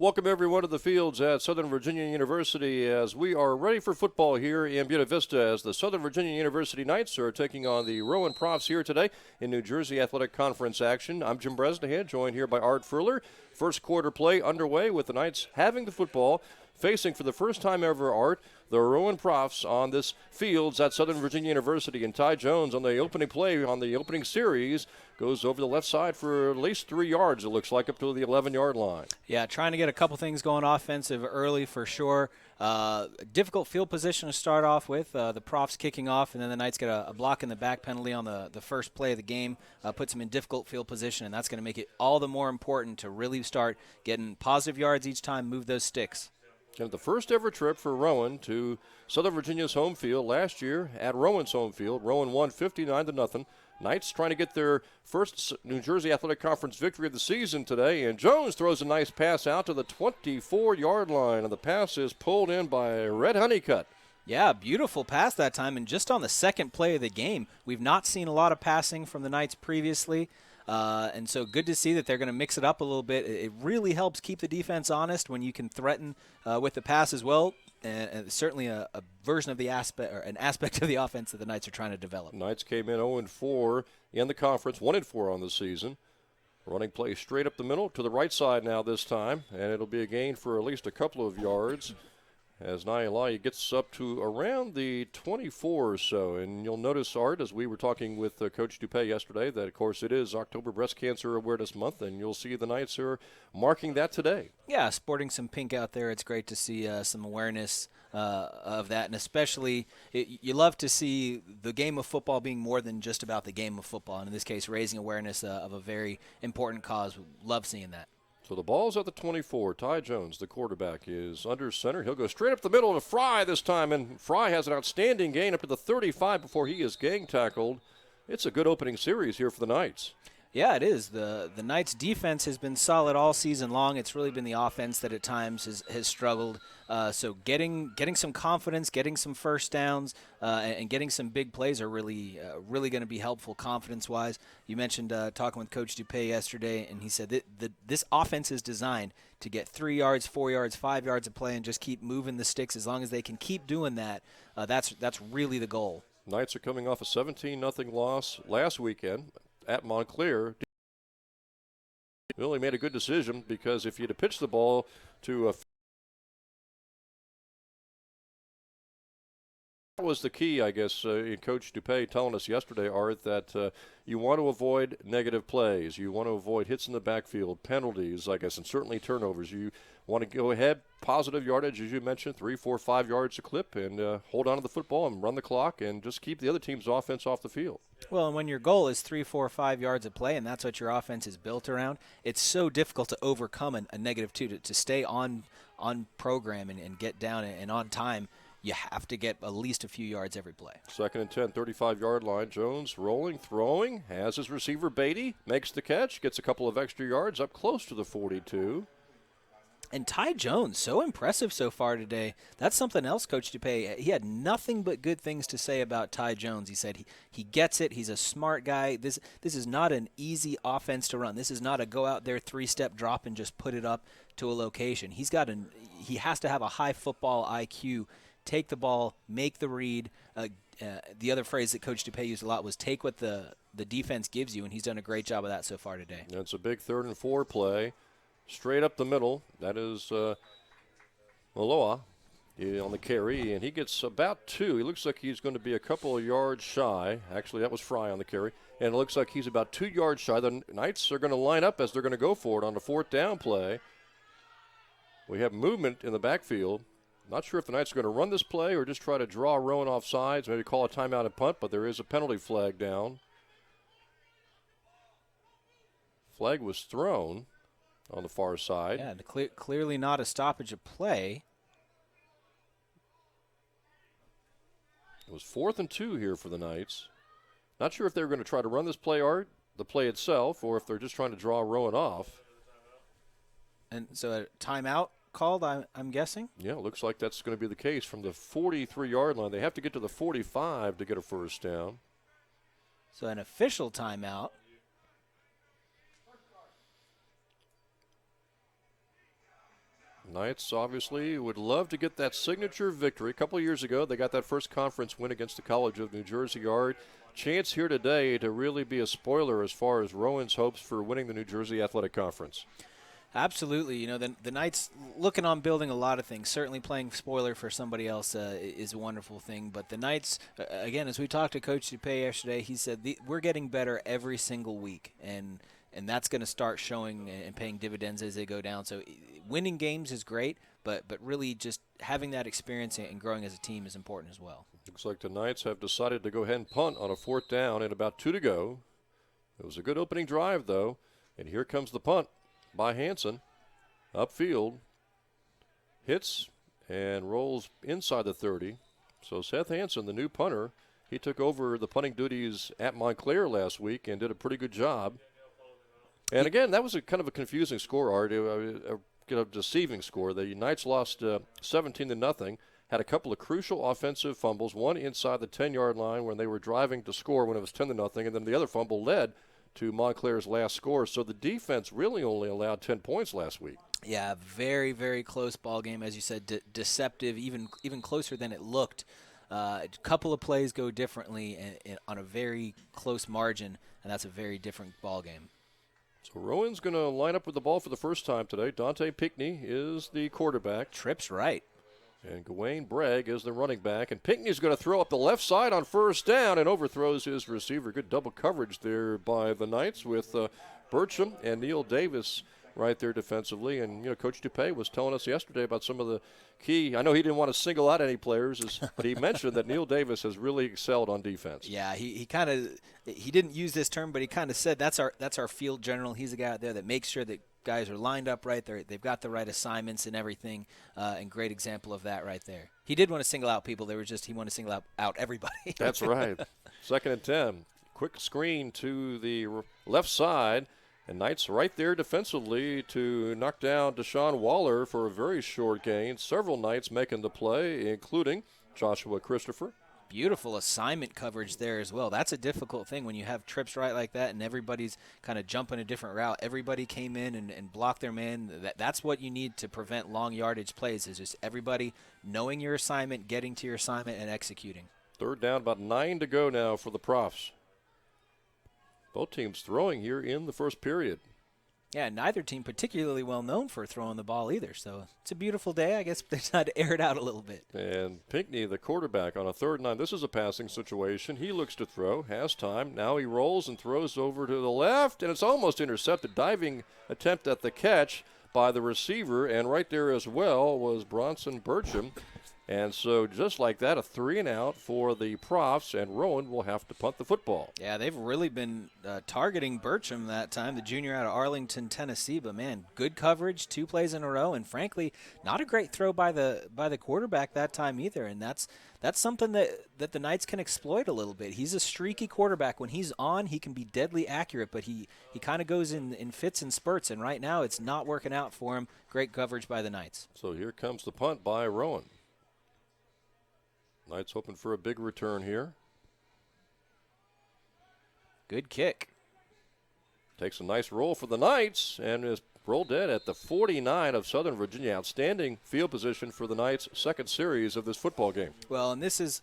Welcome everyone to the fields at Southern Virginia University as we are ready for football here in Buena Vista as the Southern Virginia University Knights are taking on the Rowan Profs here today in New Jersey Athletic Conference action. I'm Jim Bresnahan, joined here by Art Furler. First quarter play underway with the Knights having the football, facing for the first time ever, Art, the Rowan Profs on this fields at Southern Virginia University. And Ty Jones on the opening play on the opening series goes over the left side for at least 3 yards, it looks like, up to the 11-yard line. Yeah, trying to get a couple things going offensive early for sure. Difficult field position to start off with, the Profs kicking off, and then the Knights get a block in the back penalty on the first play of the game, puts them in difficult field position, and that's going to make it all the more important to really start getting positive yards each time, move those sticks. And the first ever trip for Rowan to Southern Virginia's home field last year at Rowan's home field. Rowan won 59-0. Knights trying to get their first New Jersey Athletic Conference victory of the season today. And Jones throws a nice pass out to the 24-yard line. And the pass is pulled in by Red Honeycutt. Yeah, beautiful pass that time. And just on the second play of the game, we've not seen a lot of passing from the Knights previously. And so good to see that they're going to mix it up a little bit. It really helps keep the defense honest when you can threaten with the pass as well. And certainly a version of the aspect, or an aspect of the offense that the Knights are trying to develop. Knights came in 0-4 in the conference, 1-4 on the season. Running play straight up the middle to the right side now this time, and it'll be a gain for at least a couple of yards as Nayalai gets up to around the 24 or so. And you'll notice, Art, as we were talking with Coach Dupay yesterday, that, of course, it is October Breast Cancer Awareness Month, and you'll see the Knights are marking that today. Yeah, sporting some pink out there. It's great to see some awareness of that, and especially you love to see the game of football being more than just about the game of football, and in this case, raising awareness of a very important cause. Love seeing that. So the ball's at the 24. Ty Jones, the quarterback, is under center. He'll go straight up the middle to Fry this time, and Fry has an outstanding gain up to the 35 before he is gang tackled. It's a good opening series here for the Knights. Yeah, it is. The Knights' defense has been solid all season long. It's really been the offense that at times has struggled. So getting some confidence, getting some first downs, and getting some big plays are really going to be helpful confidence-wise. You mentioned talking with Coach Dupay yesterday, and he said that this offense is designed to get 3 yards, 4 yards, 5 yards of play and just keep moving the sticks. As long as they can keep doing that, that's really the goal. Knights are coming off a 17-0 loss last weekend at Montclair. Really made a good decision, because if you'd have pitched the ball to a that was the key, I guess, in Coach Dupay telling us yesterday, Art, that you want to avoid negative plays. You want to avoid hits in the backfield, penalties, I guess, and certainly turnovers. You want to go ahead, positive yardage, as you mentioned, 3, 4, 5 yards a clip, and hold on to the football and run the clock and just keep the other team's offense off the field. Well, and when your goal is 3, 4, 5 yards of play, and that's what your offense is built around, it's so difficult to overcome a negative two, to stay on program and get down and on time. You have to get at least a few yards every play. 2nd and 10, 35-yard line. Jones rolling, throwing, has his receiver Beatty, makes the catch, gets a couple of extra yards up close to the 42. And Ty Jones, so impressive so far today. That's something else, Coach Dupay. He had nothing but good things to say about Ty Jones. He said he gets it. He's a smart guy. This is not an easy offense to run. This is not a go out there 3-step drop and just put it up to a location. He has to have a high football IQ. Take the ball, make the read. The other phrase that Coach Dupay used a lot was take what the defense gives you, and he's done a great job of that so far today. It's a big 3rd and 4 play. Straight up the middle. That is Maloa on the carry, and he gets about 2. He looks like he's going to be a couple of yards shy. Actually, that was Fry on the carry. And it looks like he's about 2 yards shy. The Knights are going to line up as they're going to go for it on the 4th down play. We have movement in the backfield. Not sure if the Knights are going to run this play or just try to draw Rowan off sides, maybe call a timeout and punt, but there is a penalty flag down. Flag was thrown on the far side. Yeah, clearly not a stoppage of play. It was 4th and 2 here for the Knights. Not sure if they were going to try to run this play, Art, the play itself, or if they're just trying to draw Rowan off. And so a timeout called, I'm guessing? Yeah, it looks like that's going to be the case from the 43-yard line. They have to get to the 45 to get a first down. So an official timeout. Knights obviously would love to get that signature victory. A couple of years ago, they got that first conference win against the College of New Jersey Yard. Chance here today to really be a spoiler as far as Rowan's hopes for winning the New Jersey Athletic Conference. Absolutely. You know, the Knights looking on building a lot of things. Certainly playing spoiler for somebody else is a wonderful thing. But the Knights, again, as we talked to Coach Dupay yesterday, he said we're getting better every single week. And that's going to start showing and paying dividends as they go down. So winning games is great, but really just having that experience and growing as a team is important as well. Looks like the Knights have decided to go ahead and punt on a 4th down and about 2 to go. It was a good opening drive, though. And here comes the punt by Hansen. Upfield. Hits and rolls inside the 30. So Seth Hansen, the new punter, he took over the punting duties at Montclair last week and did a pretty good job. And again, that was a kind of a confusing score, Art, a deceiving score. The Knights lost 17-0, had a couple of crucial offensive fumbles, one inside the 10-yard line when they were driving to score when it was 10-0, and then the other fumble led to Montclair's last score. So the defense really only allowed 10 points last week. Yeah, very, very close ball game, as you said, deceptive, even closer than it looked. A couple of plays go differently on a very close margin, and that's a very different ball game. So Rowan's going to line up with the ball for the first time today. Dante Pinckney is the quarterback. Trips right. And Gawain Bragg is the running back. And Pinckney's going to throw up the left side on first down and overthrows his receiver. Good double coverage there by the Knights with Burcham and Neil Davis right there defensively. And, Coach Dupay was telling us yesterday about some of the key. I know he didn't want to single out any players, but he mentioned that Neil Davis has really excelled on defense. Yeah, he didn't use this term, but he kind of said that's our field general. He's the guy out there that makes sure that guys are lined up right. They've got the right assignments and everything, and great example of that right there. He did want to single out people. He wanted to single out everybody. That's right. 2nd and 10. Quick screen to the left side. And Knights right there defensively to knock down Deshaun Waller for a very short gain. Several Knights making the play, including Joshua Christopher. Beautiful assignment coverage there as well. That's a difficult thing when you have trips right like that and everybody's kind of jumping a different route. Everybody came in and blocked their man. That's what you need to prevent long yardage plays, is just everybody knowing your assignment, getting to your assignment, and executing. 3rd down, about 9 to go now for the Profs. Both teams throwing here in the first period. Yeah, neither team particularly well known for throwing the ball either. So it's a beautiful day. I guess they decided to air it out a little bit. And Pinckney, the quarterback, on a 3rd and 9. This is a passing situation. He looks to throw, has time. Now he rolls and throws over to the left, and it's almost intercepted. Diving attempt at the catch by the receiver, and right there as well was Bronson Burcham. And so just like that, a 3-and-out for the Profs, and Rowan will have to punt the football. Yeah, they've really been targeting Burcham that time, the junior out of Arlington, Tennessee. But, man, good coverage, 2 plays in a row, and, frankly, not a great throw by the quarterback that time either. And that's something that the Knights can exploit a little bit. He's a streaky quarterback. When he's on, he can be deadly accurate, but he kind of goes in fits and spurts, and right now it's not working out for him. Great coverage by the Knights. So here comes the punt by Rowan. Knights hoping for a big return here. Good kick. Takes a nice roll for the Knights and is rolled dead at the 49 of Southern Virginia. Outstanding field position for the Knights' 2nd series of this football game. Well, and this is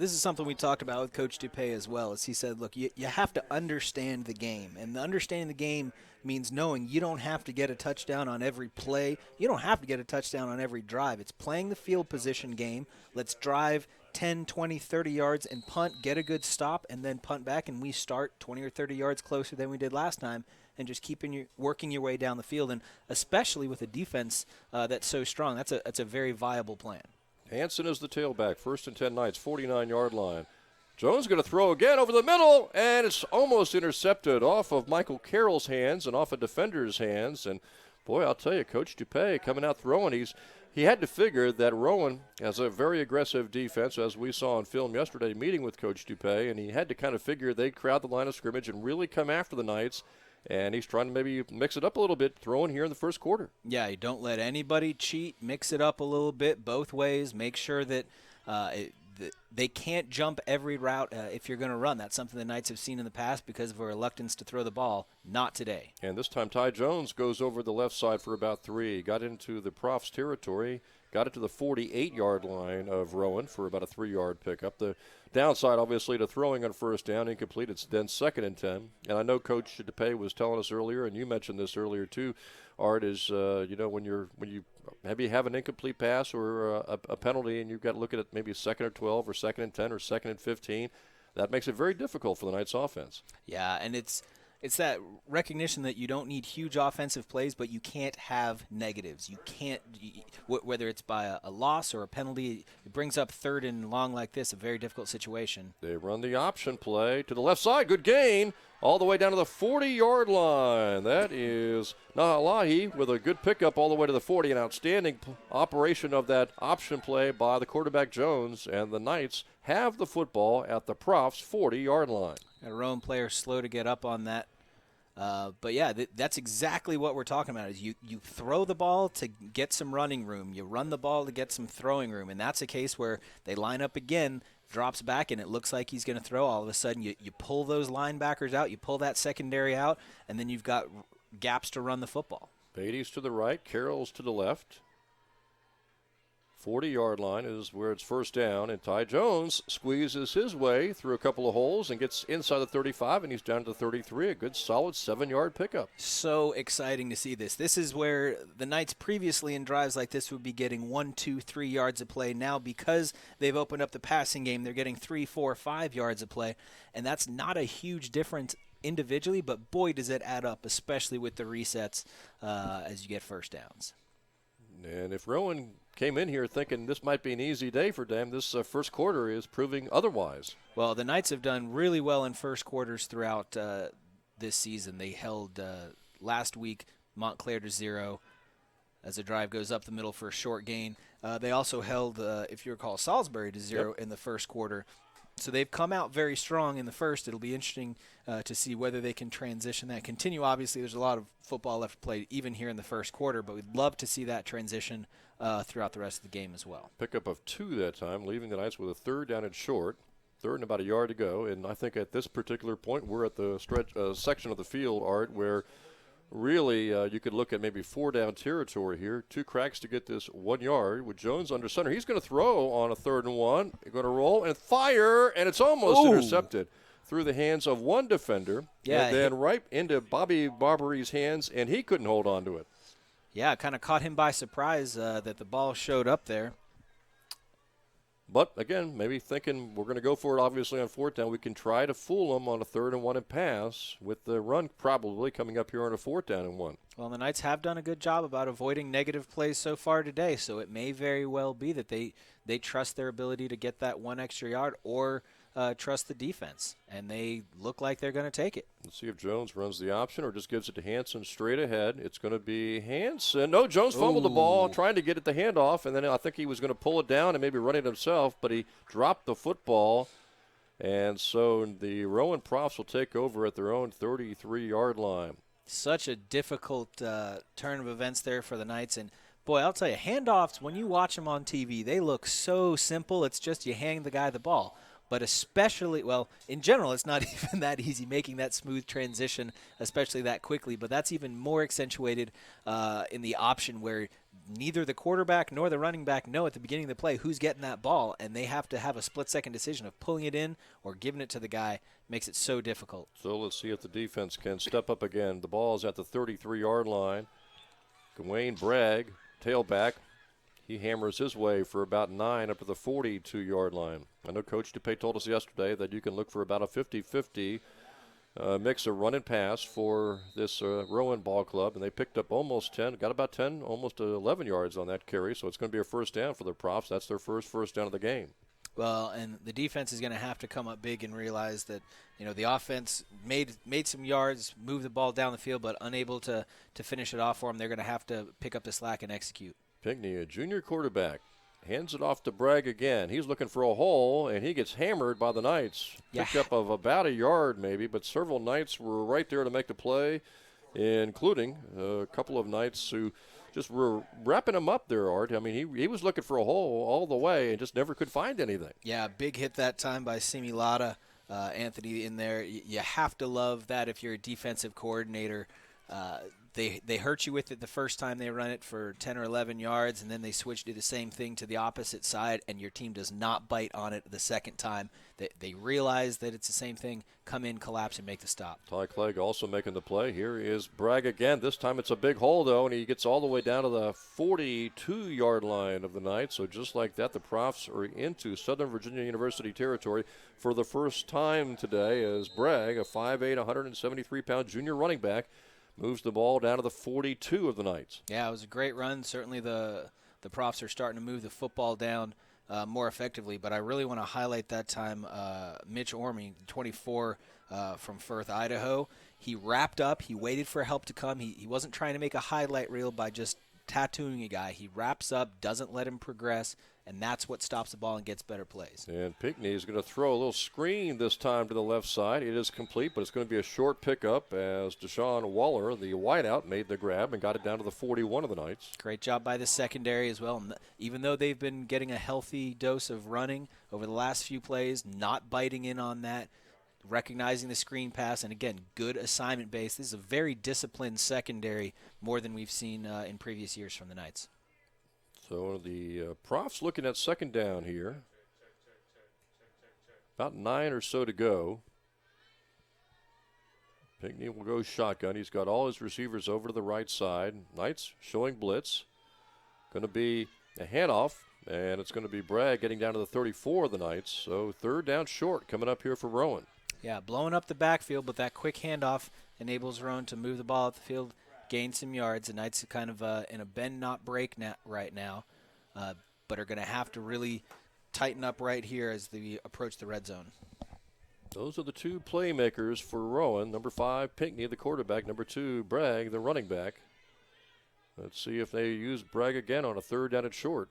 something we talked about with Coach Dupay as well. As he said, look, you have to understand the game, and understanding the game means knowing you don't have to get a touchdown on every play. You don't have to get a touchdown on every drive. It's playing the field position game. Let's drive 10, 20, 30 yards and punt, get a good stop, and then punt back, and we start 20 or 30 yards closer than we did last time, and just working your way down the field. And especially with a defense that's so strong, that's a very viable plan. Hansen is the tailback. 1st and 10 Knights, 49-yard line. Jones going to throw again over the middle, and it's almost intercepted off of Michael Carroll's hands and off a defender's hands. And, boy, I'll tell you, Coach Dupay coming out throwing, he had to figure that Rowan has a very aggressive defense, as we saw on film yesterday meeting with Coach Dupay, and he had to kind of figure they'd crowd the line of scrimmage and really come after the Knights. And he's trying to maybe mix it up a little bit, throwing here in the first quarter. Yeah, you don't let anybody cheat. Mix it up a little bit both ways. Make sure that they can't jump every route if you're going to run. That's something the Knights have seen in the past because of a reluctance to throw the ball. Not today. And this time Ty Jones goes over the left side for about 3. Got into the Profs' territory. Got it to the 48-yard line of Rowan for about a 3-yard pickup. The downside, obviously, to throwing on first down, incomplete. It's then 2nd and 10. And I know Coach DePay was telling us earlier, and you mentioned this earlier too, Art, is when you maybe have an incomplete pass or a penalty, and you've got to look at it maybe 2nd or 12 or 2nd and 10 or 2nd and 15. That makes it very difficult for the Knights offense. Yeah, and it's that recognition that you don't need huge offensive plays, but you can't have negatives. You can't, whether it's by a loss or a penalty, it brings up 3rd and long like this, a very difficult situation. They run the option play to the left side. Good gain all the way down to the 40-yard line. That is Nahalahi with a good pickup all the way to the 40. An outstanding operation of that option play by the quarterback Jones, and the Knights have the football at the Profs' 40-yard line. A Rowan player slow to get up on that. But yeah, that's exactly what we're talking about. Is you throw the ball to get some running room, you run the ball to get some throwing room, and that's a case where they line up again, drops back, and it looks like he's going to throw. All of a sudden, you pull those linebackers out, you pull that secondary out, and then you've got gaps to run the football. Beatty's to the right, Carroll's to the left. 40-yard line is where it's first down, and Ty Jones squeezes his way through a couple of holes and gets inside the 35, and he's down to the 33, a good solid 7-yard pickup. So exciting to see this. This is where the Knights previously in drives like this would be getting 1, 2, 3 yards of play. Now, because they've opened up the passing game, they're getting 3, 4, 5 yards of play, and that's not a huge difference individually, but boy, does it add up, especially with the resets as you get first downs. And if Rowan came in here thinking this might be an easy day for them, this first quarter is proving otherwise. Well, the Knights have done really well in first quarters throughout this season. They held last week Montclair to 0 as the drive goes up the middle for a short gain. They also held, if you recall, Salisbury to 0 in the first quarter. So they've come out very strong in the first. It'll be interesting to see whether they can transition that. Continue, obviously, there's a lot of football left to play even here in the first quarter, but we'd love to see that transition throughout the rest of the game as well. Pickup of 2 that time, leaving the Knights with a 3rd down and short. 3rd and about a yard to go. And I think at this particular point, we're at the stretch section of the field, Art, where really you could look at maybe 4-down territory here. 2 cracks to get this 1 yard with Jones under center. He's going to throw on a 3rd and 1. He's going to roll and fire, and it's almost intercepted through the hands of one defender. Yeah, and then right into Bobby Barbery's hands, and he couldn't hold on to it. Yeah, it kind of caught him by surprise that the ball showed up there. But, again, maybe thinking we're going to go for it, obviously, on 4th down. We can try to fool them on a 3rd and 1 and pass with the run probably coming up here on a 4th down and 1. Well, the Knights have done a good job about avoiding negative plays so far today, so it may very well be that they trust their ability to get that 1 extra yard or trust the defense, and they look like they're going to take it. Let's see if Jones runs the option or just gives it to Hansen straight ahead. It's going to be Hansen. No, Jones fumbled the ball trying to get it the handoff, and then I think he was going to pull it down and maybe run it himself, but he dropped the football. And so the Rowan Profs will take over at their own 33-yard line. Such a difficult turn of events there for the Knights, and boy, I'll tell you, handoffs, when you watch them on TV, they look so simple. It's just you hang the guy the ball. But especially, well, in general, it's not even that easy making that smooth transition, especially that quickly. But that's even more accentuated in the option where neither the quarterback nor the running back know at the beginning of the play who's getting that ball, and they have to have a split-second decision of pulling it in or giving it to the guy. Makes it so difficult. So let's see if the defense can step up again. The ball is at the 33-yard line. Gawain Bragg, tailback. He hammers his way for about 9 up to the 42-yard line. I know Coach DePay told us yesterday that you can look for about a 50-50 mix of run and pass for this Rowan ball club, and they picked up almost 10, got about 10, almost 11 yards on that carry, so it's going to be a first down for the Profs. That's their first down of the game. Well, and the defense is going to have to come up big and realize that, you know, the offense made some yards, moved the ball down the field, but unable to finish it off for them. They're going to have to pick up the slack and execute. Pigney, a junior quarterback, hands it off to Bragg again. He's looking for a hole, and he gets hammered by the Knights. Picked up of about a yard maybe, but several Knights were right there to make the play, including a couple of Knights who just were wrapping him up there, Art. I mean, he was looking for a hole all the way and just never could find anything. Yeah, big hit that time by Similata. Anthony in there. You have to love that if you're a defensive coordinator. They hurt you with it the first time they run it for 10 or 11 yards, and then they switch to the same thing to the opposite side, and your team does not bite on it the second time. They realize that it's the same thing, come in, collapse, and make the stop. Ty Clegg also making the play. Here is Bragg again. This time it's a big hole, though, and he gets all the way down to the 42-yard line of the night. So just like that, the Profs are into Southern Virginia University territory for the first time today as Bragg, a 5'8", 173-pound junior running back, moves the ball down to the 42 of the Knights. Yeah, it was a great run. Certainly the Profs are starting to move the football down more effectively, but I really want to highlight that time Mitch Orme, 24 from Firth, Idaho. He wrapped up. He waited for help to come. He wasn't trying to make a highlight reel by just tattooing a guy. He wraps up, doesn't let him progress, and that's what stops the ball and gets better plays. And Pinckney is going to throw a little screen this time to the left side. It is complete, but it's going to be a short pickup as Deshaun Waller, the wideout, made the grab and got it down to the 41 of the Knights. Great job by the secondary as well. And even though they've been getting a healthy dose of running over the last few plays, not biting in on that, recognizing the screen pass, and again, good assignment base. This is a very disciplined secondary, more than we've seen in previous years from the Knights. So the Profs looking at second down here. About 9 or so to go. Pinckney will go shotgun. He's got all his receivers over to the right side. Knights showing blitz. Going to be a handoff, and it's going to be Bragg getting down to the 34 of the Knights. So third down short coming up here for Rowan. Yeah, blowing up the backfield, but that quick handoff enables Rowan to move the ball up the field, gain some yards. The Knights are kind of in a bend, not break right now, but are going to have to really tighten up right here as they approach the red zone. Those are the two playmakers for Rowan. Number 5, Pinckney, the quarterback. Number 2, Bragg, the running back. Let's see if they use Bragg again on a third down and short.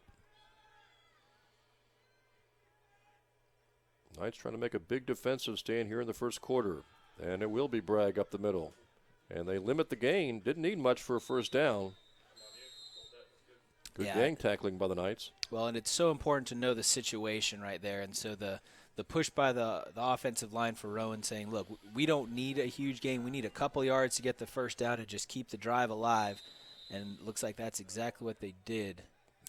Knights trying to make a big defensive stand here in the first quarter. And it will be Bragg up the middle. And they limit the gain. Didn't need much for a first down. Good gang tackling by the Knights. Well, and it's so important to know the situation right there. And so the push by the offensive line for Rowan saying, look, we don't need a huge gain. We need a couple yards to get the first down and just keep the drive alive. And it looks like that's exactly what they did.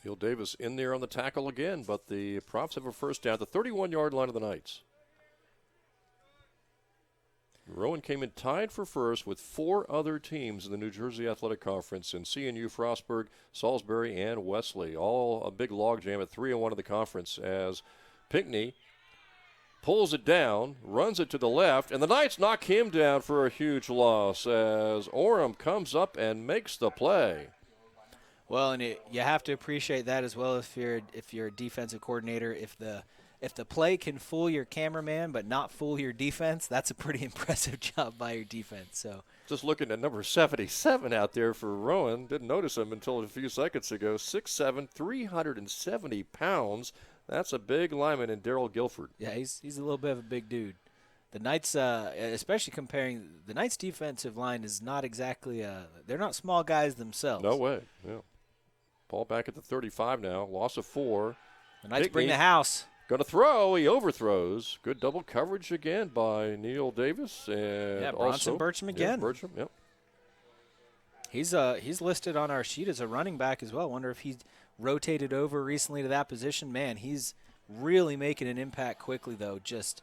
Hill Davis in there on the tackle again, but the Profs have a first down at the 31-yard line of the Knights. Rowan came in tied for first with 4 other teams in the New Jersey Athletic Conference in CNU, Frostburg, Salisbury, and Wesley. All a big logjam at 3-1 of the conference as Pinckney pulls it down, runs it to the left, and the Knights knock him down for a huge loss as Orem comes up and makes the play. Well, and you have to appreciate that as well if you're a defensive coordinator. If the play can fool your cameraman but not fool your defense, that's a pretty impressive job by your defense. So just looking at number 77 out there for Rowan, didn't notice him until a few seconds ago. 6'7", 370 pounds. That's a big lineman in Daryl Guilford. Yeah, he's a little bit of a big dude. The Knights, especially comparing the Knights' defensive line, is not exactly they're not small guys themselves. No way. Yeah. Ball back at the 35 now. Loss of 4. The Knights bring the house. Going to throw. He overthrows. Good double coverage again by Neil Davis. And Bronson Burcham again. Yeah, Burcham, yep. He's listed on our sheet as a running back as well. Wonder if he's rotated over recently to that position. Man, he's really making an impact quickly, though, just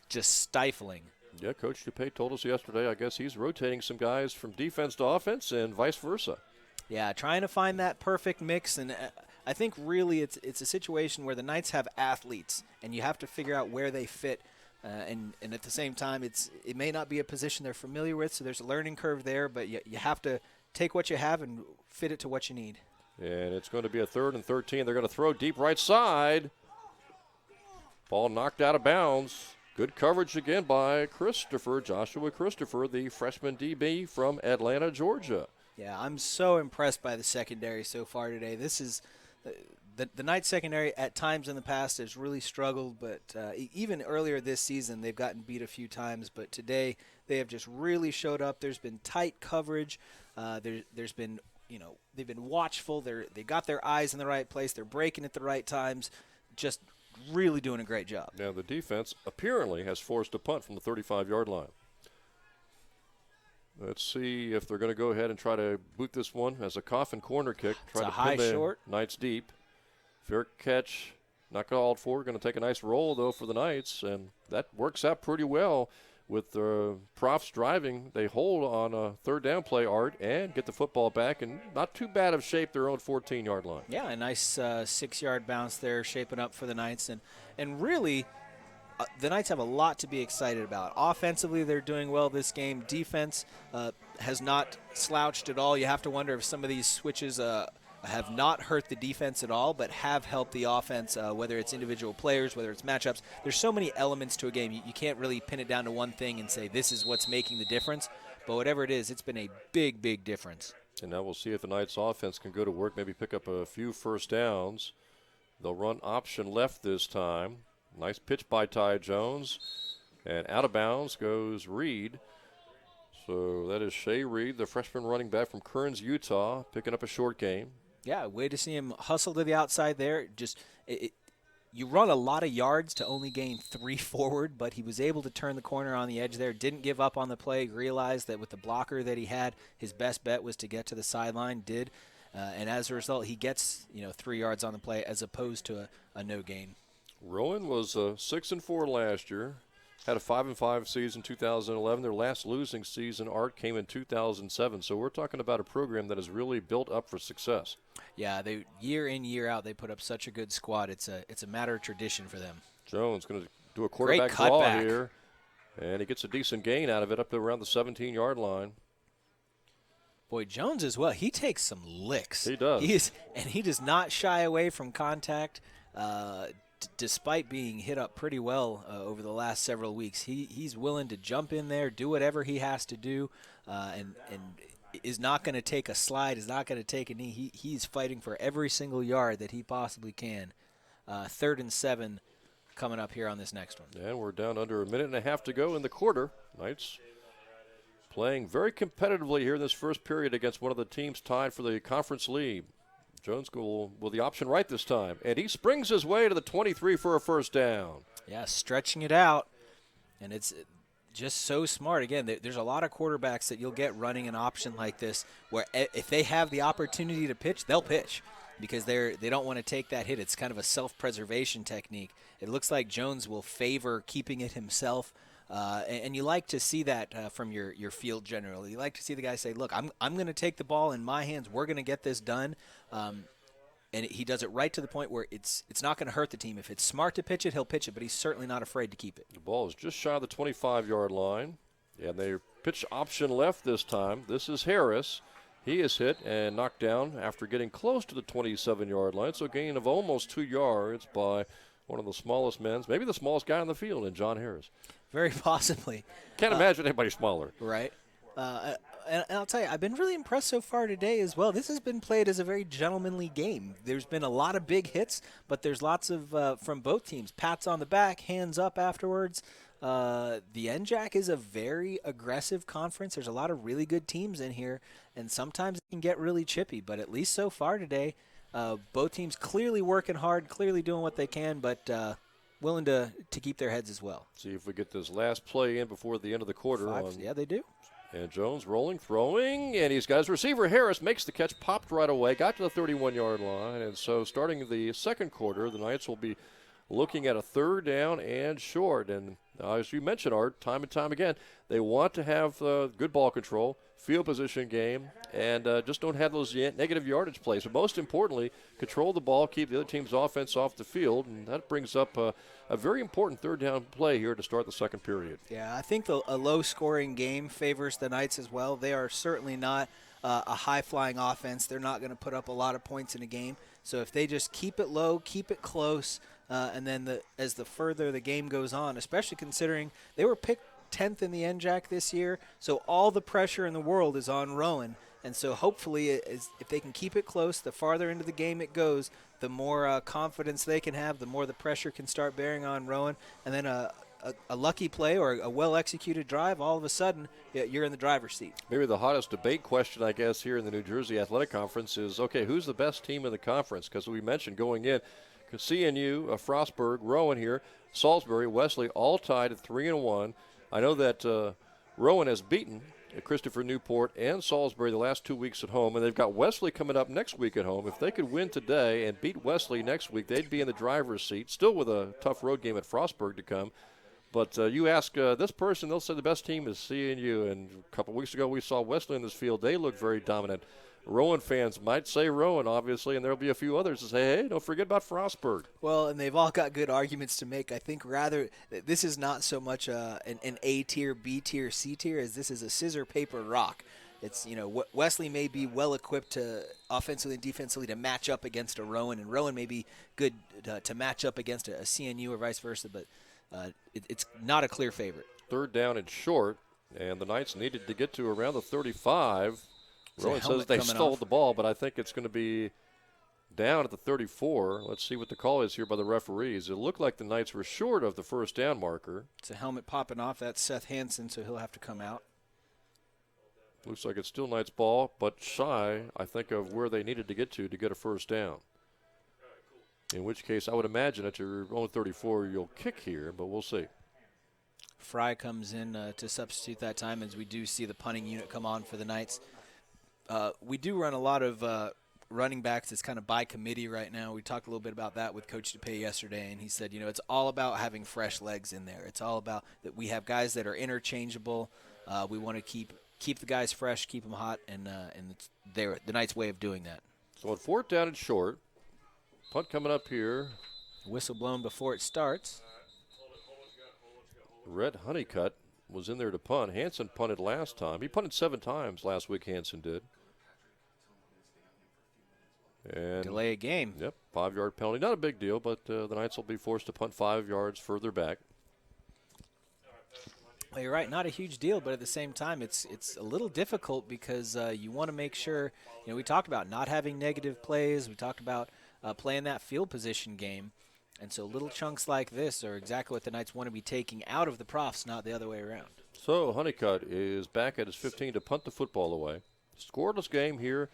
stifling. Yeah, Coach DuPay told us yesterday, I guess he's rotating some guys from defense to offense and vice versa. Yeah, trying to find that perfect mix, and I think really it's a situation where the Knights have athletes, and you have to figure out where they fit, and at the same time, it may not be a position they're familiar with, so there's a learning curve there, but you have to take what you have and fit it to what you need. And it's going to be a 3rd and 13. They're going to throw deep right side. Ball knocked out of bounds. Good coverage again by Joshua Christopher, the freshman DB from Atlanta, Georgia. Yeah, I'm so impressed by the secondary so far today. This is the Knights secondary at times in the past has really struggled, but even earlier this season they've gotten beat a few times. But today they have just really showed up. There's been tight coverage. There's been they've been watchful. They got their eyes in the right place. They're breaking at the right times. Just really doing a great job. Now the defense apparently has forced a punt from the 35-yard line. Let's see if they're going to go ahead and try to boot this one as a coffin corner kick. It's Try a to high pin the short. Knights deep. Fair catch. Not called for. Going to take a nice roll, though, for the Knights. And that works out pretty well with the Profs driving. They hold on a third down play, Art, and get the football back. And not too bad of shape, their own 14-yard line. Yeah, a nice 6-yard bounce there, shaping up for the Knights. And really, the Knights have a lot to be excited about. Offensively, they're doing well this game. Defense has not slouched at all. You have to wonder if some of these switches have not hurt the defense at all, but have helped the offense, whether it's individual players, whether it's matchups. There's so many elements to a game. You can't really pin it down to one thing and say this is what's making the difference. But whatever it is, it's been a big, big difference. And now we'll see if the Knights offense can go to work, maybe pick up a few first downs. They'll run option left this time. Nice pitch by Ty Jones. And out of bounds goes Reed. So that is Shea Reed, the freshman running back from Kearns, Utah, picking up a short gain. Yeah, way to see him hustle to the outside there. You run a lot of yards to only gain 3 forward, but he was able to turn the corner on the edge there. Didn't give up on the play. Realized that with the blocker that he had, his best bet was to get to the sideline. Did, and as a result, he gets 3 yards on the play as opposed to a no gain. Rowan was 6-4 last year. Had a 5-5 season 2011. Their last losing season, Art, came in 2007. So we're talking about a program that is really built up for success. Yeah, they year in, year out, they put up such a good squad. It's a matter of tradition for them. Jones going to do a quarterback draw here. And he gets a decent gain out of it up to around the 17-yard line. Boy, Jones as well. He takes some licks. He does. He does not shy away from contact. Despite being hit up pretty well over the last several weeks, he's willing to jump in there, do whatever he has to do, and is not going to take a slide, is not going to take a knee. He's fighting for every single yard that he possibly can. 3rd and 7 coming up here on this next one. And we're down under a minute and a half to go in the quarter. Knights playing very competitively here in this first period against one of the teams tied for the conference lead. Jones will the option right this time. And he springs his way to the 23 for a first down. Yeah, stretching it out. And it's just so smart. Again, there's a lot of quarterbacks that you'll get running an option like this where if they have the opportunity to pitch, they'll pitch because they don't want to take that hit. It's kind of a self-preservation technique. It looks like Jones will favor keeping it himself. And you like to see that from your field generally. You like to see the guy say, look, I'm going to take the ball in my hands. We're going to get this done. And he does it right to the point where it's not going to hurt the team. If it's smart to pitch it, he'll pitch it, but he's certainly not afraid to keep it. The ball is just shy of the 25-yard line. And they pitch option left this time. This is Harris. He is hit and knocked down after getting close to the 27-yard line. So a gain of almost 2 yards by one of the smallest men, maybe the smallest guy on the field, in John Harris. Very possibly. Can't imagine anybody smaller. Right. And I'll tell you, I've been really impressed so far today as well. This has been played as a very gentlemanly game. There's been a lot of big hits, but there's lots of, from both teams, pats on the back, hands up afterwards. The NJAC is a very aggressive conference. There's a lot of really good teams in here, and sometimes it can get really chippy. But at least so far today, both teams clearly working hard, clearly doing what they can, but willing to keep their heads as well. See if we get this last play in before the end of the quarter. Yeah, they do. And Jones rolling, throwing, and he's got his receiver. Harris makes the catch, popped right away, got to the 31-yard line. And so starting the second quarter, the Knights will be looking at a 3rd down and short. And as you mentioned, Art, time and time again, they want to have good ball control, field position game, and just don't have those negative yardage plays. But most importantly, control the ball, keep the other team's offense off the field, and that brings up a very important 3rd down play here to start the second period. Yeah, I think a low-scoring game favors the Knights as well. They are certainly not a high-flying offense. They're not going to put up a lot of points in a game. So if they just keep it low, keep it close, and then as the further the game goes on, especially considering they were picked 10th in the NJAC this year, so all the pressure in the world is on Rowan. And so hopefully if they can keep it close, the farther into the game it goes, the more confidence they can have, the more the pressure can start bearing on Rowan. And then a lucky play or a well-executed drive, all of a sudden you're in the driver's seat. Maybe the hottest debate question, I guess, here in the New Jersey Athletic Conference is, okay, who's the best team in the conference? Because we mentioned going in, CNU, Frostburg, Rowan here, Salisbury, Wesley, all tied at 3-1. I know that Rowan has beaten Christopher Newport and Salisbury the last 2 weeks at home, and they've got Wesley coming up next week at home. If they could win today and beat Wesley next week, they'd be in the driver's seat, still with a tough road game at Frostburg to come. But you ask this person, they'll say the best team is CNU, and a couple weeks ago we saw Wesley in this field. They look very dominant. Rowan fans might say Rowan, obviously, and there'll be a few others that say, hey, don't forget about Frostburg. Well, and they've all got good arguments to make. I think rather this is not so much an A tier, B tier, C tier, as this is a scissor, paper, rock. It's, Wesley may be well equipped to offensively and defensively to match up against a Rowan, and Rowan may be good to match up against a CNU or vice versa, but it's not a clear favorite. 3rd down and short, and the Knights needed to get to around the 35. Rowan says they stole the ball, but I think it's going to be down at the 34. Let's see what the call is here by the referees. It looked like the Knights were short of the 1st down marker. It's a helmet popping off. That's Seth Hansen, so he'll have to come out. Looks like it's still Knights ball, but shy, I think, of where they needed to get a 1st down. In which case, I would imagine at your own 34, you'll kick here, but we'll see. Fry comes in to substitute that time, as we do see the punting unit come on for the Knights. We do run a lot of running backs. It's kind of by committee right now. We talked a little bit about that with Coach DePay yesterday, and he said, it's all about having fresh legs in there. It's all about that we have guys that are interchangeable. We want to keep the guys fresh, keep them hot, and it's the Knights' way of doing that. So at 4th down and short, punt coming up here. Whistle blown before it starts. Red Honeycutt was in there to punt. Hansen punted last time. He punted 7 times last week, Hansen did. And delay a game. Yep, 5-yard penalty. Not a big deal, but the Knights will be forced to punt 5 yards further back. Well, you're right, not a huge deal, but at the same time, it's a little difficult because you want to make sure, we talked about not having negative plays. We talked about playing that field position game. And so little chunks like this are exactly what the Knights want to be taking out of the profs, not the other way around. So Honeycutt is back at his 15 to punt the football away. Scoreless game here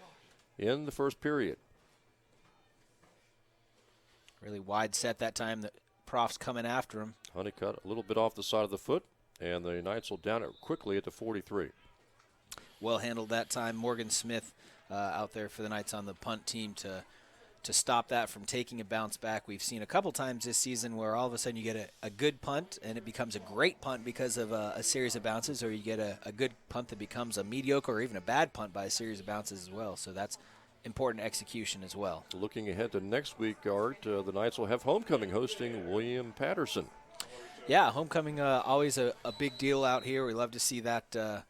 in the 1st period. Really wide set that time. The profs coming after him. Honeycutt a little bit off the side of the foot, and the Knights will down it quickly at the 43. Well handled that time. Morgan Smith out there for the Knights on the punt team to stop that from taking a bounce back. We've seen a couple times this season where all of a sudden you get a good punt and it becomes a great punt because of a series of bounces, or you get a good punt that becomes a mediocre or even a bad punt by a series of bounces as well. So that's important execution as well. Looking ahead to next week, Art, the Knights will have homecoming hosting William Patterson. Yeah, homecoming always a big deal out here. We love to see that.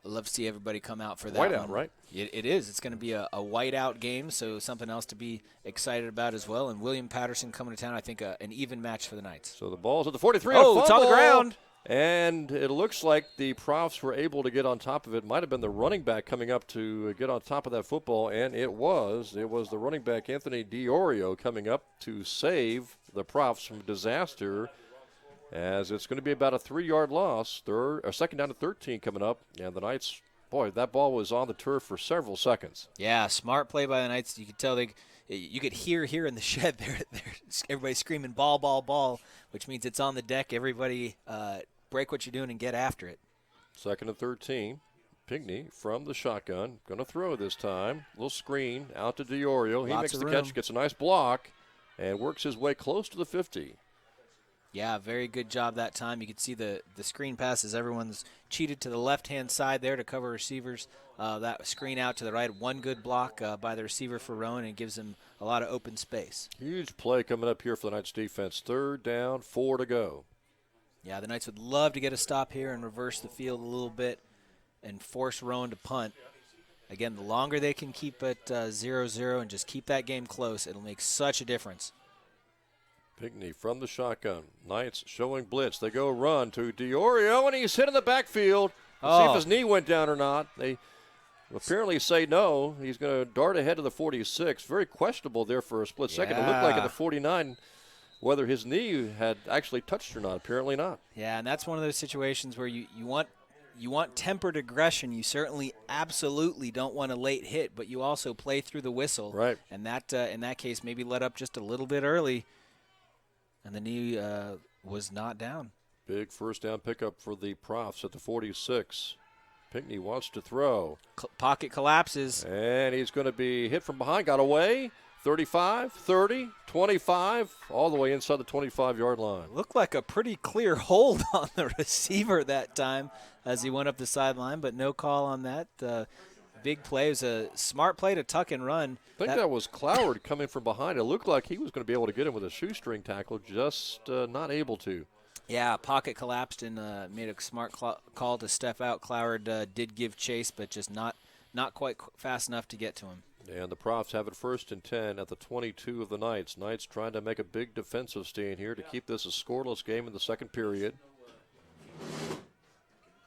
Love to see everybody come out for that. Whiteout, right? It is. It's going to be a whiteout game, so something else to be excited about as well. And William Patterson coming to town, I think an even match for the Knights. So the ball's at the 43. Oh, it's on the ground. And it looks like the profs were able to get on top of it. Might have been the running back coming up to get on top of that football, and it was. It was the running back, Anthony DiOrio, coming up to save the profs from disaster, as it's going to be about a 3-yard loss. 2nd down to 13 coming up, and the Knights, boy, that ball was on the turf for several seconds. Yeah, smart play by the Knights. You could tell you could hear here in the shed there everybody screaming ball, ball, ball, which means it's on the deck. Everybody break what you're doing and get after it. 2nd and 13. Pigney from the shotgun. Going to throw this time. Little screen out to DiOrio. He makes the catch, gets a nice block, and works his way close to the 50. Yeah, very good job that time. You could see the screen passes. Everyone's cheated to the left-hand side there to cover receivers. That screen out to the right. One good block by the receiver for Rowan, and gives him a lot of open space. Huge play coming up here for the Knights defense. 3rd down, 4 to go. Yeah, the Knights would love to get a stop here and reverse the field a little bit and force Rowan to punt. Again, the longer they can keep it 0-0 and just keep that game close, it'll make such a difference. Pigney from the shotgun. Knights showing blitz. They go run to DiOrio, and he's hit in the backfield. See if his knee went down or not. They apparently say no. He's going to dart ahead to the 46. Very questionable there for a split second. It looked like at the 49. whether his knee had actually touched or not. Apparently not. Yeah, and that's one of those situations where you want tempered aggression. You certainly absolutely don't want a late hit, but you also play through the whistle. Right. And that in that case maybe let up just a little bit early, and the knee was not down. Big first down pickup for the Profs at the 46. Pinckney wants to throw. Pocket collapses. And he's going to be hit from behind. Got away. 35, 30, 25, all the way inside the 25-yard line. Looked like a pretty clear hold on the receiver that time as he went up the sideline, but no call on that. Big play. It was a smart play to tuck and run. I think that was Cloward coming from behind. It looked like he was going to be able to get him with a shoestring tackle, just not able to. Yeah, pocket collapsed and made a smart call to step out. Cloward did give chase, but just not quite fast enough to get to him. And the Profs have it 1st and 10 at the 22 of the Knights. Knights trying to make a big defensive stand here to keep this a scoreless game in the second period.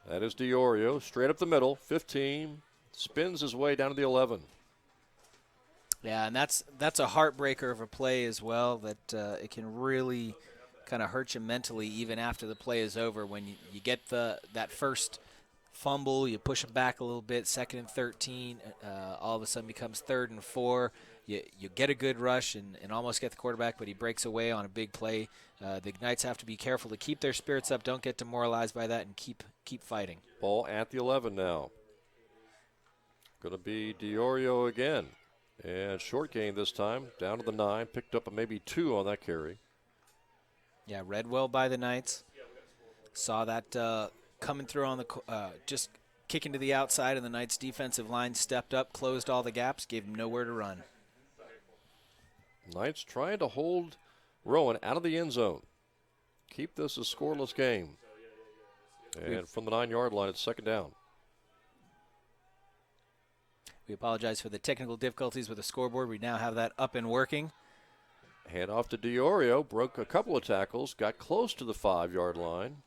That is Diorio, straight up the middle, 15, spins his way down to the 11. Yeah, and that's a heartbreaker of a play as well, that it can really kind of hurt you mentally even after the play is over. When you get that first fumble, you push it back a little bit, 2nd and 13, all of a sudden becomes 3rd and 4. You get a good rush and almost get the quarterback, but he breaks away on a big play. The Knights have to be careful to keep their spirits up, don't get demoralized by that, and keep fighting. Ball at the 11 now. Going to be Diorio again. And short gain this time, down to the 9, picked up maybe 2 on that carry. Yeah, read well by the Knights. Saw that coming through on the just kicking to the outside, and the Knights' defensive line stepped up, closed all the gaps, gave them nowhere to run. Knights trying to hold Rowan out of the end zone. Keep this a scoreless game. And from the 9-yard line, it's 2nd down. We apologize for the technical difficulties with the scoreboard. We now have that up and working. Hand off to Diorio, broke a couple of tackles, got close to the 5-yard line.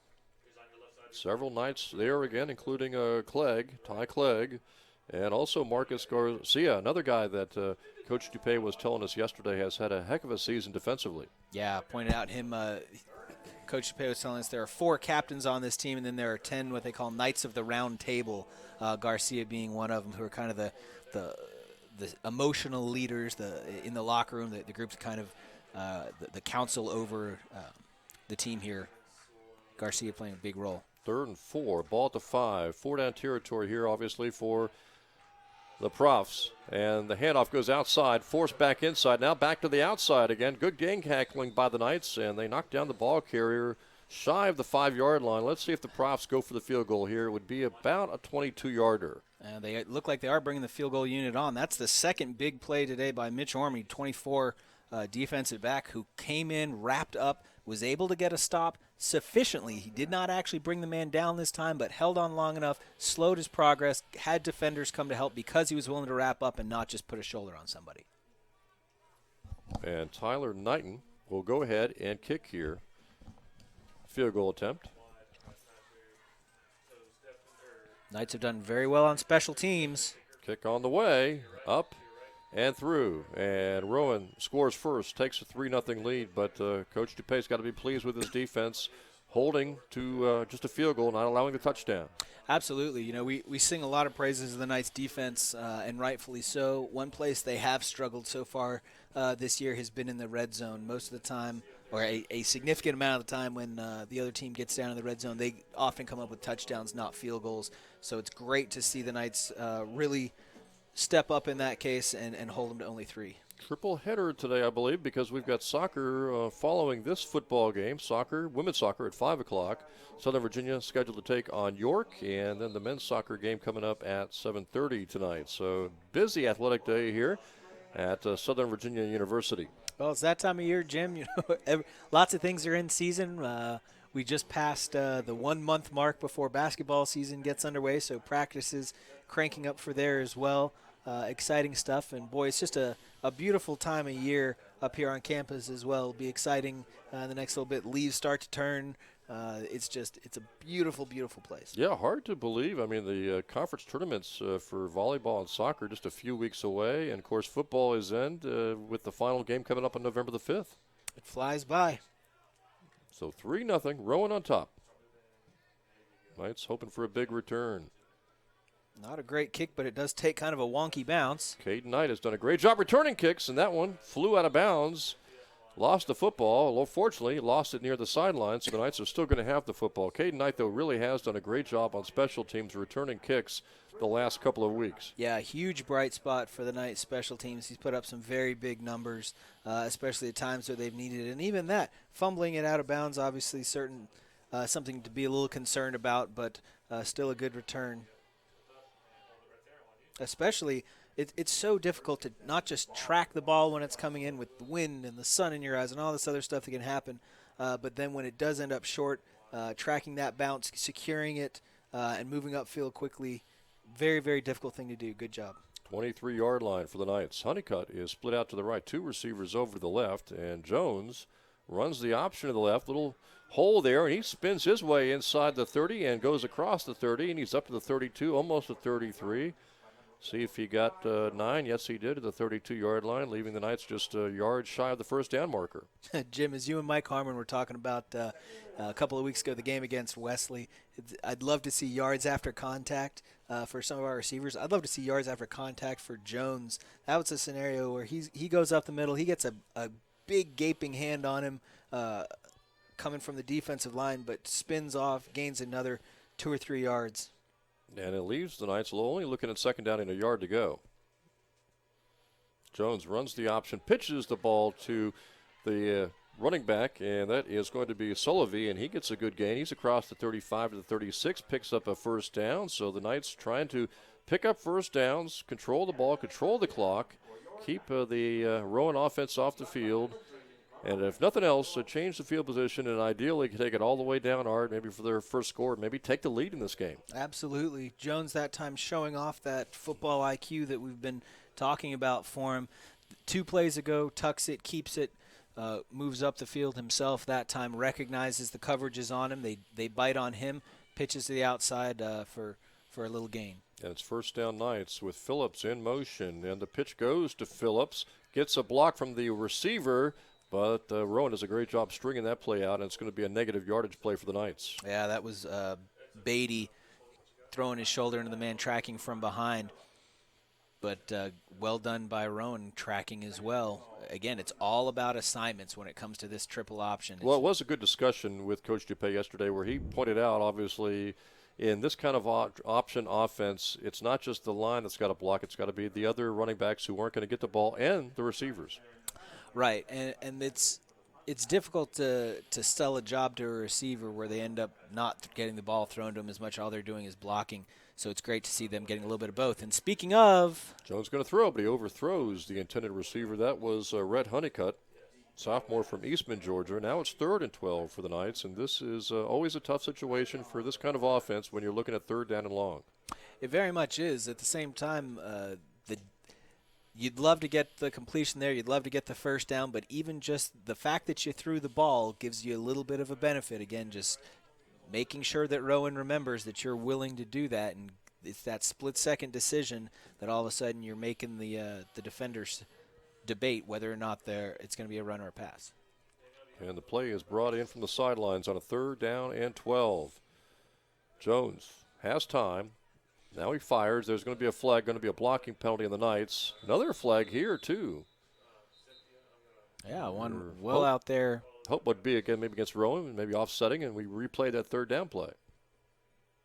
Several Knights there again, including Ty Clegg, and also Marcus Garcia, another guy that Coach Dupay was telling us yesterday has had a heck of a season defensively. Yeah, pointed out him. Coach Dupay was telling us there are 4 captains on this team, and then there are 10 what they call Knights of the Round Table, Garcia being one of them, who are kind of the emotional leaders in the locker room, the group's kind of the council over the team here. Garcia playing a big role. 3rd and 4, ball at the 5, 4-down territory here, obviously, for the Profs. And the handoff goes outside, forced back inside, now back to the outside again. Good game tackling by the Knights, and they knock down the ball carrier shy of the 5-yard line. Let's see if the Profs go for the field goal here. It would be about a 22-yarder. They look like they are bringing the field goal unit on. That's the second big play today by Mitch Orme, 24 defensive back, who came in, wrapped up, was able to get a stop sufficiently. He did not actually bring the man down this time, but held on long enough, slowed his progress, had defenders come to help because he was willing to wrap up and not just put a shoulder on somebody. And Tyler Knighton will go ahead and kick here. Field goal attempt. Knights have done very well on special teams. Kick on the way, up and through. And Rowan scores first, takes a 3-0 lead, but Coach Dupay's got to be pleased with his defense, holding to just a field goal, not allowing the touchdown. Absolutely. You know, we sing a lot of praises of the Knights' defense, and rightfully so. One place they have struggled so far this year has been in the red zone. Most of the time, or a significant amount of the time when the other team gets down in the red zone, they often come up with touchdowns, not field goals. So it's great to see the Knights really step up in that case and hold them to only 3. Triple header today, I believe, because we've got soccer following this football game. Women's soccer at 5 o'clock. Southern Virginia scheduled to take on York, and then the men's soccer game coming up at 7:30 tonight. So busy athletic day here at Southern Virginia University. Well, it's that time of year, Jim. You know, lots of things are in season. We just passed the 1-month mark before basketball season gets underway, so practices cranking up for there as well. Exciting stuff, and boy, it's just a beautiful time of year up here on campus as well. It'll be exciting the next little bit. Leaves start to turn. It's a beautiful, beautiful place. Yeah, hard to believe. I mean, the conference tournaments for volleyball and soccer just a few weeks away, and of course football is with the final game coming up on November the 5th. It flies by. So 3-0, Rowan on top. Knights hoping for a big return. Not a great kick, but it does take kind of a wonky bounce. Caden Knight has done a great job returning kicks, and that one flew out of bounds. Lost the football. Well, fortunately, lost it near the sideline, so the Knights are still going to have the football. Caden Knight, though, really has done a great job on special teams returning kicks the last couple of weeks. Yeah, a huge bright spot for the Knights special teams. He's put up some very big numbers, especially at times where they've needed it. And even that, fumbling it out of bounds, obviously something to be a little concerned about, but still a good return. Especially, it's so difficult to not just track the ball when it's coming in with the wind and the sun in your eyes and all this other stuff that can happen, but then when it does end up short, tracking that bounce, securing it, and moving upfield quickly, very, very difficult thing to do. Good job. 23-yard line for the Knights. Honeycutt is split out to the right, 2 receivers over to the left, and Jones runs the option to the left, little hole there, and he spins his way inside the 30 and goes across the 30, and he's up to the 32, almost the 33. See if he got 9. Yes, he did at the 32-yard line, leaving the Knights just a yard shy of the first down marker. Jim, as you and Mike Harmon were talking about a couple of weeks ago, the game against Wesley, I'd love to see yards after contact for some of our receivers. I'd love to see yards after contact for Jones. That was a scenario where he goes up the middle. He gets a big gaping hand on him coming from the defensive line, but spins off, gains another 2 or 3 yards. And it leaves the Knights only looking at second down and a yard to go. Jones runs the option, pitches the ball to the running back, and that is going to be Sullivan, and he gets a good gain. He's across the 35 to the 36, picks up a first down. So the Knights trying to pick up first downs, control the ball, control the clock, keep the Rowan offense off the field. And if nothing else, change the field position and ideally take it all the way down hard, maybe for their first score, maybe take the lead in this game. Absolutely. Jones that time showing off that football IQ that we've been talking about for him. 2 plays ago, tucks it, keeps it, moves up the field himself. That time recognizes the coverage is on him. They bite on him, pitches to the outside for a little gain. And it's first down Knights with Phillips in motion. And the pitch goes to Phillips, gets a block from the receiver. But Rowan does a great job stringing that play out, and it's going to be a negative yardage play for the Knights. Yeah, that was Beatty throwing his shoulder into the man tracking from behind. But well done by Rowan tracking as well. Again, it's all about assignments when it comes to this triple option. Well, it was a good discussion with Coach Dupay yesterday where he pointed out, obviously, in this kind of option offense, it's not just the line that's got to block. It's got to be the other running backs who aren't going to get the ball and the receivers. Right, and it's difficult to sell a job to a receiver where they end up not getting the ball thrown to them as much. All they're doing is blocking. So it's great to see them getting a little bit of both. And speaking of, Jones going to throw, but he overthrows the intended receiver. That was Red Honeycutt, sophomore from Eastman, Georgia. Now it's 3rd and 12 for the Knights, and this is always a tough situation for this kind of offense when you're looking at 3rd down and long. It very much is. At the same time, you'd love to get the completion there. You'd love to get the first down, but even just the fact that you threw the ball gives you a little bit of a benefit. Again, just making sure that Rowan remembers that you're willing to do that, and it's that split-second decision that all of a sudden you're making the defenders debate whether or not it's going to be a run or a pass. And the play is brought in from the sidelines on a 3rd down and 12. Jones has time. Now he fires. There's going to be a flag, going to be a blocking penalty on the Knights. Another flag here, too. Yeah, one well out there. Hope would be, again, maybe against Rowan, maybe offsetting, and we replay that 3rd down play.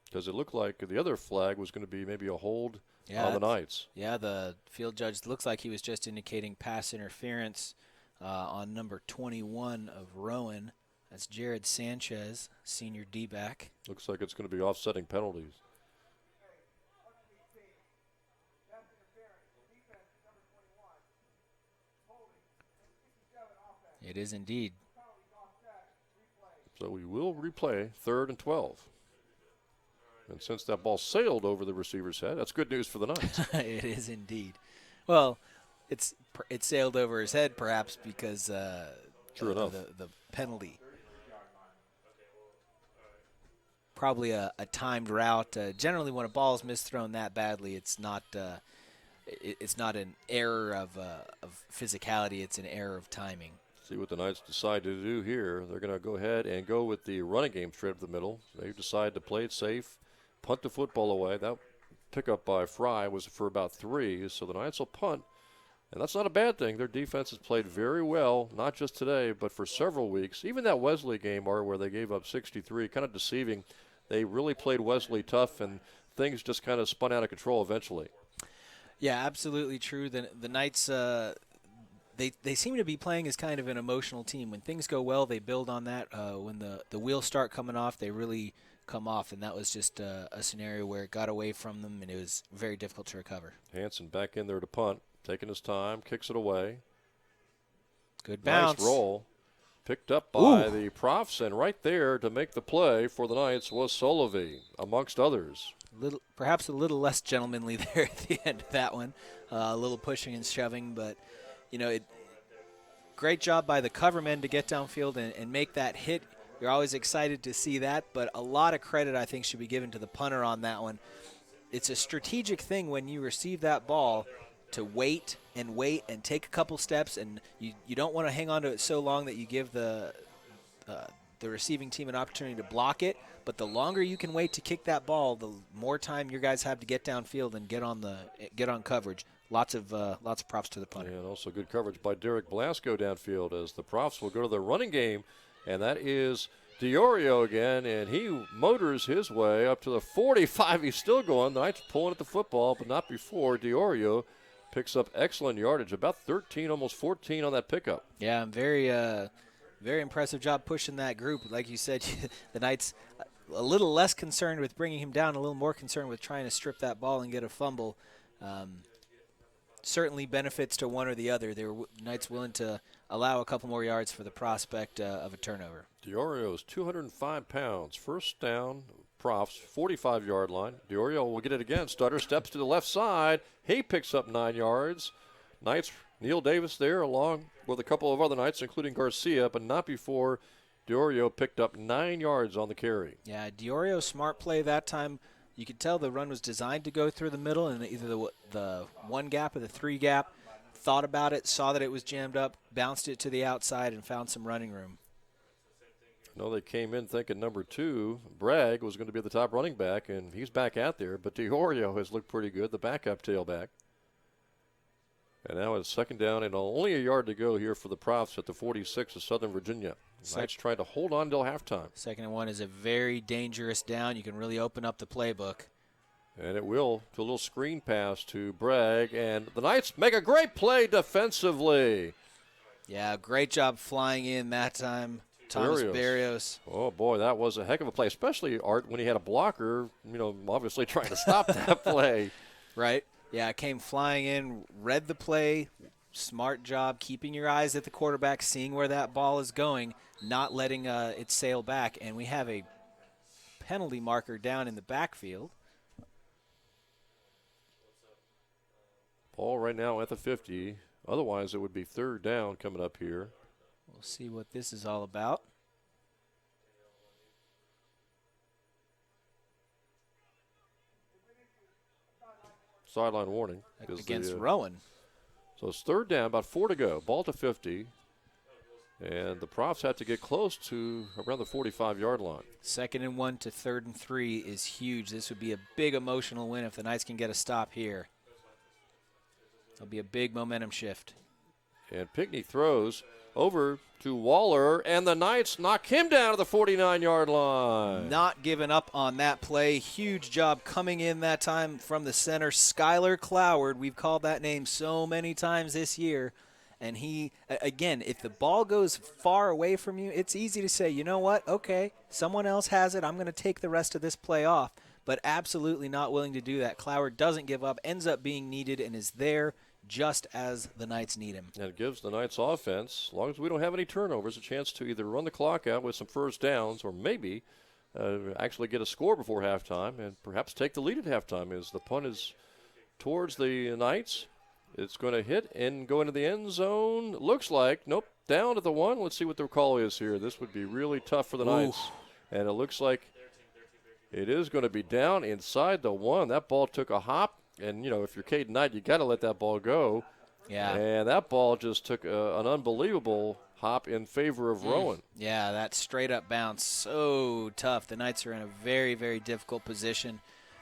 Because it looked like the other flag was going to be maybe a hold on the Knights. Yeah, the field judge looks like he was just indicating pass interference on number 21 of Rowan. That's Jared Sanchez, senior D-back. Looks like it's going to be offsetting penalties. It is indeed. So we will replay 3rd and 12. And since that ball sailed over the receiver's head, that's good news for the Knights. It is indeed. Well, it sailed over his head perhaps because True enough. The penalty. Probably a timed route. Generally, when a ball is misthrown that badly, it's not an error of physicality. It's an error of timing. See what the Knights decide to do here. They're going to go ahead and go with the running game straight up the middle. They decide to play it safe, punt the football away. That pickup by Fry was for about 3, so the Knights will punt. And that's not a bad thing. Their defense has played very well, not just today, but for several weeks. Even that Wesley game, where they gave up 63, kind of deceiving. They really played Wesley tough, and things just kind of spun out of control eventually. Yeah, absolutely true. The Knights, they seem to be playing as kind of an emotional team. When things go well, they build on that. When the wheels start coming off, they really come off, and that was just a scenario where it got away from them, and it was very difficult to recover. Hansen back in there to punt, taking his time, kicks it away. Good bounce. Nice roll. Picked up by the Profs, and right there to make the play for the Knights was Solovey, amongst others. Perhaps a little less gentlemanly there at the end of that one. A little pushing and shoving, but, great job by the cover men to get downfield and make that hit. You're always excited to see that, but a lot of credit, I think, should be given to the punter on that one. It's a strategic thing when you receive that ball to wait and take a couple steps, and you don't want to hang on to it so long that you give the receiving team an opportunity to block it. But the longer you can wait to kick that ball, the more time your guys have to get downfield and get on coverage. Lots of props to the punter. And also good coverage by Derek Blasco downfield as the Profs will go to the running game, and that is Diorio again, and he motors his way up to the 45. He's still going. The Knights pulling at the football, but not before Diorio picks up excellent yardage, about 13, almost 14 on that pickup. Yeah, very impressive job pushing that group. Like you said, the Knights a little less concerned with bringing him down, a little more concerned with trying to strip that ball and get a fumble. Certainly benefits to one or the other. The Knights willing to allow a couple more yards for the prospect of a turnover. Diorio is 205 pounds. First down, Profs, 45-yard line. Diorio will get it again. Stutter steps to the left side. He picks up 9 yards. Knights, Neil Davis there along with a couple of other Knights, including Garcia, but not before Diorio picked up 9 yards on the carry. Yeah, Diorio, smart play that time. You could tell the run was designed to go through the middle, and either the 1 gap or the 3 gap. Thought about it, saw that it was jammed up, bounced it to the outside, and found some running room. No, they came in thinking number 2, Bragg, was going to be the top running back, and he's back out there. But Diorio has looked pretty good, the backup tailback. And now it's second down and only a yard to go here for the Profs at the 46 of Southern Virginia. Knights trying to hold on until halftime. 2nd and 1 is a very dangerous down. You can really open up the playbook. And it will to a little screen pass to Bragg. And the Knights make a great play defensively. Yeah, great job flying in that time. Thomas Barrios. Oh, boy, that was a heck of a play, especially, Art, when he had a blocker, obviously trying to stop that play. Right. Yeah, came flying in, read the play. Smart job keeping your eyes at the quarterback, seeing where that ball is going, not letting it sail back. And we have a penalty marker down in the backfield. Ball right now at the 50. Otherwise, it would be 3rd down coming up here. We'll see what this is all about. Sideline warning. Against Rowan. So it's 3rd down, about 4 to go. Ball to 50. And the Profs had to get close to around the 45-yard line. 2nd and 1 to 3rd and 3 is huge. This would be a big emotional win if the Knights can get a stop here. It'll be a big momentum shift. And Pinkney throws over to Waller, and the Knights knock him down to the 49-yard line. Not giving up on that play. Huge job coming in that time from the center. Skylar Cloward, we've called that name so many times this year. And he, again, if the ball goes far away from you, it's easy to say, you know what, okay, someone else has it. I'm going to take the rest of this play off. But absolutely not willing to do that. Cloward doesn't give up, ends up being needed, and is there just as the Knights need him. And it gives the Knights offense, as long as we don't have any turnovers, a chance to either run the clock out with some first downs or maybe actually get a score before halftime and perhaps take the lead at halftime as the punt is towards the Knights. It's going to hit and go into the end zone. Looks like, nope, down at the 1. Let's see what the call is here. This would be really tough for the Knights. And it looks like it is going to be down inside the 1. That ball took a hop. And, if you're Caden Knight, you got to let that ball go. Yeah. And that ball just took an unbelievable hop in favor of Rowan. Yeah, that straight-up bounce, so tough. The Knights are in a very, very difficult position.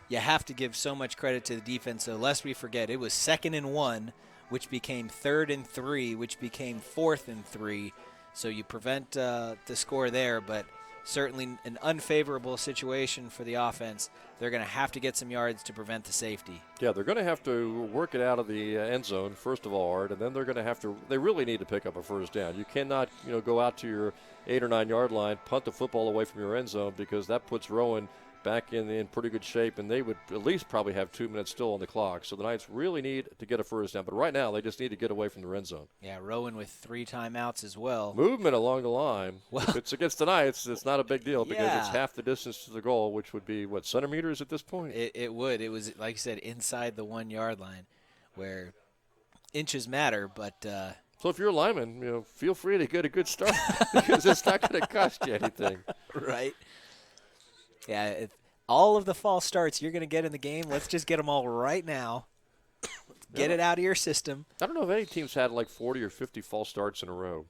You have to give so much credit to the defense, so lest we forget, it was 2nd and 1, which became 3rd and 3, which became 4th and 3. So you prevent the score there, but certainly an unfavorable situation for the offense. They're going to have to get some yards to prevent the safety. Yeah, they're going to have to work it out of the end zone, first of all, Art, and then they're going to have to – they really need to pick up a first down. You cannot, go out to your 8 or 9 yard line, punt the football away from your end zone, because that puts Rowan back in pretty good shape, and they would at least probably have 2 minutes still on the clock. So the Knights really need to get a first down. But right now, they just need to get away from the end zone. Yeah, Rowan with 3 timeouts as well. Movement along the line. Well, if it's against the Knights, it's not a big deal because yeah. it's half the distance to the goal, which would be, centimeters at this point? It would. It was, like you said, inside the 1 yard line where inches matter, but so if you're a lineman, feel free to get a good start because it's not going to cost you anything. Right. Yeah, if all of the false starts you're going to get in the game, let's just get them all right now. Get it out of your system. I don't know if any team's had like 40 or 50 false starts in a row.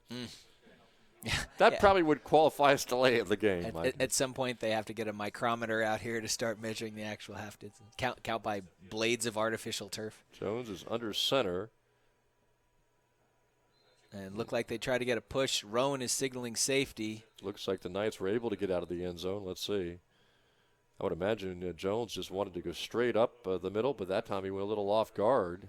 That probably would qualify as delay of the game. At some point, they have to get a micrometer out here to start measuring the actual half distance. Count by blades of artificial turf. Jones is under center. And look like they try to get a push. Rowan is signaling safety. Looks like the Knights were able to get out of the end zone. Let's see. I would imagine Jones just wanted to go straight up the middle, but that time he went a little off guard.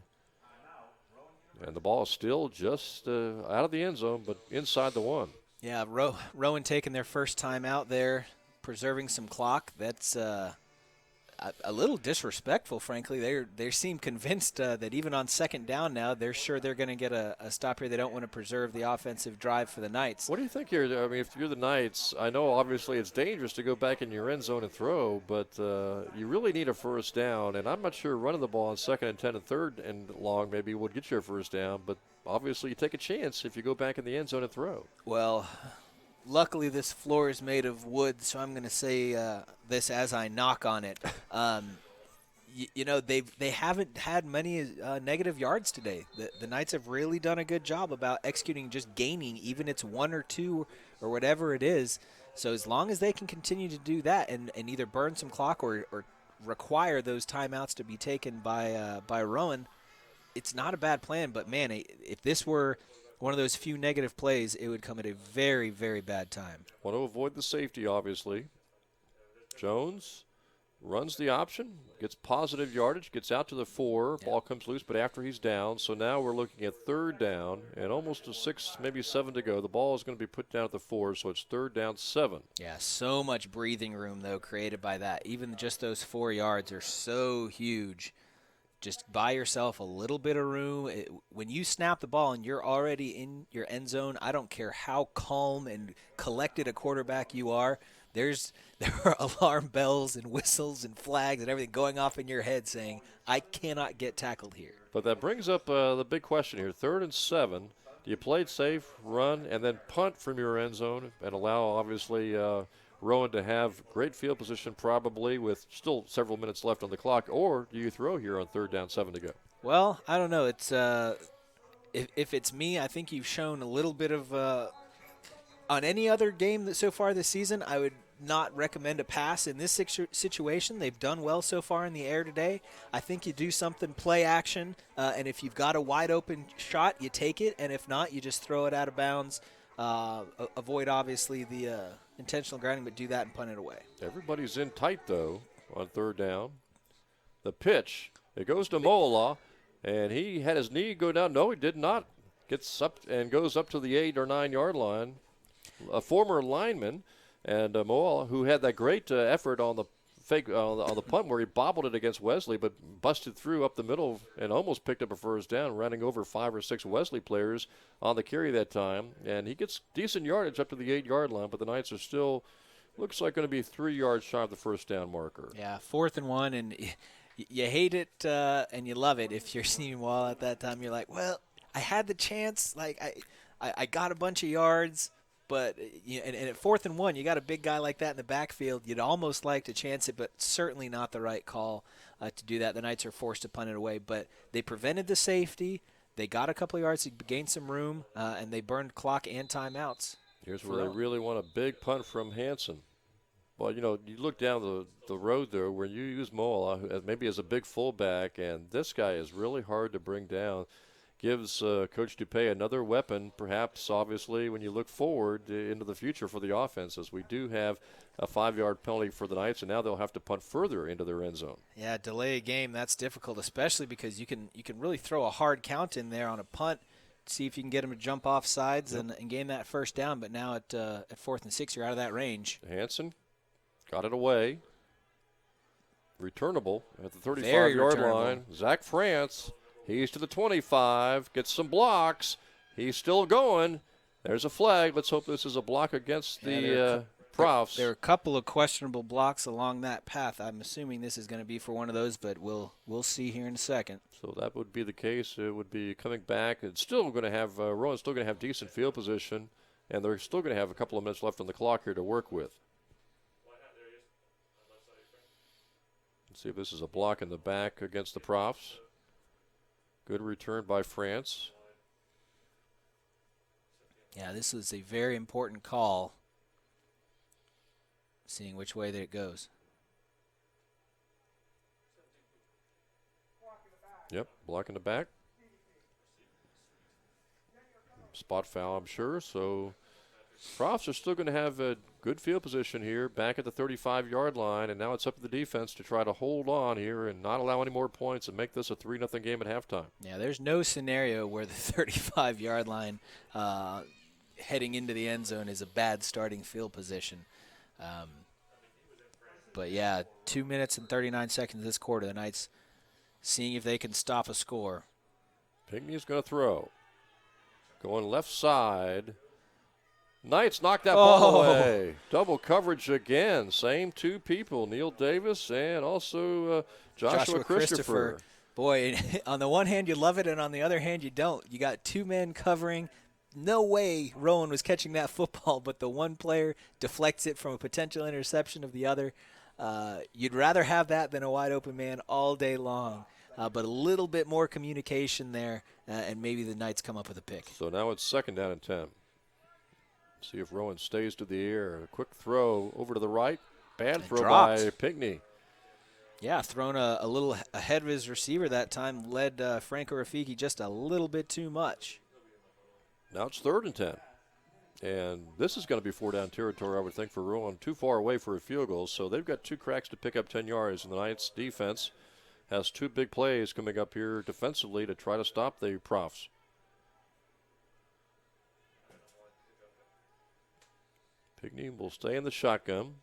And the ball is still just out of the end zone, but inside the 1. Yeah, Rowan taking their first time out there, preserving some clock. That's a little disrespectful, frankly. They seem convinced that even on 2nd down now, they're sure they're going to get a stop here. They don't want to preserve the offensive drive for the Knights. What do you think here? I mean, if you're the Knights, I know obviously it's dangerous to go back in your end zone and throw, but you really need a first down. And I'm not sure running the ball on 2nd and 10 and 3rd and long maybe would get you a first down, but obviously you take a chance if you go back in the end zone and throw. Well, luckily this floor is made of wood, so I'm going to say this as I knock on it. They haven't had many negative yards today. The Knights have really done a good job about executing, just gaining, even it's 1 or 2 or whatever it is. So as long as they can continue to do that and either burn some clock or require those timeouts to be taken by Rowan, it's not a bad plan. But, man, if this were one of those few negative plays, it would come at a very, very bad time. Want to avoid the safety, obviously. Jones runs the option, gets positive yardage, gets out to the 4. Ball comes loose, but after he's down. So now we're looking at 3rd down and almost a 6, maybe 7 to go. The ball is going to be put down at the 4, so it's 3rd down 7. Yeah, so much breathing room, though, created by that. Even just those 4 yards are so huge. Just buy yourself a little bit of room. When you snap the ball and you're already in your end zone, I don't care how calm and collected a quarterback you are, there are alarm bells and whistles and flags and everything going off in your head saying, I cannot get tackled here. But that brings up the big question here. 3rd and 7. Do you play it safe, run, and then punt from your end zone and allow, obviously, Rowan to have great field position probably with still several minutes left on the clock, or do you throw here on 3rd down 7 to go? Well, I don't know. It's if it's me, I think you've shown a little bit of on any other game that so far this season, I would not recommend a pass in this situation. They've done well so far in the air today. I think you do something play action, and if you've got a wide open shot, you take it, and if not, you just throw it out of bounds. Avoid, obviously, the intentional grounding, but do that and punt it away. Everybody's in tight, though, on 3rd down. The pitch, it goes to Mola, and he had his knee go down. No, he did not. Gets up and goes up to the 8 or 9 yard line. A former lineman, and Mola, who had that great effort on the fake on the punt where he bobbled it against Wesley, but busted through up the middle and almost picked up a first down, running over 5 or 6 Wesley players on the carry that time. And he gets decent yardage up to the 8 yard line, but the Knights are still, looks like going to be 3 yards shy of the first down marker. Yeah, 4th and 1, and you hate it and you love it. If you're Stephen Wall at that time, you're like, well, I had the chance. Like I got a bunch of yards. But and at 4th and 1, you got a big guy like that in the backfield. You'd almost like to chance it, but certainly not the right call to do that. The Knights are forced to punt it away. But they prevented the safety. they got a couple of yards to gain some room, and they burned clock and timeouts. Here's where they really want a big punt from Hansen. Well, you know, you look down the road there where you use Moa maybe as a big fullback, and this guy is really hard to bring down. Gives Coach Dupay another weapon, perhaps, obviously, when you look forward into the future for the offense, as we do have a 5-yard penalty for the Knights, and now they'll have to punt further into their end zone. Yeah, delay a game, that's difficult, especially because you can really throw a hard count in there on a punt, see if you can get them to jump off sides and gain that first down. But now at 4th and 6, you're out of that range. Hansen got it away. Returnable at the 35-yard line. Zach France. He's to the 25, gets some blocks. He's still going. There's a flag. Let's hope this is a block against the Profs. There are a couple of questionable blocks along that path. I'm assuming this is going to be for one of those, but we'll see here in a second. So that would be the case. It would be coming back. It's still going to have Rowan's still going to have decent field position, and they're still going to have a couple of minutes left on the clock here to work with. Let's see if this is a block in the back against the Profs. Good return by France. Yeah, this is a very important call, seeing which way that it goes. Yep, block in the back. Spot foul, I'm sure. So Profs are still going to have a good field position here back at the 35-yard line, and now it's up to the defense to try to hold on here and not allow any more points and make this a 3-0 game at halftime. Yeah, there's no scenario where the 35-yard line heading into the end zone is a bad starting field position. But, yeah, 2 minutes and 39 seconds this quarter. The Knights seeing if they can stop a score. Pigney's going to throw. Going left side. Knights knocked that ball away. Double coverage again. Same two people, Neil Davis and also Joshua Christopher. Boy, on the one hand you love it, and on the other hand you don't. You got two men covering. No way Rowan was catching that football, but the one player deflects it from a potential interception of the other. You'd rather have that than a wide open man all day long. But a little bit more communication there, and maybe the Knights come up with a pick. So now it's 2nd down and 10. See if Rowan stays to the air. A quick throw over to the right. Bad throw by Pigney. Yeah, thrown a little ahead of his receiver that time. Led Franco Rafiki just a little bit too much. Now it's 3rd and 10. And this is going to be 4-down territory, I would think, for Rowan. Too far away for a field goal. So they've got 2 cracks to pick up 10 yards. And the Knights defense has 2 big plays coming up here defensively to try to stop the Profs. Pigney will stay in the shotgun.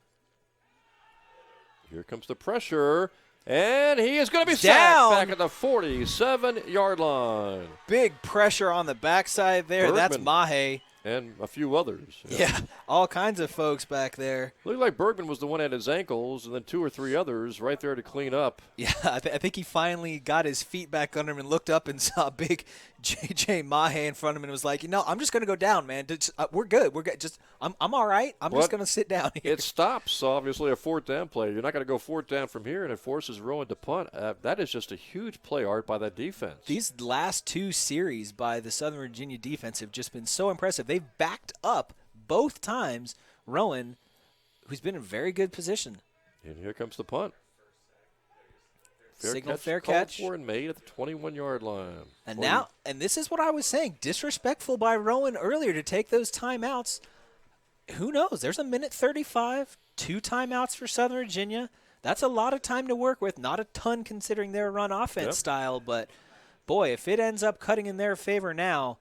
Here comes the pressure, and he is going to be sacked back at the 47-yard line. Big pressure on the backside there. Bergman. That's Mahe. And a few others. Yeah, all kinds of folks back there. Looked like Bergman was the one at his ankles, and then 2 or 3 others right there to clean up. Yeah, I think he finally got his feet back under him and looked up and saw big J.J. Mahe in front of him and was like, I'm just going to go down, man. We're good. We're good. I'm all right. I'm just going to sit down here. It stops, obviously, a 4th down play. You're not going to go 4th down from here, and it forces Rowan to punt. That is just a huge play art by that defense. These last 2 series by the Southern Virginia defense have just been so impressive. They've backed up both times Rowan, who's been in very good position. And here comes the punt. Fair catch. Called for and made at the 21-yard line. And now, and this is what I was saying, disrespectful by Rowan earlier to take those timeouts. Who knows? There's a minute 35, 2 timeouts for Southern Virginia. That's a lot of time to work with. Not a ton considering their run offense style, but boy, if it ends up cutting in their favor now,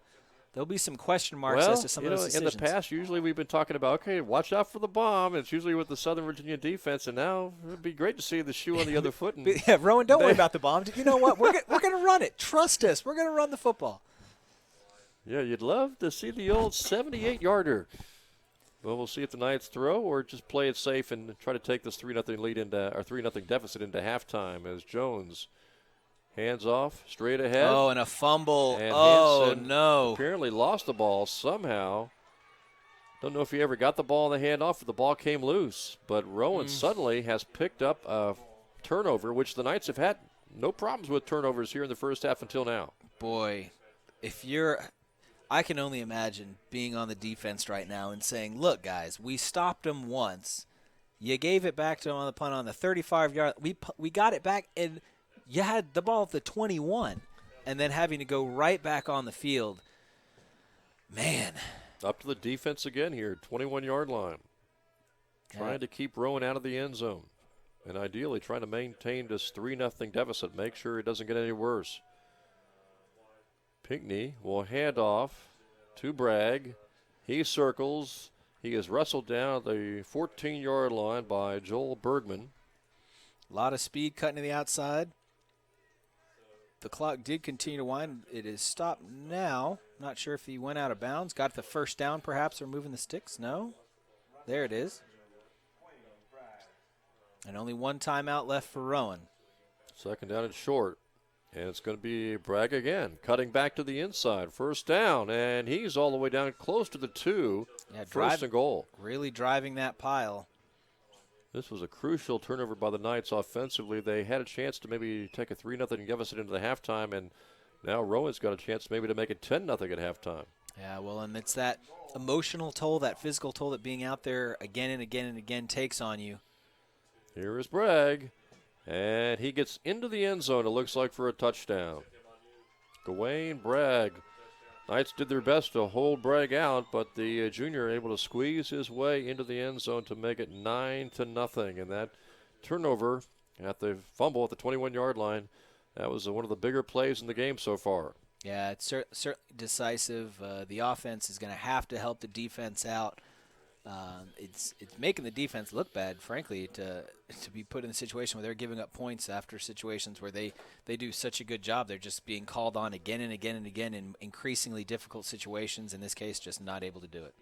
there'll be some question marks as to some of those decisions. In the past, usually we've been talking about, okay, watch out for the bomb. It's usually with the Southern Virginia defense, and now it would be great to see the shoe on the other foot. And yeah, Rowan, don't worry about the bomb. You know what? We're going to run it. Trust us. We're going to run the football. Yeah, you'd love to see the old 78-yarder. Well, we'll see if the Knights throw or just play it safe and try to take this 3-0 lead into, or 3-0 deficit into halftime as Jones hands off, straight ahead. Oh, and a fumble. And Hansen no. apparently lost the ball somehow. Don't know if he ever got the ball in the handoff or the ball came loose. But Rowan suddenly has picked up a turnover, which the Knights have had no problems with turnovers here in the first half until now. Boy, if you're – I can only imagine being on the defense right now and saying, look, guys, we stopped them once. You gave it back to them on the punt on the 35-yard. We got it back, and you had the ball at the 21, and then having to go right back on the field. Man. Up to the defense again here, 21-yard line. Trying to keep Rowan out of the end zone. And ideally trying to maintain this 3-0 deficit. Make sure it doesn't get any worse. Pinckney will hand off to Bragg. He circles. He is wrestled down at the 14-yard line by Joel Bergman. A lot of speed cutting to the outside. The clock did continue to wind. It is stopped now. Not sure if he went out of bounds. Got the first down perhaps, or moving the sticks. No. There it is. And only one timeout left for Rowan. Second down and short. And it's going to be Bragg again, cutting back to the inside. First down, and he's all the way down close to the 2. Yeah, first and goal. Really driving that pile. This was a crucial turnover by the Knights offensively. They had a chance to maybe take a 3-0 and give us it into the halftime, and now Rowan's got a chance maybe to make it 10-0 at halftime. Yeah, well, and it's that emotional toll, that physical toll that being out there again and again and again takes on you. Here is Bragg, and he gets into the end zone, it looks like, for a touchdown. Gawain Bragg. Knights did their best to hold Bragg out, but the junior able to squeeze his way into the end zone to make it 9-0. And that turnover at the fumble at the 21-yard line, that was one of the bigger plays in the game so far. Yeah, it's certainly decisive. The offense is going to have to help the defense out. It's making the defense look bad, frankly, to be put in a situation where they're giving up points after situations where they do such a good job. They're just being called on again and again and again in increasingly difficult situations. In this case, just not able to do it.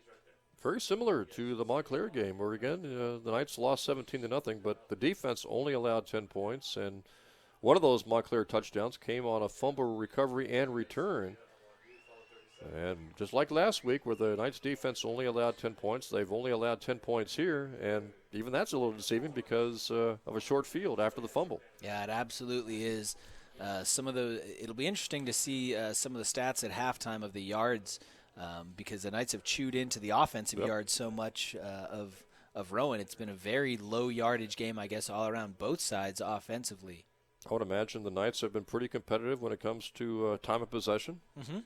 Very similar to the Montclair game, where again the Knights lost 17-0, but the defense only allowed 10 points, and one of those Montclair touchdowns came on a fumble recovery and return. And just like last week, where the Knights defense only allowed 10 points, they've only allowed 10 points here, and even that's a little deceiving because of a short field after the fumble. Yeah, it absolutely is. It'll be interesting to see some of the stats at halftime of the yards because the Knights have chewed into the offensive yards so much of Rowan. It's been a very low yardage game, I guess, all around both sides offensively. I would imagine the Knights have been pretty competitive when it comes to time of possession. Mm-hmm.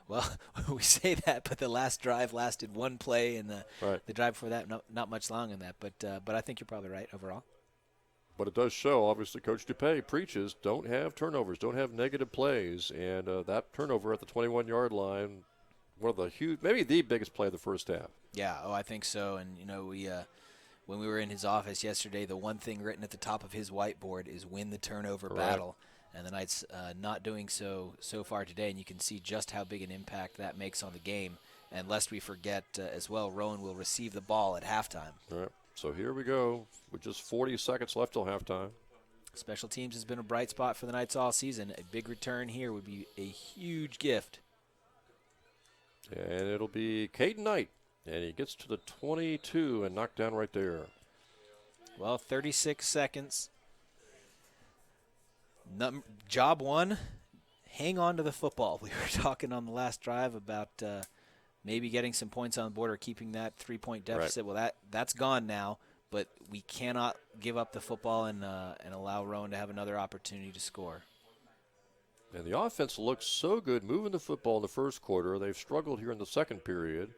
Well, we say that, but the last drive lasted one play, and the drive before that, not much longer than that. But I think you're probably right overall. But it does show, obviously, Coach DuPay preaches, don't have turnovers, don't have negative plays. And that turnover at the 21-yard line, one of the huge, maybe the biggest play of the first half. Yeah, I think so. And, when we were in his office yesterday, the one thing written at the top of his whiteboard is win the turnover battle. And the Knights not doing so far today, and you can see just how big an impact that makes on the game. And lest we forget as well, Rowan will receive the ball at halftime. All right, so here we go with just 40 seconds left till halftime. Special teams has been a bright spot for the Knights all season. A big return here would be a huge gift. And it'll be Caden Knight, and he gets to the 22 and knocked down right there. Well, 36 seconds. Job one, hang on to the football. We were talking on the last drive about maybe getting some points on the board or keeping that 3-point deficit. Right. Well, that's gone now, but we cannot give up the football and allow Rowan to have another opportunity to score. And the offense looks so good moving the football in the first quarter. They've struggled here in the second period.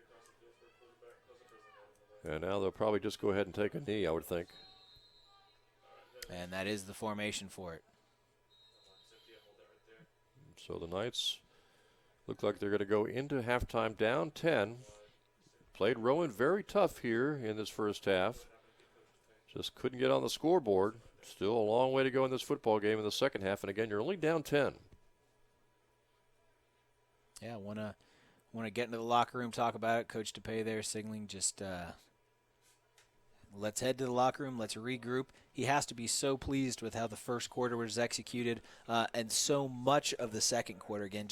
And now they'll probably just go ahead and take a knee, I would think. And that is the formation for it. So the Knights look like they're going to go into halftime down 10. Played Rowan very tough here in this first half. Just couldn't get on the scoreboard. Still a long way to go in this football game in the second half. And again, you're only down 10. Yeah, want to get into the locker room, talk about it. Coach DuPay there signaling just let's head to the locker room. Let's regroup. He has to be so pleased with how the first quarter was executed and so much of the second quarter. Again,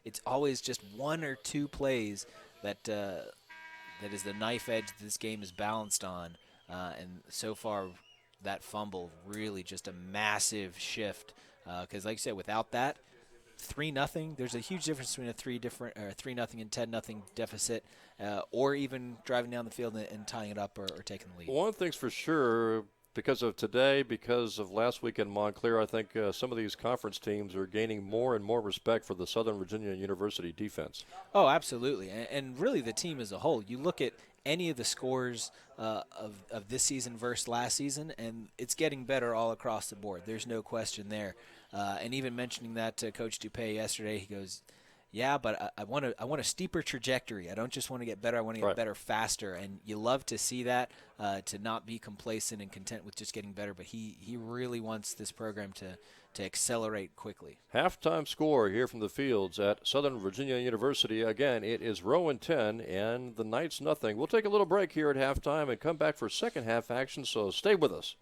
it's always just one or two plays that is the knife edge that this game is balanced on. And so far, that fumble really just a massive shift. Because like you said, without that, 3-0. There's a huge difference between a 3-0 and 10-0 deficit, or even driving down the field and tying it up or taking the lead. One thing's for sure, because of today, because of last week in Montclair, I think some of these conference teams are gaining more and more respect for the Southern Virginia University defense. Oh, absolutely, and really the team as a whole. You look at any of the scores of this season versus last season, and it's getting better all across the board. There's no question there. And even mentioning that to Coach Dupay yesterday, he goes, "Yeah, but I want a steeper trajectory. I don't just want to get better. I want to get better faster." And you love to see that, to not be complacent and content with just getting better. But he really wants this program to accelerate quickly. Halftime score here from the fields at Southern Virginia University. Again, it is Rowan 10 and the Knights nothing. We'll take a little break here at halftime and come back for second half action, so stay with us.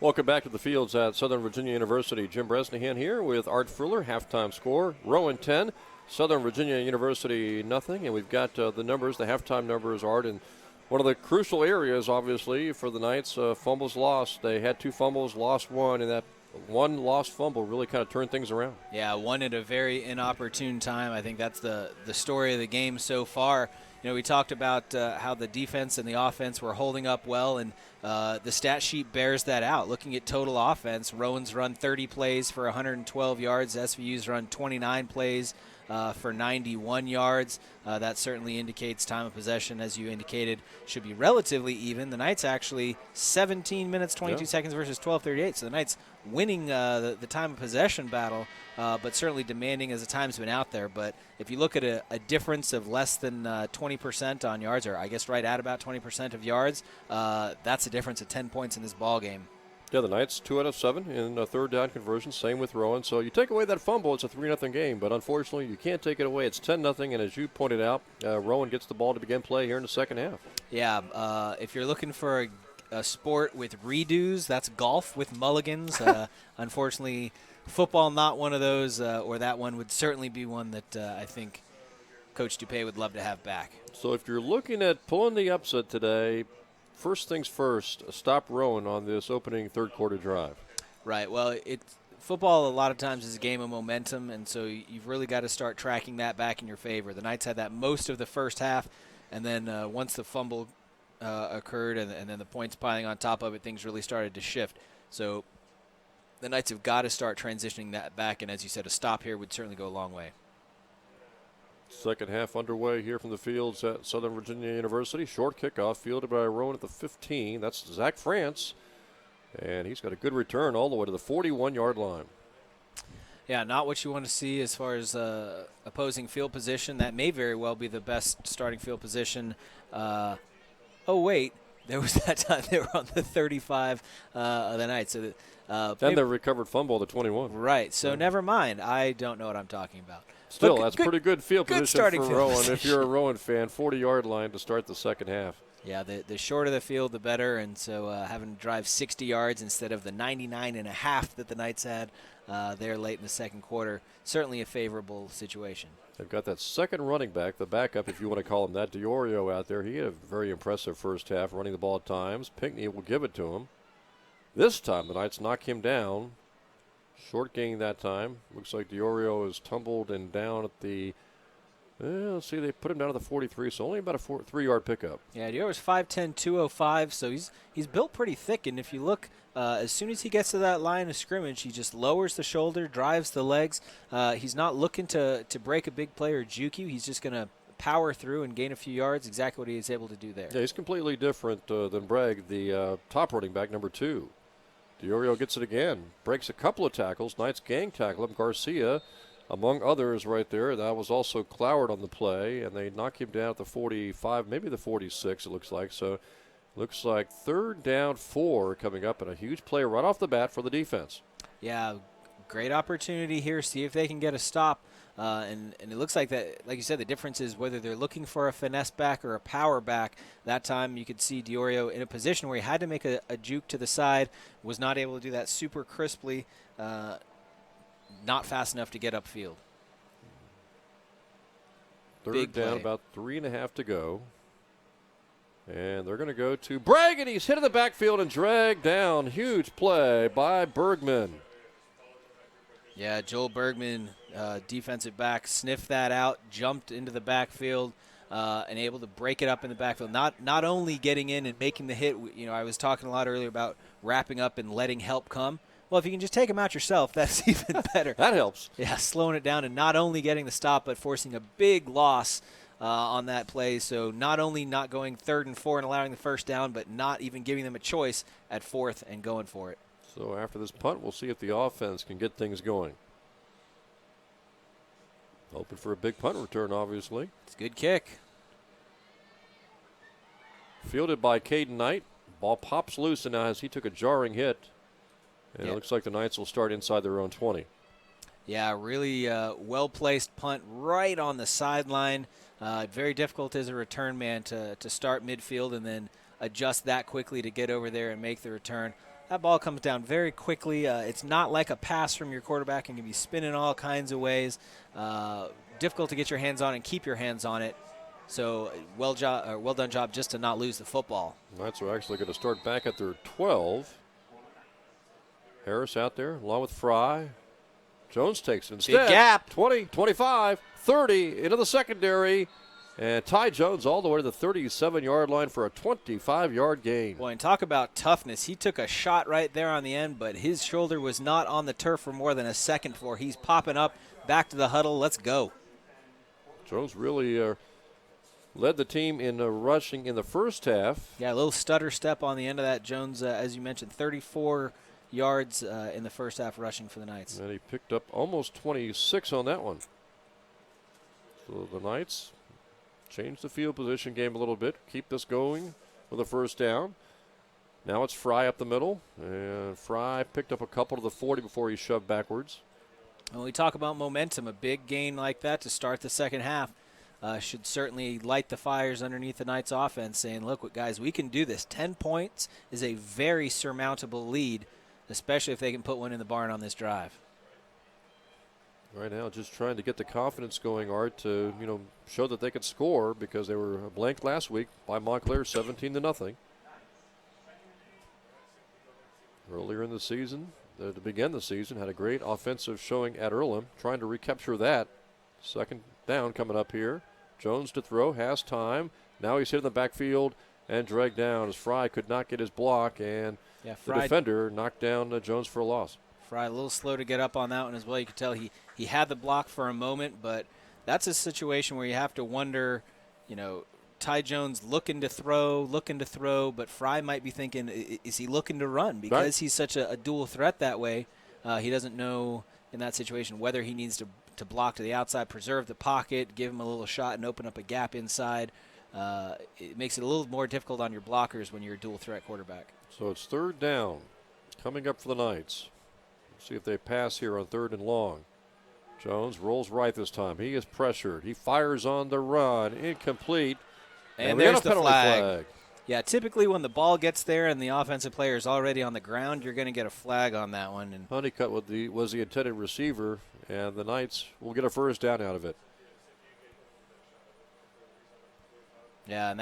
Welcome back to the fields at Southern Virginia University. Jim Bresnahan here with Art Fruller. Halftime score, Rowan 10, Southern Virginia University nothing. And we've got the numbers, the halftime numbers, Art. And one of the crucial areas, obviously, for the Knights, fumbles lost. They had 2 fumbles, lost 1, and that one lost fumble really kind of turned things around. Yeah, one at a very inopportune time. I think that's the story of the game so far. You know, we talked about how the defense and the offense were holding up well, and the stat sheet bears that out. Looking at total offense, Rowan's run 30 plays for 112 yards. SVU's run 29 plays for 91 yards. That certainly indicates time of possession, as you indicated, should be relatively even. The Knights actually 17 minutes, 22 seconds versus 12:38. So the Knights winning the time of possession battle, but certainly demanding as the time's been out there. But if you look at a difference of less than 20% on yards, or I guess right at about 20% of yards, that's a difference of 10 points in this ball game. Yeah, the Knights 2 out of 7 in a third down conversion. Same with Rowan. So you take away that fumble, it's a 3-0 game. But unfortunately, you can't take it away. It's 10-0. And as you pointed out, Rowan gets the ball to begin play here in the second half. Yeah, if you're looking for a sport with redos, that's golf with mulligans. Unfortunately, football not one of those, or that one would certainly be one that I think Coach Dupay would love to have back. So if you're looking at pulling the upset today, first things first, stop Rowan on this opening third quarter drive. Right. Well, football a lot of times is a game of momentum, and so you've really got to start tracking that back in your favor. The Knights had that most of the first half, and then once the fumble occurred and then the points piling on top of it, things really started to shift. So the Knights have got to start transitioning that back, and as you said, a stop here would certainly go a long way. Second half underway here from the fields at Southern Virginia University. Short kickoff fielded by Rowan at the 15. That's Zach France. And he's got a good return all the way to the 41-yard line. Yeah, not what you want to see as far as opposing field position. That may very well be the best starting field position. Oh, wait. There was that time they were on the 35 of the Knights. So and the recovered fumble at the 21. Right. So never mind. I don't know what I'm talking about. Still, that's pretty good field position for Rowan position. if you're a Rowan fan. 40-yard line to start the second half. Yeah, the shorter the field, the better. And so having to drive 60 yards instead of the 99.5 that the Knights had there late in the second quarter, certainly a favorable situation. They've got that second running back, the backup, if you want to call him that, Diorio out there. He had a very impressive first half, running the ball at times. Pinckney will give it to him. This time, the Knights knock him down. Short gain that time. Looks like Diorio is tumbled and down at the, let's see, they put him down at the 43, so only about a 3-yard pickup. Yeah, Diorio's 5'10", 205, so he's built pretty thick, and if you look, as soon as he gets to that line of scrimmage, he just lowers the shoulder, drives the legs. He's not looking to break a big play or juke you. He's just going to power through and gain a few yards, exactly what he is able to do there. Yeah, he's completely different than Bragg, the top running back, number 2. Diorio gets it again, breaks a couple of tackles. Knights gang tackle him. Garcia, among others, right there. That was also Cloward on the play, and they knock him down at the 45, maybe the 46, it looks like. So looks like third down 4 coming up, and a huge play right off the bat for the defense. Yeah, great opportunity here. See if they can get a stop. And it looks like that, like you said, the difference is whether they're looking for a finesse back or a power back. That time you could see Diorio in a position where he had to make a juke to the side, was not able to do that super crisply, not fast enough to get upfield. Third down, about 3.5 to go. And they're going to go to Bragg, and he's hit in the backfield and dragged down. Huge play by Bergman. Yeah, Joel Bergman, defensive back, sniffed that out, jumped into the backfield, and able to break it up in the backfield. Not only getting in and making the hit, you know, I was talking a lot earlier about wrapping up and letting help come. Well, if you can just take him out yourself, that's even better. That helps. Yeah, slowing it down and not only getting the stop, but forcing a big loss on that play. So not only not going 3rd and 4 and allowing the first down, but not even giving them a choice at 4th and going for it. So after this punt, we'll see if the offense can get things going. Open for a big punt return, obviously. It's a good kick. Fielded by Caden Knight. Ball pops loose, and now as he took a jarring hit. And it looks like the Knights will start inside their own 20. Yeah, really well-placed punt right on the sideline. Very difficult as a return man to start midfield and then adjust that quickly to get over there and make the return. That ball comes down very quickly. It's not like a pass from your quarterback and can be spinning all kinds of ways. Difficult to get your hands on and keep your hands on it. So well done job just to not lose the football. Knights are actually going to start back at their 12. Harris out there along with Fry. Jones takes it instead. Big gap. 20, 25, 30 into the secondary. And Ty Jones all the way to the 37-yard line for a 25-yard gain. Boy, and talk about toughness. He took a shot right there on the end, but his shoulder was not on the turf for more than a second before he's popping up, back to the huddle. Let's go. Jones really led the team in rushing in the first half. Yeah, a little stutter step on the end of that. Jones, as you mentioned, 34 yards in the first half rushing for the Knights. And he picked up almost 26 on that one. So the Knights change the field position game a little bit, keep this going with a first down. Now it's Fry up the middle, and Fry picked up a couple to the 40 before he shoved backwards. When we talk about momentum, a big gain like that to start the second half should certainly light the fires underneath the Knights offense, saying, look, guys, we can do this. 10 points is a very surmountable lead, especially if they can put one in the barn on this drive. Right now, just trying to get the confidence going, Art, to show that they could score because they were blanked last week by Montclair, 17-0. Earlier in the season, to begin the season, had a great offensive showing at Earlham, trying to recapture that. Second down coming up here. Jones to throw, has time. Now he's hit in the backfield and dragged down as Fry could not get his block, and the defender knocked down Jones for a loss. Fry a little slow to get up on that one as well. You could tell he had the block for a moment, but that's a situation where you have to wonder, Ty Jones looking to throw, but Fry might be thinking, is he looking to run? Because he's such a dual threat that way, he doesn't know in that situation whether he needs to block to the outside, preserve the pocket, give him a little shot and open up a gap inside. It makes it a little more difficult on your blockers when you're a dual threat quarterback. So it's third down coming up for the Knights. See if they pass here on 3rd and long. Jones rolls right this time. He is pressured. He fires on the run. Incomplete. And there's the flag. Yeah, typically when the ball gets there and the offensive player is already on the ground, you're going to get a flag on that one. And Honeycutt was the intended receiver, and the Knights will get a first down out of it. Yeah, and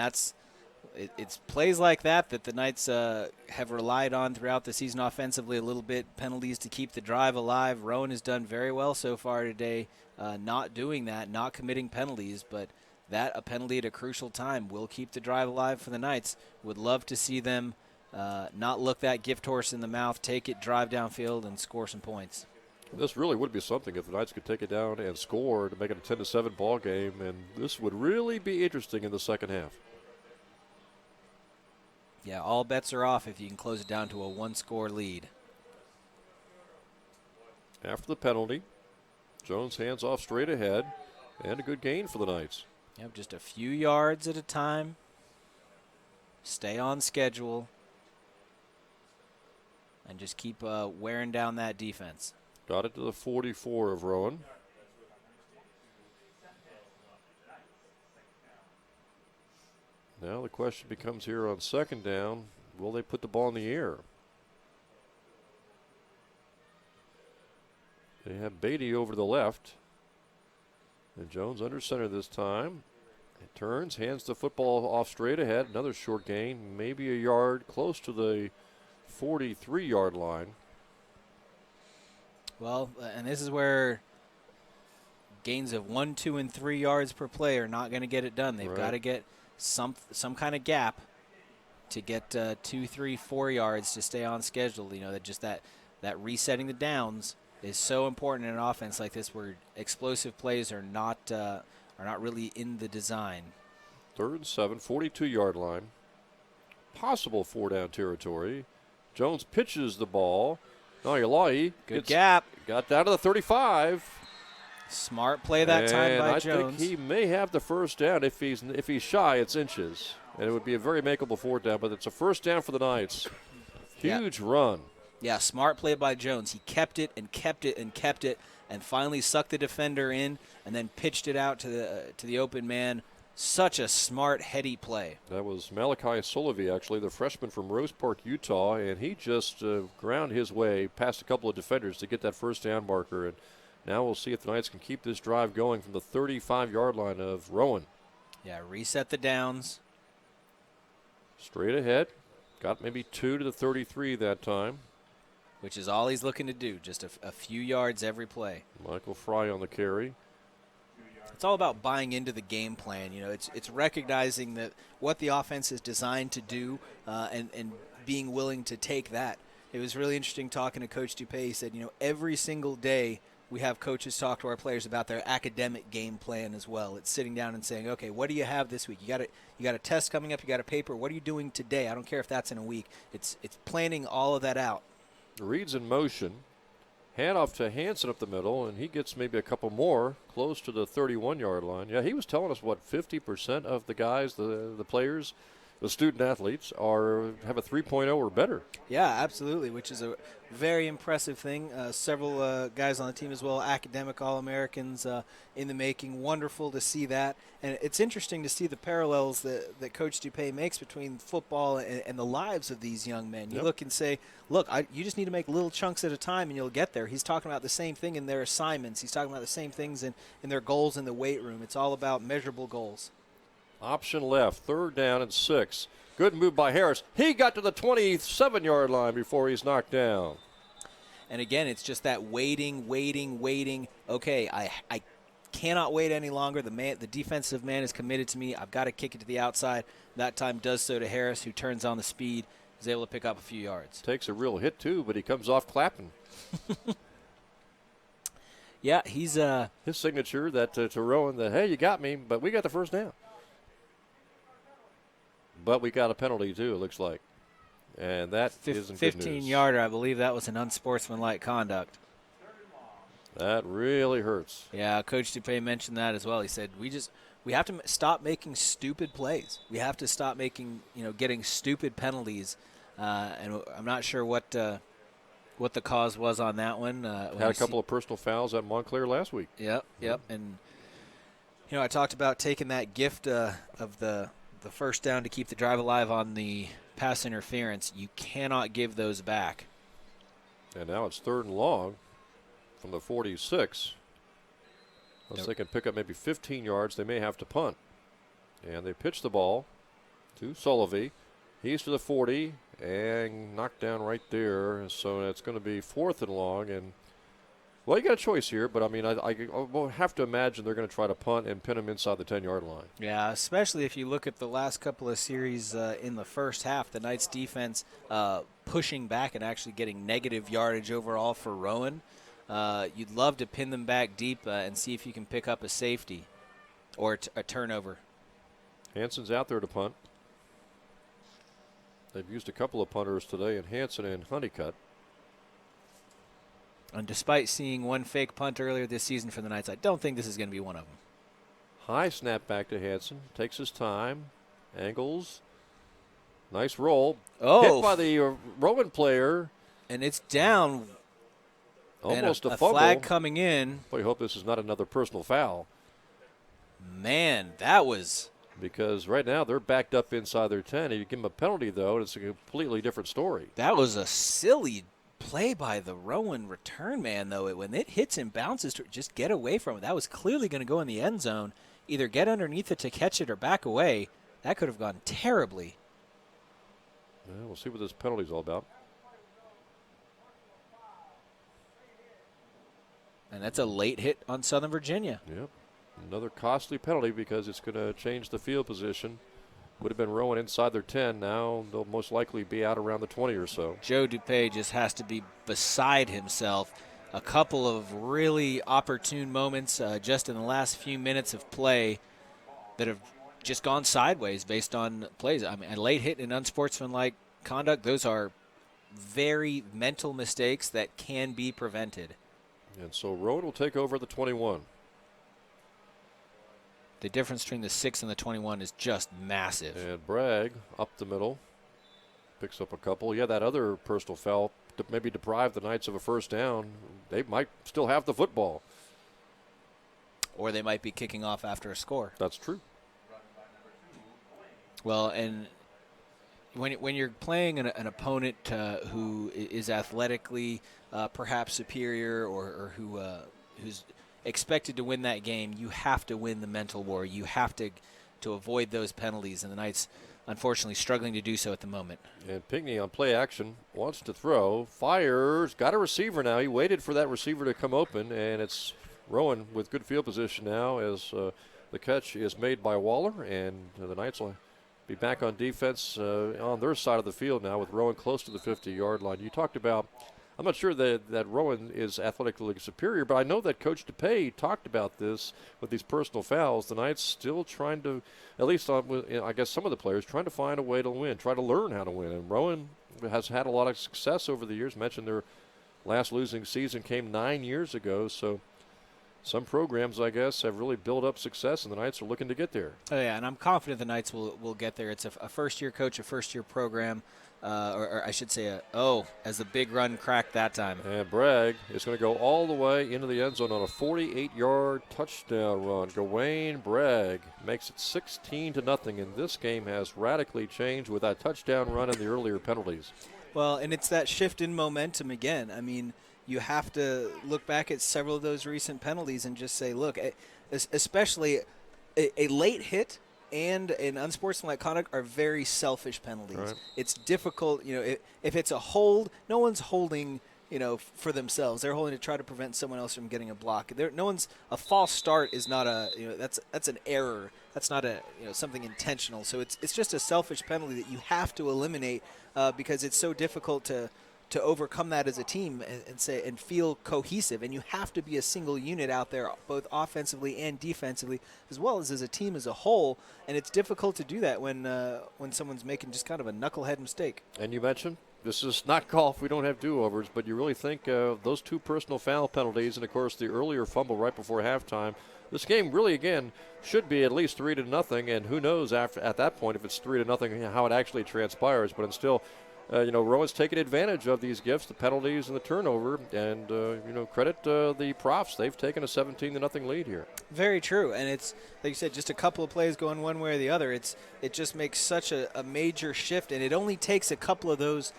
it's plays like that the Knights have relied on throughout the season offensively a little bit. Penalties to keep the drive alive. Rowan has done very well so far today not doing that, not committing penalties, but a penalty at a crucial time will keep the drive alive for the Knights. Would love to see them not look that gift horse in the mouth, take it, drive downfield, and score some points. This really would be something if the Knights could take it down and score to make it a 10-7 ball game, and this would really be interesting in the second half. Yeah, all bets are off if you can close it down to a one-score lead. After the penalty, Jones hands off straight ahead, and a good gain for the Knights. Yep, just a few yards at a time. Stay on schedule. And just keep wearing down that defense. Got it to the 44 of Rowan. Now the question becomes here on second down, will they put the ball in the air? They have Beatty over to the left. And Jones under center this time. It turns, hands the football off straight ahead. Another short gain, maybe a yard, close to the 43-yard line. Well, and this is where gains of 1, 2, and 3 yards per play are not going to get it done. They've got to get some kind of gap to get 2, 3, 4 yards to stay on schedule. That resetting the downs is so important in an offense like this, where explosive plays are not really in the design. 3rd and 7, 42-yard line. Possible 4-down territory. Jones pitches the ball. Nayalahi good gap. Got down to the 35. Smart play that time by Jones. I think he may have the first down. If he's shy, it's inches. And it would be a very makeable 4th down, but it's a first down for the Knights. Huge run. Yeah, smart play by Jones. He kept it and kept it and kept it, and finally sucked the defender in, and then pitched it out to the open man. Such a smart, heady play. That was Malachi Solovey, actually, the freshman from Rose Park, Utah, and he just ground his way past a couple of defenders to get that first down marker. And now we'll see if the Knights can keep this drive going from the 35-yard line of Rowan. Yeah, reset the downs. Straight ahead. Got maybe 2 to the 33 that time. Which is all he's looking to do, just a few yards every play. Michael Fry on the carry. It's all about buying into the game plan. You know, it's recognizing that what the offense is designed to do and being willing to take that. It was really interesting talking to Coach Dupay. He said, you know, every single day we have coaches talk to our players about their academic game plan as well. It's sitting down and saying, okay, what do you have this week? You got a test coming up. You got a paper. What are you doing today? I don't care if that's in a week. It's planning all of that out. Reed's in motion. Handoff to Hansen up the middle, and he gets maybe a couple more close to the 31-yard line. Yeah, he was telling us, what, 50% of the guys, the players, the student athletes have a 3.0 or better. Yeah, absolutely, which is a very impressive thing. Several guys on the team as well, academic All-Americans in the making. Wonderful to see that. And it's interesting to see the parallels that Coach Dupay makes between football and the lives of these young men. You look and say, look, you just need to make little chunks at a time and you'll get there. He's talking about the same thing in their assignments. He's talking about the same things in their goals in the weight room. It's all about measurable goals. Option left, 3rd down and 6. Good move by Harris. He got to the 27-yard line before he's knocked down. And again, it's just that waiting. Okay, I cannot wait any longer. The defensive man is committed to me. I've got to kick it to the outside. That time does so to Harris, who turns on the speed, is able to pick up a few yards. Takes a real hit, too, but he comes off clapping. Yeah, he's his signature that to Rowan that, hey, you got me, but we got the first down. But we got a penalty, too, it looks like. And that isn't good news. 15-yarder, I believe that was an unsportsmanlike conduct. That really hurts. Yeah, Coach Dupay mentioned that as well. He said, we have to stop making stupid plays. We have to stop making, getting stupid penalties. And I'm not sure what the cause was on that one. Had a couple of personal fouls at Montclair last week. Yep. And, I talked about taking that gift of the first down to keep the drive alive on the pass interference. You cannot give those back. And now it's 3rd and long from the 46. Unless they can pick up maybe 15 yards, they may have to punt. And they pitch the ball to Solovey. He's to the 40 and knocked down right there. So it's going to be 4th and long. And, well, you got a choice here, but, I mean, I will have to imagine they're going to try to punt and pin him inside the 10-yard line. Yeah, especially if you look at the last couple of series in the first half, the Knights defense pushing back and actually getting negative yardage overall for Rowan. You'd love to pin them back deep and see if you can pick up a safety or a turnover. Hansen's out there to punt. They've used a couple of punters today, in Hansen and Honeycutt. And despite seeing one fake punt earlier this season for the Knights, I don't think this is going to be one of them. High snap back to Hansen. Takes his time. Angles. Nice roll. Oh. Hit by the Rowan player. And it's down. Almost and a fumble. Flag coming in. Boy, hope this is not another personal foul. Man, that was... Because right now they're backed up inside their 10. If you give them a penalty, though, it's a completely different story. That was a silly play by the Rowan return man, though. When it hits and bounces, just get away from it. That was clearly going to go in the end zone. Either get underneath it to catch it or back away. That could have gone terribly. Yeah, we'll see what this penalty's all about. And that's a late hit on Southern Virginia. Yep. Another costly penalty because it's going to change the field position. Would have been Rowan inside their 10. Now they'll most likely be out around the 20 or so. Joe Dupay just has to be beside himself. A couple of really opportune moments just in the last few minutes of play that have just gone sideways based on plays. I mean, a late hit and unsportsmanlike conduct, those are very mental mistakes that can be prevented. And so Rowan will take over the 21. The difference between the 6 and the 21 is just massive. And Bragg up the middle. Picks up a couple. Yeah, that other personal foul maybe deprived the Knights of a first down. They might still have the football. Or they might be kicking off after a score. That's true. Well, and when you're playing an opponent who is athletically perhaps superior or who's expected to win that game, you have to win the mental war. You have to avoid those penalties, and the Knights unfortunately struggling to do so at the moment. And Pinckney on play action wants to throw, fires, got a receiver now. He waited for that receiver to come open, and it's Rowan with good field position now as the catch is made by Waller, and the Knights will be back on defense on their side of the field now with Rowan close to the 50-yard line. You talked about, I'm not sure that Rowan is athletically superior, but I know that Coach DePay talked about this with these personal fouls. The Knights still trying to, at least I guess some of the players, trying to find a way to win, try to learn how to win. And Rowan has had a lot of success over the years. Mentioned their last losing season came 9 years ago, so some programs, I guess, have really built up success, and the Knights are looking to get there. Oh, yeah, and I'm confident the Knights will get there. It's a first-year coach, a first-year program, or I should say, as the big run cracked that time. And Bragg is going to go all the way into the end zone on a 48-yard touchdown run. Gawain Bragg makes it 16-0, and this game has radically changed with that touchdown run and the earlier penalties. Well, and it's that shift in momentum again. I mean, you have to look back at several of those recent penalties and just say, look, especially a late hit and an unsportsmanlike conduct are very selfish penalties. Right. It's difficult, if it's a hold, no one's holding, for themselves. They're holding to try to prevent someone else from getting a block. A false start is not that's an error. That's not something intentional. So it's just a selfish penalty that you have to eliminate because it's so difficult to overcome that as a team and feel cohesive. And you have to be a single unit out there, both offensively and defensively, as well as a team as a whole. And it's difficult to do that when someone's making just kind of a knucklehead mistake. And you mentioned this is not golf. We don't have do-overs, but you really think those two personal foul penalties and, of course, the earlier fumble right before halftime, this game really, again, should be at least 3-0, and who knows at that point if it's 3-0 how it actually transpires. But it's still – Rowan's taking advantage of these gifts, the penalties and the turnover, and, credit the Profs. They've taken a 17-0 lead here. Very true, and it's, like you said, just a couple of plays going one way or the other. It just makes such a major shift, and it only takes a couple of those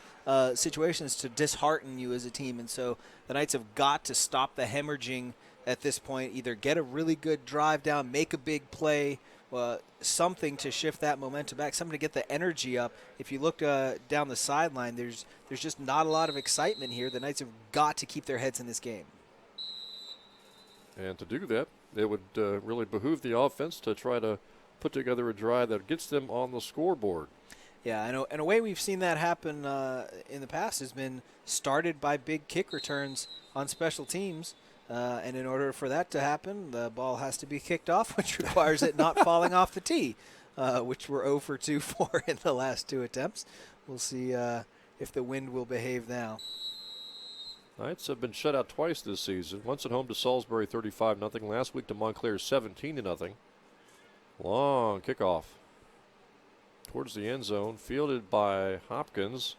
situations to dishearten you as a team. And so the Knights have got to stop the hemorrhaging at this point, either get a really good drive down, make a big play, something to shift that momentum back, something to get the energy up. If you look down the sideline, there's just not a lot of excitement here. The Knights have got to keep their heads in this game. And to do that, it would really behoove the offense to try to put together a drive that gets them on the scoreboard. Yeah, I know. And a way we've seen that happen in the past has been started by big kick returns on special teams. And in order for that to happen, the ball has to be kicked off, which requires it not falling off the tee, which we're 0 for 2 for in the last two attempts. We'll see if the wind will behave now. Knights have been shut out twice this season. Once at home to Salisbury, 35-0. Last week to Montclair, 17-0. Long kickoff towards the end zone, fielded by Hopkins.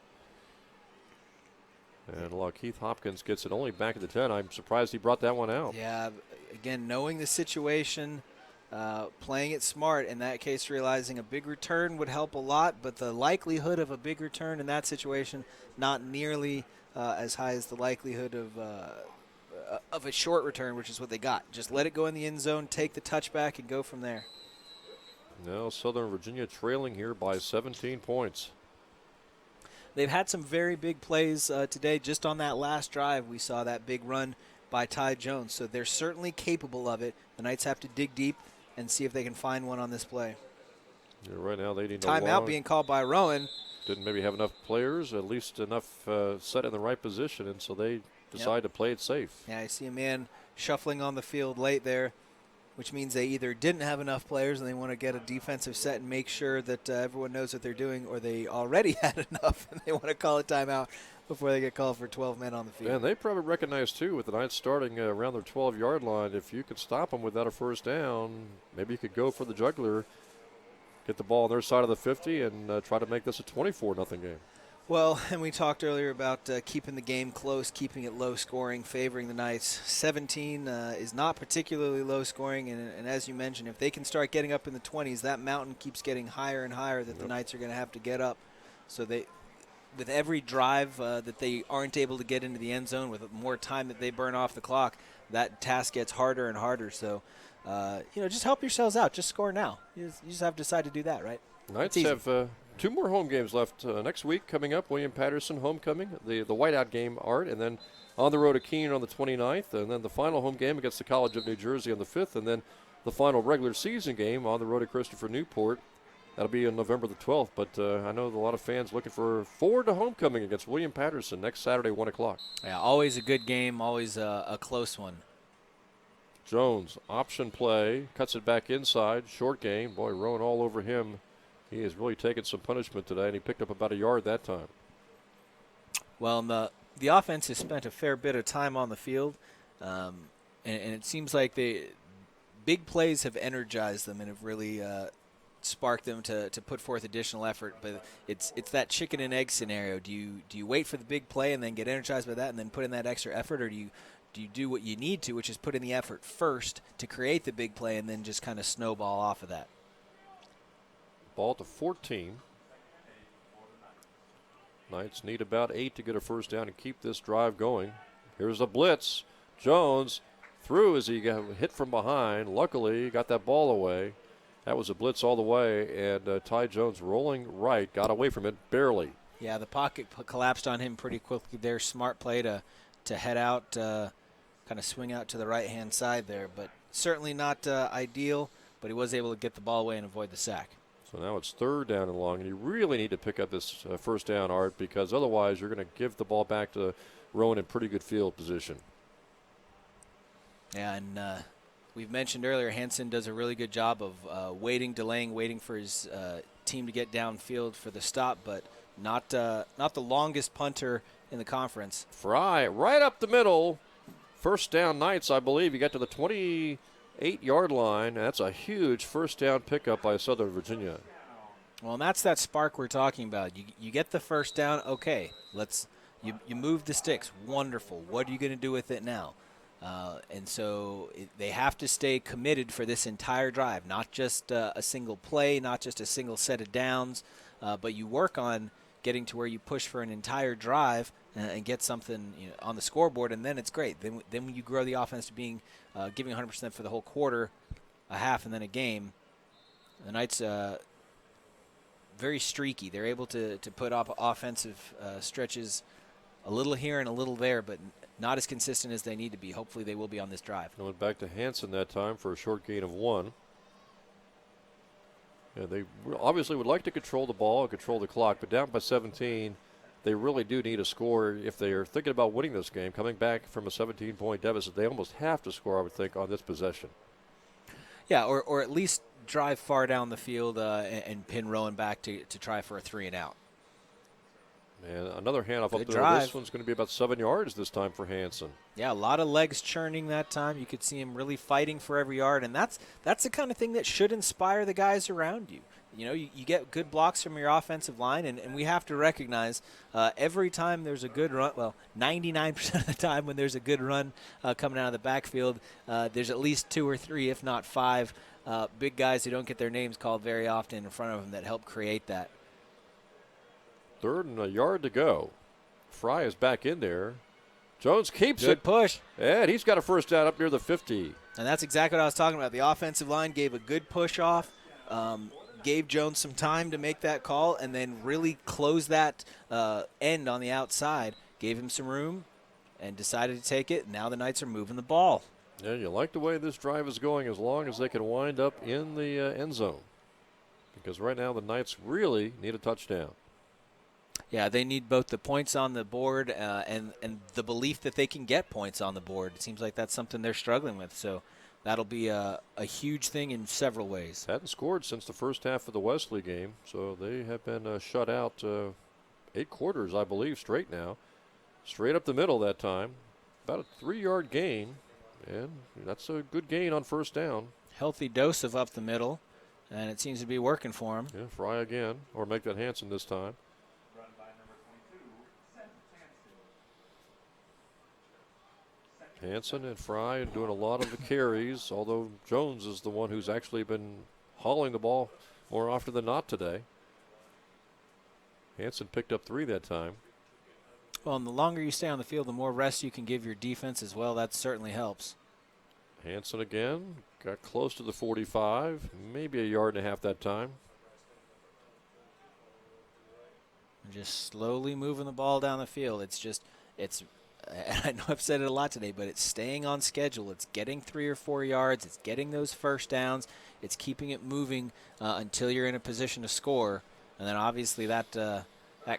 And Keith Hopkins gets it only back at the 10. I'm surprised he brought that one out. Yeah, again, knowing the situation, playing it smart, in that case realizing a big return would help a lot, but the likelihood of a big return in that situation not nearly as high as the likelihood of a short return, which is what they got. Just let it go in the end zone, take the touchback, and go from there. Now Southern Virginia trailing here by 17 points. They've had some very big plays today. Just on that last drive, we saw that big run by Ty Jones. So they're certainly capable of it. The Knights have to dig deep and see if they can find one on this play. Yeah, right now they need timeout being called by Rowan. Didn't maybe have enough players, at least enough set in the right position, and so they decide to play it safe. Yeah, I see a man shuffling on the field late there, which means they either didn't have enough players and they want to get a defensive set and make sure that everyone knows what they're doing, or they already had enough and they want to call a timeout before they get called for 12 men on the field. And they probably recognize, too, with the Knights starting around their 12-yard line, if you could stop them without a first down, maybe you could go for the juggler, get the ball on their side of the 50, and try to make this a 24-0 game. Well, and we talked earlier about keeping the game close, keeping it low scoring, favoring the Knights. 17 is not particularly low scoring, and as you mentioned, if they can start getting up in the 20s, that mountain keeps getting higher and higher that the Knights are going to have to get up. So with every drive that they aren't able to get into the end zone, with more time that they burn off the clock, that task gets harder and harder. So, just help yourselves out. Just score now. You just have to decide to do that, right? Knights have 2 more home games left next week coming up. William Patterson homecoming, the whiteout game, Art, and then on the road to Keene on the 29th, and then the final home game against the College of New Jersey on the 5th, and then the final regular season game on the road to Christopher Newport. That'll be on November the 12th, but I know a lot of fans looking forward to homecoming against William Patterson next Saturday, 1 o'clock. Yeah, always a good game, always a close one. Jones, option play, cuts it back inside, short game. Boy, Rowan all over him. He has really taken some punishment today, and he picked up about a yard that time. Well, the offense has spent a fair bit of time on the field, and it seems like the big plays have energized them and have really sparked them to put forth additional effort. But it's that chicken and egg scenario. Do you wait for the big play and then get energized by that and then put in that extra effort, or do you do what you need to, which is put in the effort first to create the big play and then just kind of snowball off of that? Ball to 14. Knights need about 8 to get a first down and keep this drive going. Here's a blitz. Jones threw as he got hit from behind. Luckily, got that ball away. That was a blitz all the way, and Ty Jones rolling right, got away from it barely. Yeah, the pocket collapsed on him pretty quickly there. Smart play to head out, kind of swing out to the right-hand side there, but certainly not ideal, but he was able to get the ball away and avoid the sack. So now it's 3rd down and long, and you really need to pick up this first down, Art, because otherwise you're going to give the ball back to Rowan in pretty good field position. Yeah, and we've mentioned earlier, Hansen does a really good job of waiting for his team to get downfield for the stop, but not the longest punter in the conference. Fry right up the middle. First down, Knights, I believe. You got to the 28-yard line. That's a huge first down pickup by Southern Virginia. Well, and that's that spark we're talking about. You get the first down, okay. You move the sticks. Wonderful. What are you going to do with it now? And so they have to stay committed for this entire drive, not just a single play, not just a single set of downs, but you work on getting to where you push for an entire drive and get something on the scoreboard, and then it's great. Then when you grow the offense to being giving 100% for the whole quarter, a half, and then a game, the Knights very streaky. They're able to put up offensive stretches a little here and a little there, but not as consistent as they need to be. Hopefully they will be on this drive. Going back to Hansen that time for a short gain of 1. Yeah, they obviously would like to control the ball and control the clock, but down by 17, they really do need a score. If they are thinking about winning this game, coming back from a 17-point deficit, they almost have to score, I would think, on this possession. Yeah, or at least drive far down the field and pin Rowan back to try for a 3-and-out. And another handoff up there. Drive. This one's going to be about 7 yards this time for Hansen. Yeah, a lot of legs churning that time. You could see him really fighting for every yard, and that's the kind of thing that should inspire the guys around you. You get good blocks from your offensive line, and we have to recognize every time there's a good run, well, 99% of the time when there's a good run coming out of the backfield, there's at least 2 or 3, if not 5, big guys who don't get their names called very often in front of them that help create that. 3rd and a yard to go. Fry is back in there. Jones keeps it. Good push. And he's got a first down up near the 50. And that's exactly what I was talking about. The offensive line gave a good push off, gave Jones some time to make that call, and then really close that end on the outside, gave him some room, and decided to take it. Now the Knights are moving the ball. Yeah, you like the way this drive is going as long as they can wind up in the end zone. Because right now the Knights really need a touchdown. Yeah, they need both the points on the board and the belief that they can get points on the board. It seems like that's something they're struggling with. So that'll be a huge thing in several ways. Hadn't scored since the first half of the Wesley game, so they have been shut out 8 quarters, I believe, straight now. Straight up the middle that time. About a 3-yard gain, and that's a good gain on first down. Healthy dose of up the middle, and it seems to be working for him. Yeah, Fry again, or make that Hansen this time. Hanson and Fry doing a lot of the carries, although Jones is the one who's actually been hauling the ball more often than not today. Hanson picked up 3 that time. Well, and the longer you stay on the field, the more rest you can give your defense as well. That certainly helps. Hanson again, got close to the 45, maybe a yard and a half that time. Just slowly moving the ball down the field. I know I've said it a lot today, but it's staying on schedule. It's getting 3 or 4 yards. It's getting those first downs. It's keeping it moving until you're in a position to score. And then obviously that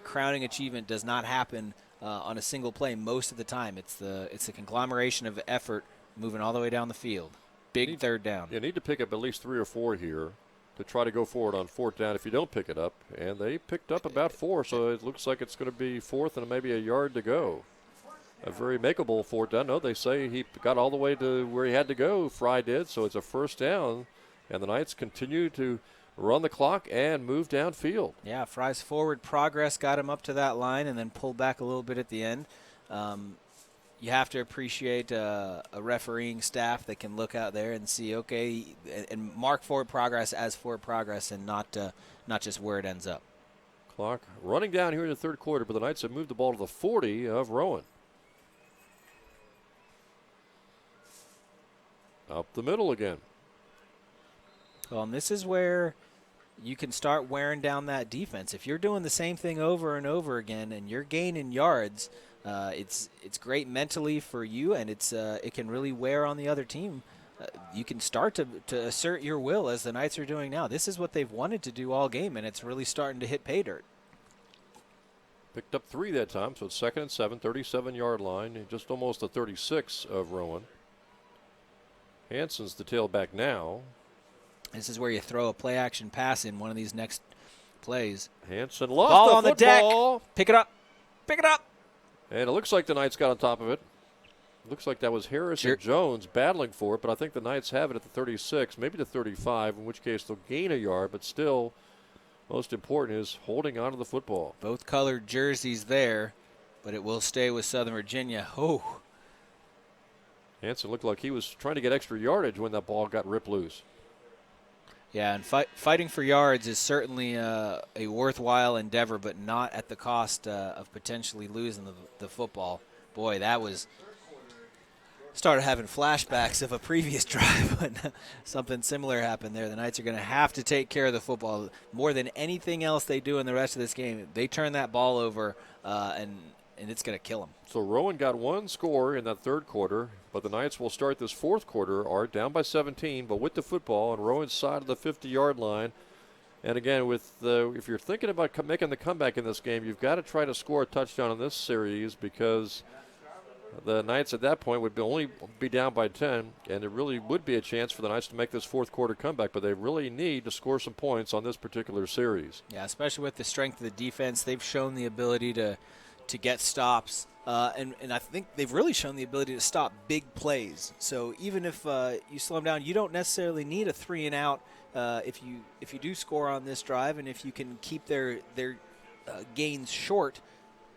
crowning achievement does not happen on a single play most of the time. It's the conglomeration of effort moving all the way down the field. Big third down. You need to pick up at least 3 or 4 here to try to go forward on 4th down if you don't pick it up. And they picked up about 4, so it looks like it's going to be 4th and maybe a yard to go. A very makeable 4th down. No, they say he got all the way to where he had to go, Fry did, so it's a 1st down. And the Knights continue to run the clock and move downfield. Yeah, Fry's forward progress got him up to that line and then pulled back a little bit at the end. You have to appreciate a refereeing staff that can look out there and see, okay, and mark forward progress as forward progress and not just where it ends up. Clock running down here in the 3rd quarter, but the Knights have moved the ball to the 40 of Rowan. Up the middle again. Well, and this is where you can start wearing down that defense. If you're doing the same thing over and over again and you're gaining yards, it's great mentally for you, and it can really wear on the other team. You can start to assert your will as the Knights are doing now. This is what they've wanted to do all game, and it's really starting to hit pay dirt. Picked up 3 that time, so it's 2nd and 7, 37-yard line, and just almost the 36 of Rowan. Hanson's the tailback now. This is where you throw a play-action pass in one of these next plays. Hanson lost ball the on football. The deck. Pick it up. Pick it up. And it looks like the Knights got on top of it. Looks like that was Harris and Jones battling for it, but I think the Knights have it at the 36, maybe the 35, in which case they'll gain a yard, but still, most important is holding on to the football. Both colored jerseys there, but it will stay with Southern Virginia. Oh. Hanson looked like he was trying to get extra yardage when that ball got ripped loose. Yeah, and fighting for yards is certainly a worthwhile endeavor, but not at the cost of potentially losing the football. Boy, that was started having flashbacks of a previous drive when something similar happened there. The Knights are going to have to take care of the football more than anything else they do in the rest of this game. They turn that ball over, and it's going to kill them. So Rowan got 1 score in that 3rd quarter, but the Knights will start this 4th quarter, are down by 17, but with the football on Rowan's side of the 50-yard line. And again, if you're thinking about making the comeback in this game, you've got to try to score a touchdown in this series because the Knights at that point would only be down by 10, and there really would be a chance for the Knights to make this 4th quarter comeback, but they really need to score some points on this particular series. Yeah, especially with the strength of the defense. They've shown the ability to get stops, and I think they've really shown the ability to stop big plays. So even if you slow them down, you don't necessarily need a 3-and-out if you do score on this drive, and if you can keep their gains short.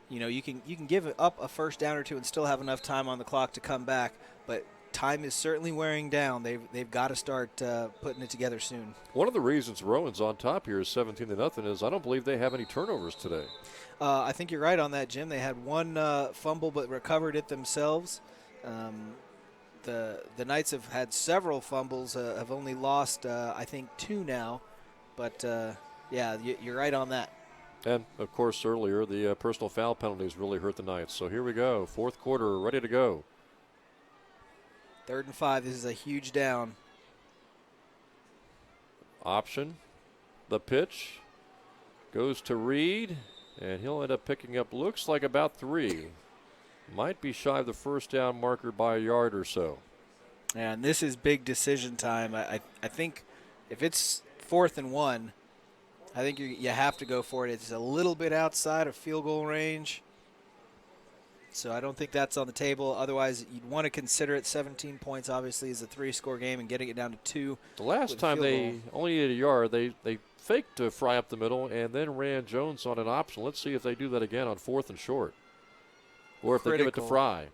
You know, you can give up a 1st down or 2 and still have enough time on the clock to come back, but time is certainly wearing down. They've got to start putting it together soon. One of the reasons Rowan's on top here is 17-0 is I don't believe they have any turnovers today. I think you're right on that, Jim. They had 1 fumble but recovered it themselves. The Knights have had several fumbles, have only lost, I think, 2 now. But, yeah, you're right on that. And, of course, earlier, the personal foul penalties really hurt the Knights. So here we go, 4th quarter, ready to go. 3rd and 5, this is a huge down. Option, the pitch, goes to Reed, and he'll end up picking up, looks like about 3. Might be shy of the 1st down marker by a yard or so. And this is big decision time. I think if it's 4th and 1, I think you have to go for it. It's a little bit outside of field goal range. So I don't think that's on the table. Otherwise, you'd want to consider it. 17 points, obviously, is a 3-score game, and getting it down to 2. The last time they only needed a yard, they faked to Fry up the middle and then ran Jones on an option. Let's see if they do that again on 4th and short. Or if they give it to Fry.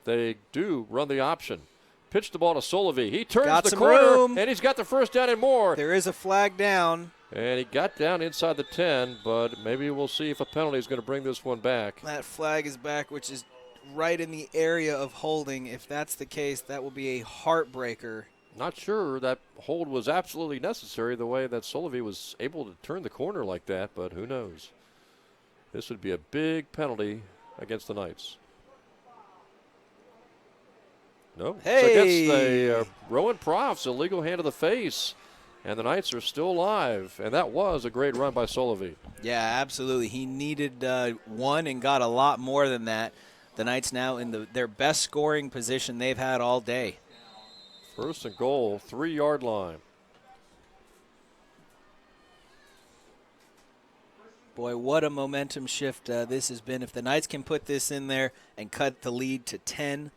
They do run the option. Pitch the ball to Solovey. He turns Got the some corner, room. and he's got the first down and more. There is a flag down. And he got down inside the 10, but maybe we'll see if a penalty is going to bring this one back. That flag is back, which is right in the area of holding. If that's the case, that will be a heartbreaker. Not sure that hold was absolutely necessary the way that Solovey was able to turn the corner like that, but who knows. This would be a big penalty against the Knights. No, Hey. it's against the Rowan Profs, illegal hand to the face. And the Knights are still alive, and that was a great run by Solovey. Yeah, absolutely. He needed one and got a lot more than that. The Knights now in their best scoring position they've had all day. First and goal, 3-yard line. Boy, what a momentum shift this has been. If the Knights can put this in there and cut the lead to 10,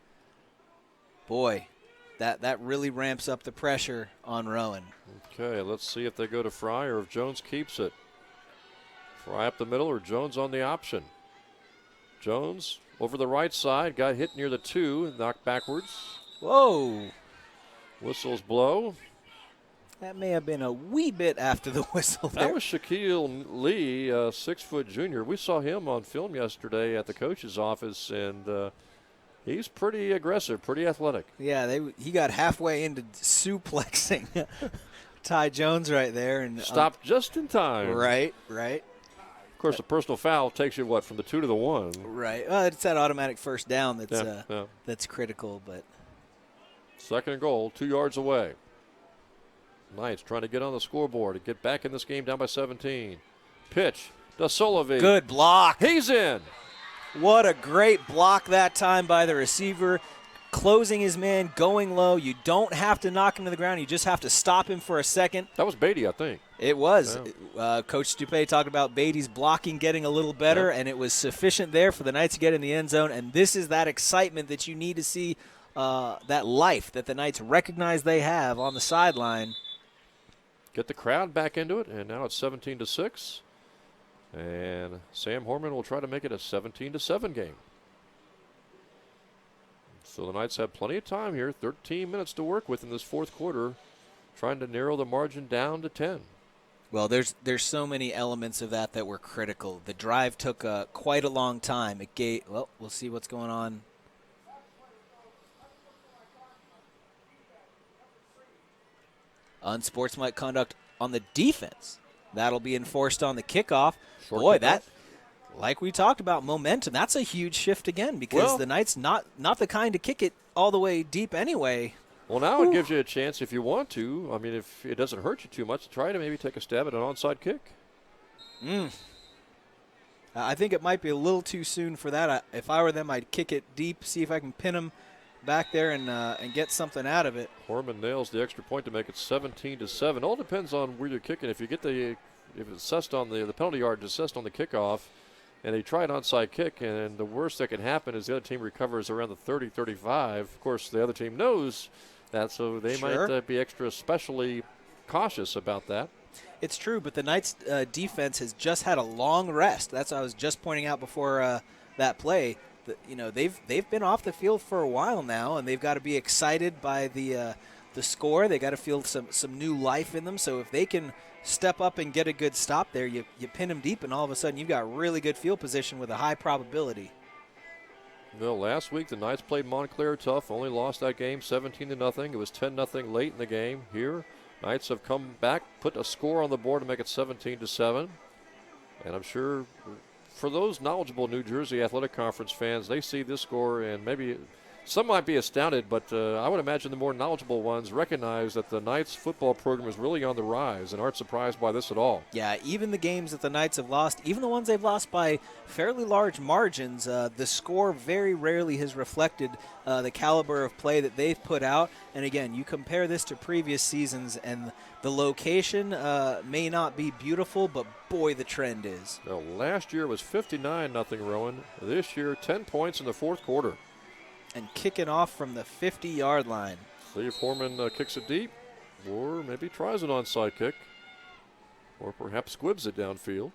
boy, that really ramps up the pressure on Rowan. Okay, let's see if they go to Fry or if Jones keeps it. Fry up the middle or Jones on the option. Jones over the right side, got hit near the 2, knocked backwards. Whoa. Whistles blow. That may have been a wee bit after the whistle there. That was Shaquille Lee, 6-foot junior. We saw him on film yesterday at the coach's office, and he's pretty aggressive, pretty athletic. Yeah, he got halfway into suplexing Ty Jones right there. And stopped just in time. Right. Of course, the personal foul takes you, from the 2 to the 1? Right. It's that automatic first down that's critical. But second and goal, 2 yards away. Knights trying to get on the scoreboard to get back in this game down by 17. Pitch to Solovey. Good block. He's in. What a great block that time by the receiver. Closing his man, going low. You don't have to knock him to the ground. You just have to stop him for a second. That was Beatty, I think. It was. Yeah. Coach Dupé talked about Beatty's blocking getting a little better, and it was sufficient there for the Knights to get in the end zone. And this is that excitement that you need to see, that life that the Knights recognize they have on the sideline. Get the crowd back into it, and now it's 17-6. And Sam Horman will try to make it a 17-7 game. So the Knights have plenty of time here, 13 minutes to work with in this fourth quarter, trying to narrow the margin down to 10. Well, there's so many elements of that were critical. The drive took quite a long time. We'll see what's going on. Unsportsmanlike conduct on the defense. That'll be enforced on the kickoff. Short kickoff. Like we talked about, momentum. That's a huge shift again because the Knights not the kind to kick it all the way deep anyway. Well, now it gives you a chance if you want to. I mean, if it doesn't hurt you too much, to try to maybe take a stab at an onside kick. I think it might be a little too soon for that. If I were them, I'd kick it deep, see if I can pin them back there and get something out of it. Horman nails the extra point to make it 17-7. All depends on where you're kicking. If it's assessed on the penalty yard, it's assessed on the kickoff, and they try an onside kick, and the worst that can happen is the other team recovers around the 30-35. Of course, the other team knows that, so they might be extra especially cautious about that. It's true, but the Knights' defense has just had a long rest. That's what I was just pointing out before that play. They've been off the field for a while now, and they've got to be excited by the score. They got to feel some new life in them. So if they can step up and get a good stop there, you pin them deep, and all of a sudden you've got really good field position with a high probability. Well, last week the Knights played Montclair tough, only lost that game 17-0. It was 10-0 late in the game. Here, Knights have come back, put a score on the board to make it 17-7, and I'm sure for those knowledgeable New Jersey Athletic Conference fans, they see this score and maybe some might be astounded, but I would imagine the more knowledgeable ones recognize that the Knights football program is really on the rise and aren't surprised by this at all. Yeah, even the games that the Knights have lost, even the ones they've lost by fairly large margins, the score very rarely has reflected the caliber of play that they've put out. And again, you compare this to previous seasons, and the location may not be beautiful, but boy, the trend is. Well, last year was 59-0 Rowan. This year, 10 points in the fourth quarter. And kicking off from the 50-yard line. See if Horman kicks it deep, or maybe tries an onside kick, or perhaps squibs it downfield.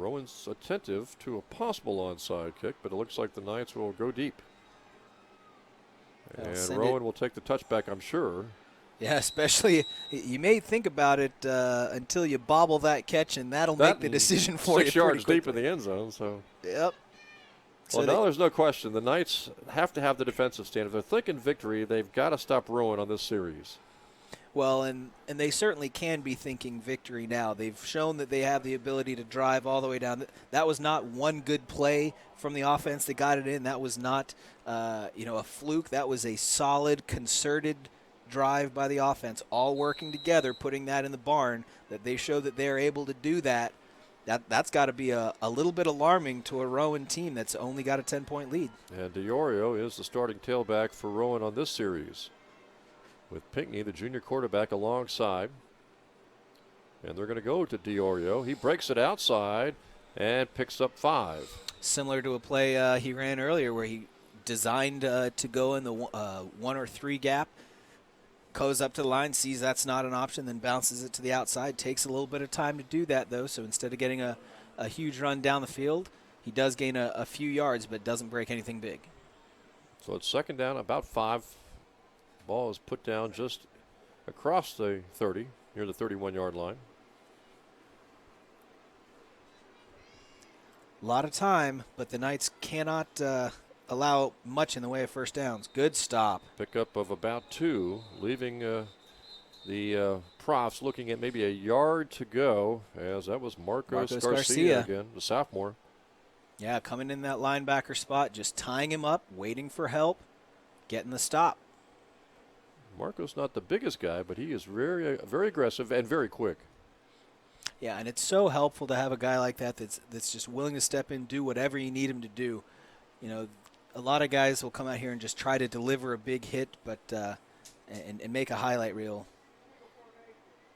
Rowan's attentive to a possible onside kick, but it looks like the Knights will go deep. And Rowan will take the touchback, I'm sure. Yeah, especially you may think about it until you bobble that catch, and that'll make the decision for you. 6 yards deep in the end zone. So. Yep. Well, now there's no question. The Knights have to have the defensive stand. If they're thinking victory, they've got to stop Rowan on this series. Well, and they certainly can be thinking victory now. They've shown that they have the ability to drive all the way down. That was not one good play from the offense that got it in. That was not a fluke. That was a solid, concerted drive by the offense, all working together, putting that in the barn, that they show that they're able to do that. That's got to be a little bit alarming to a Rowan team that's only got a 10-point lead. And DiOrio is the starting tailback for Rowan on this series, with Pinckney, the junior quarterback, alongside. And they're going to go to DiOrio. He breaks it outside and picks up 5. Similar to a play he ran earlier where he designed to go in the 1 or 3 gap, goes up to the line, sees that's not an option, then bounces it to the outside. Takes a little bit of time to do that, though, so instead of getting a huge run down the field, he does gain a few yards but doesn't break anything big. So it's second down, about 5. Ball is put down just across the 30, near the 31-yard line. A lot of time, but the Knights cannot allow much in the way of first downs. Good stop. Pickup of about 2, leaving the Profs looking at maybe a yard to go, as that was Marcos Garcia again, the sophomore. Yeah, coming in that linebacker spot, just tying him up, waiting for help, getting the stop. Marcos not the biggest guy, but he is very, very aggressive and very quick. Yeah, and it's so helpful to have a guy like that that's just willing to step in, do whatever you need him to do. You know, a lot of guys will come out here and just try to deliver a big hit, but and make a highlight reel.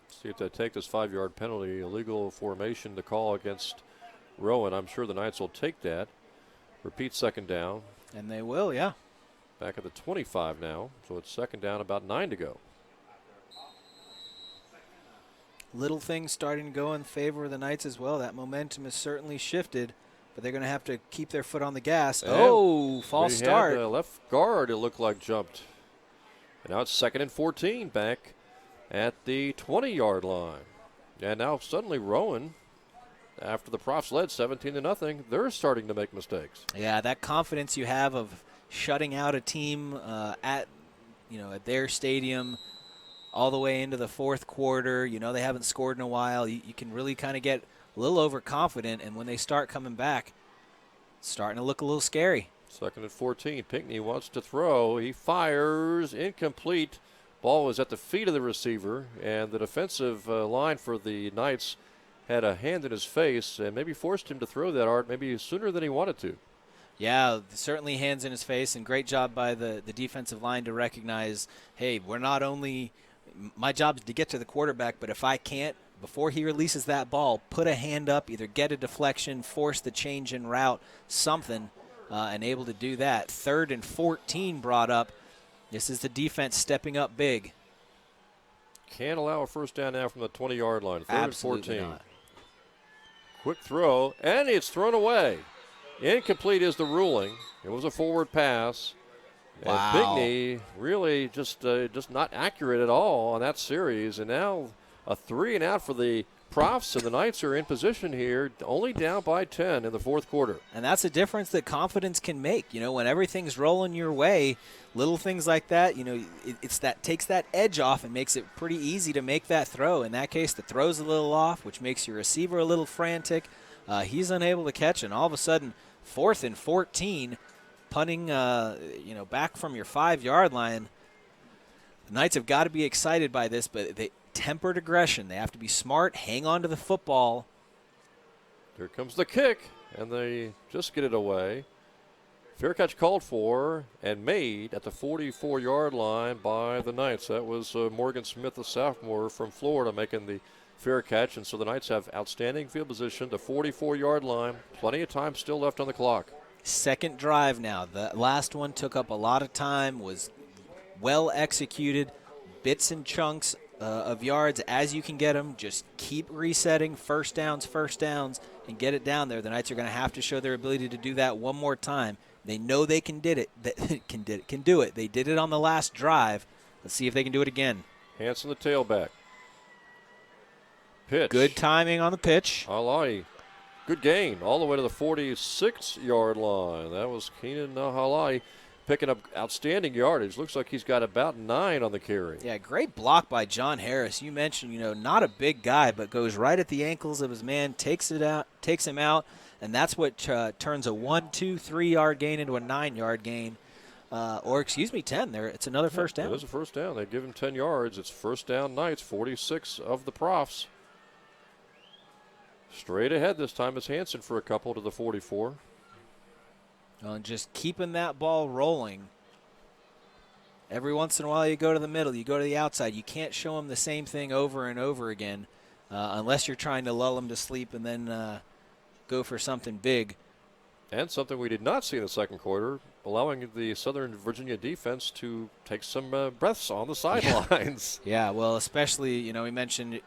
See if they take this 5-yard penalty, illegal formation to call against Rowan. I'm sure the Knights will take that. Repeat second down. And they will, yeah. Back at the 25 now, so it's second down, about 9 to go. Little things starting to go in favor of the Knights as well. That momentum has certainly shifted, but they're going to have to keep their foot on the gas. And false start. Left guard, it looked like, jumped. And now it's second and 14 back at the 20-yard line. And now suddenly Rowan, after the Profs led 17-0, they're starting to make mistakes. Yeah, that confidence you have of shutting out a team at their stadium all the way into the fourth quarter. You know they haven't scored in a while. You can really kind of get a little overconfident, and when they start coming back, it's starting to look a little scary. Second and 14. Pinckney wants to throw. He fires. Incomplete. Ball was at the feet of the receiver, and the defensive line for the Knights had a hand in his face and maybe forced him to throw that, Art, maybe sooner than he wanted to. Yeah, certainly hands in his face, and great job by the defensive line to recognize, hey, we're not only – my job is to get to the quarterback, but if I can't, before he releases that ball, put a hand up, either get a deflection, force the change in route, something, and able to do that. 3rd and 14 brought up. This is the defense stepping up big. Can't allow a first down now from the 20-yard line. 3rd Absolutely and 14. not. Quick throw, and it's thrown away. Incomplete is the ruling. It was a forward pass. Wow. And Pinckney really just not accurate at all on that series. And now a 3 and out for the Profs, and the Knights are in position here, only down by 10 in the fourth quarter. And that's a difference that confidence can make. You know, when everything's rolling your way, little things like that, you know, it's that takes that edge off and makes it pretty easy to make that throw. In that case, the throw's a little off, which makes your receiver a little frantic. He's unable to catch, and all of a sudden, 4th and 14, punting, back from your 5-yard line. The Knights have got to be excited by this, but they tempered aggression. They have to be smart, hang on to the football. Here comes the kick, and they just get it away. Fair catch called for and made at the 44-yard line by the Knights. That was Morgan Smith, the sophomore from Florida, making the fair catch. And so the Knights have outstanding field position, the 44-yard line. Plenty of time still left on the clock. Second drive now. The last one took up a lot of time, was well executed, bits and chunks of yards as you can get them. Just keep resetting first downs, and get it down there. The Knights are going to have to show their ability to do that one more time. They know they can do it. They did it on the last drive. Let's see if they can do it again. Hanson, the tailback. Pitch. Good timing on the pitch. Halai. Good gain all the way to the 46-yard line. That was Keenan Halai picking up outstanding yardage. Looks like he's got about 9 on the carry. Yeah, great block by John Harris. You mentioned, not a big guy, but goes right at the ankles of his man, takes him out, and that's what turns a 1, 2, 3-yard gain into a 9-yard gain. 10 there. It's another first down. It is a first down. They give him 10 yards. It's first down Knights, 46 of the Profs. Straight ahead this time is Hanson for a couple to the 44. Just keeping that ball rolling. Every once in a while you go to the middle, you go to the outside. You can't show them the same thing over and over again unless you're trying to lull them to sleep and then go for something big. And something we did not see in the second quarter, allowing the Southern Virginia defense to take some breaths on the sidelines. Yeah, well, especially, we mentioned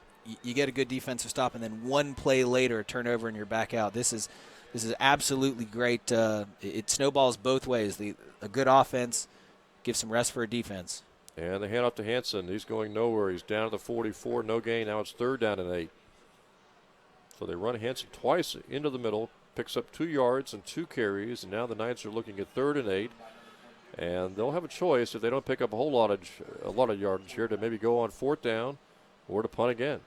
you get a good defensive stop and then one play later, a turnover, and you're back out. This is absolutely great. It snowballs both ways. A good offense gives some rest for a defense. And they hand off to Hanson. He's going nowhere. He's down to the 44, no gain. Now it's third down and 8. So they run Hanson twice into the middle, picks up 2 yards and 2 carries, and now the Knights are looking at third and 8. And they'll have a choice if they don't pick up a lot of yardage here to maybe go on fourth down or to punt again.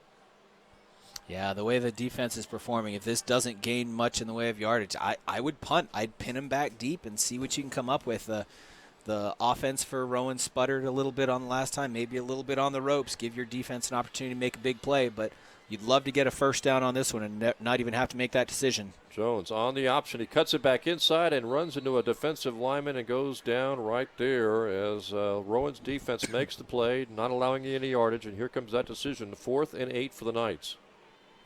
Yeah, the way the defense is performing, if this doesn't gain much in the way of yardage, I would punt. I'd pin him back deep and see what you can come up with. The offense for Rowan sputtered a little bit on the last time, maybe a little bit on the ropes. Give your defense an opportunity to make a big play, but you'd love to get a first down on this one and not even have to make that decision. Jones on the option. He cuts it back inside and runs into a defensive lineman and goes down right there as Rowan's defense makes the play, not allowing any yardage, and here comes that decision, 4th and 8 for the Knights.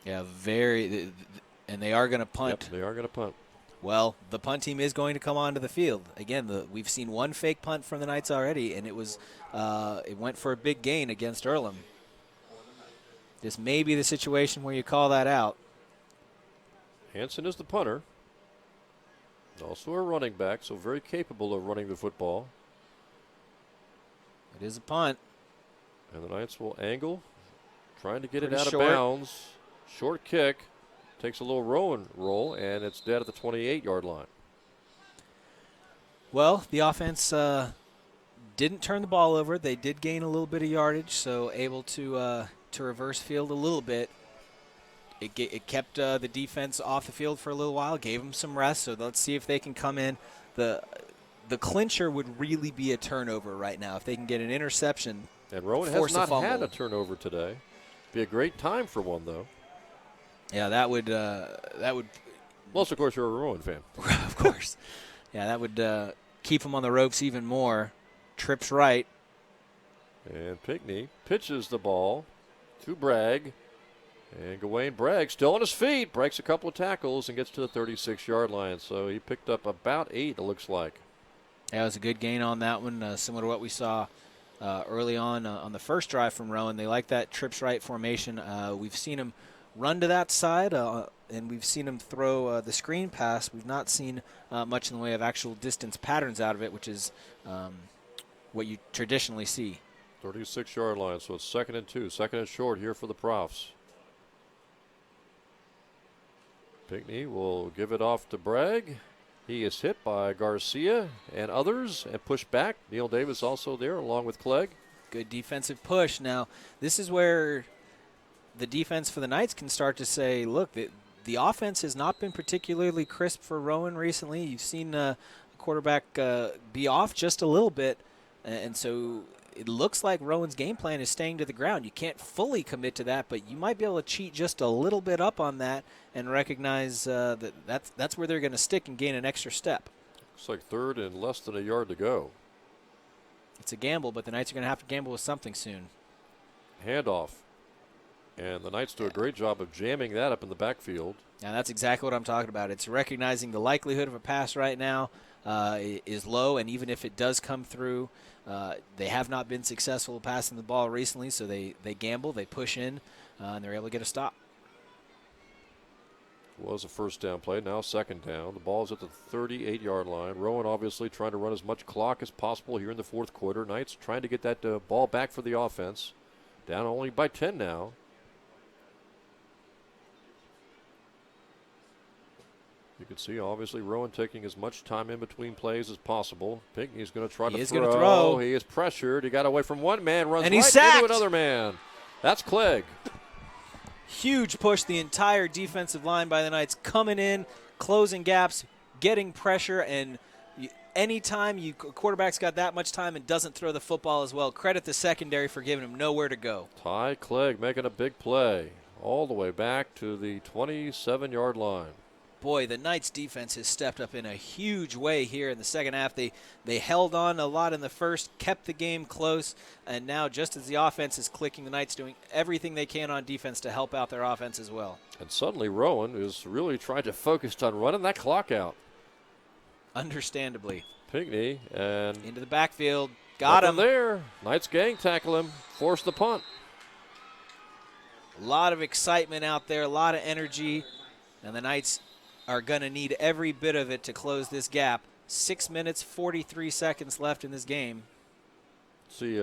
Yeah, and they are going to punt. Yep, they are going to punt. Well, the punt team is going to come onto the field. Again, we've seen one fake punt from the Knights already, and it went for a big gain against Earlham. This may be the situation where you call that out. Hanson is the punter. Also a running back, so very capable of running the football. It is a punt. And the Knights will angle, trying to get Pretty it out short. of bounds. Short kick. Takes a little Rowan roll, and it's dead at the 28-yard line. Well, the offense didn't turn the ball over. They did gain a little bit of yardage, so able to reverse field a little bit. It kept the defense off the field for a little while, gave them some rest, so let's see if they can come in. The clincher would really be a turnover right now. If they can get an interception, and Rowan has not had a turnover today. Be a great time for one, though. Yeah, that would. Well, of course, you're a Rowan fan. Of course. Yeah, that would keep him on the ropes even more. Trips right. And Pinckney pitches the ball to Bragg. And Gawain Bragg still on his feet, breaks a couple of tackles and gets to the 36-yard line. So he picked up about 8, it looks like. Yeah, it was a good gain on that one, similar to what we saw early on the first drive from Rowan. They like that trips right formation. We've seen him run to that side, and we've seen him throw the screen pass. We've not seen much in the way of actual distance patterns out of it, which is what you traditionally see. 36-yard line, so it's 2nd and 2, 2nd and short here for the Profs. Pinckney will give it off to Bragg. He is hit by Garcia and others and pushed back. Neil Davis also there along with Clegg. Good defensive push. Now, this is where the defense for the Knights can start to say, look, the offense has not been particularly crisp for Rowan recently. You've seen the quarterback be off just a little bit, and so it looks like Rowan's game plan is staying to the ground. You can't fully commit to that, but you might be able to cheat just a little bit up on that and recognize that's where they're going to stick and gain an extra step. Looks like 3rd and less than a yard to go. It's a gamble, but the Knights are going to have to gamble with something soon. Handoff. And the Knights do a great job of jamming that up in the backfield. Now, that's exactly what I'm talking about. It's recognizing the likelihood of a pass right now, is low, and even if it does come through, they have not been successful passing the ball recently, so they gamble, they push in, and they're able to get a stop. Was a first down play, now second down. The ball's at the 38-yard line. Rowan obviously trying to run as much clock as possible here in the fourth quarter. Knights trying to get that ball back for the offense. Down only by 10 now. You can see, obviously, Rowan taking as much time in between plays as possible. Pinckney's going to try to throw. He is pressured. He got away from one man, runs and right he's sacked into another man. That's Clegg. Huge push, the entire defensive line by the Knights coming in, closing gaps, getting pressure, and anytime quarterback's got that much time and doesn't throw the football as well, credit the secondary for giving him nowhere to go. Ty Clegg making a big play all the way back to the 27-yard line. Boy, the Knights defense has stepped up in a huge way here in the second half. They held on a lot in the first, kept the game close, and now just as the offense is clicking, the Knights doing everything they can on defense to help out their offense as well. And suddenly Rowan is really trying to focus on running that clock out. Understandably. Pinckney and into the backfield. Got him there. Knights gang tackle him. Force the punt. A lot of excitement out there, a lot of energy, and the Knights are going to need every bit of it to close this gap. 6 minutes, 43 seconds left in this game. See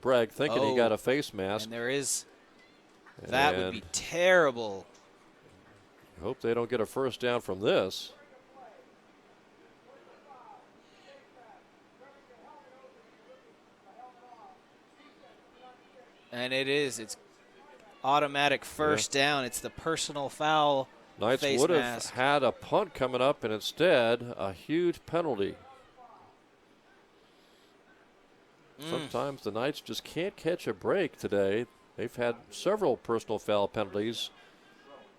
Bragg thinking he got a face mask. And there is. That would be terrible. Hope they don't get a first down from this. And it is. It's automatic first down. It's the personal foul. Knights would have had a punt coming up, and instead a huge penalty. Sometimes the Knights just can't catch a break today. They've had several personal foul penalties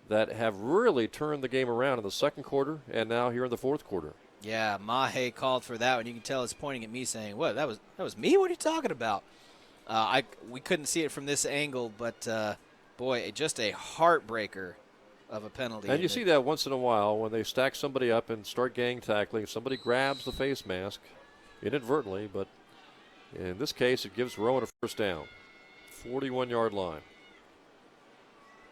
that have really turned the game around in the second quarter and now here in the fourth quarter. Yeah, Mahe called for that one. You can tell he's pointing at me saying, what, that was me? What are you talking about? We couldn't see it from this angle, but, boy, just a heartbreaker of a penalty. And you see that once in a while when they stack somebody up and start gang tackling. Somebody grabs the face mask inadvertently, but in this case it gives Rowan a first down. 41-yard line.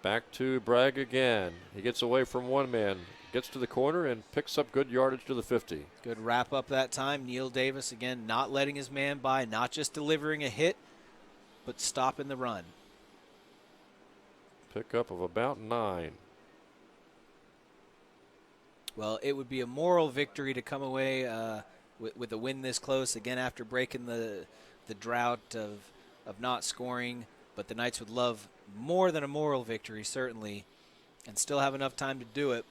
Back to Bragg again. He gets away from one man, gets to the corner, and picks up good yardage to the 50. Good wrap up that time. Neil Davis again not letting his man by, not just delivering a hit, but stopping the run. Pickup of about 9. Well, it would be a moral victory to come away with a win this close, again after breaking the drought of not scoring. But the Knights would love more than a moral victory, certainly, and still have enough time to do it.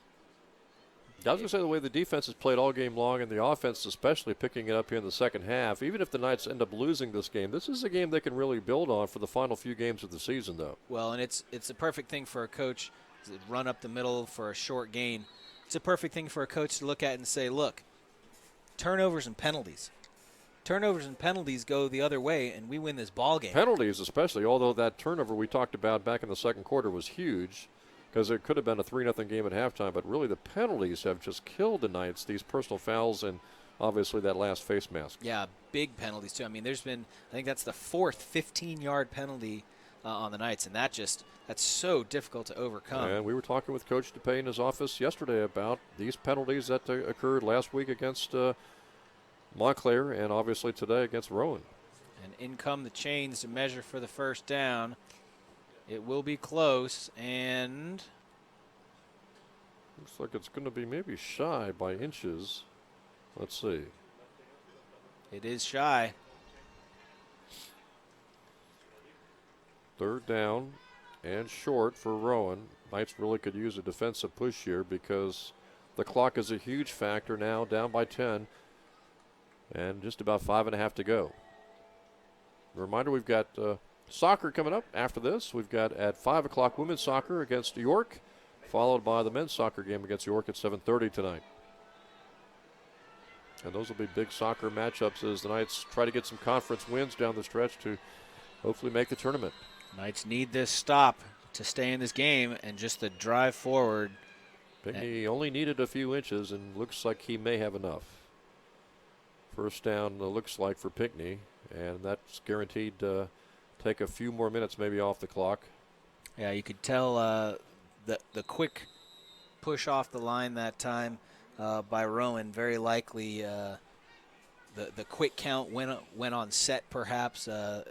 I was going to say the way the defense has played all game long and the offense especially picking it up here in the second half, even if the Knights end up losing this game, this is a game they can really build on for the final few games of the season, though. Well, and it's a perfect thing for a coach to run up the middle for a short gain. It's a perfect thing for a coach to look at and say, look, turnovers and penalties. Turnovers and penalties go the other way, and we win this ball game. Penalties especially, although that turnover we talked about back in the second quarter was huge because it could have been a 3-0 game at halftime, but really the penalties have just killed the Knights, these personal fouls and obviously that last face mask. Yeah, big penalties too. I mean, there's been, I think that's the fourth 15-yard penalty on the Knights, and that's so difficult to overcome. And we were talking with Coach DePay in his office yesterday about these penalties that occurred last week against Montclair and obviously today against Rowan. And in come the chains to measure for the first down. It will be close, and looks like it's going to be maybe shy by inches. Let's see. It is shy. Third down and short for Rowan. Knights really could use a defensive push here because the clock is a huge factor now, down by 10, and just about 5.5 to go. Reminder, we've got soccer coming up after this. We've got at 5 o'clock women's soccer against York, followed by the men's soccer game against York at 7:30 tonight. And those will be big soccer matchups as the Knights try to get some conference wins down the stretch to hopefully make the tournament. Knights need this stop to stay in this game and just the drive forward. He only needed a few inches and looks like he may have enough. First down looks like for Pinckney, and that's guaranteed to take a few more minutes maybe off the clock. Yeah, you could tell the quick push off the line that time by Rowan. Very likely the quick count went on set perhaps. So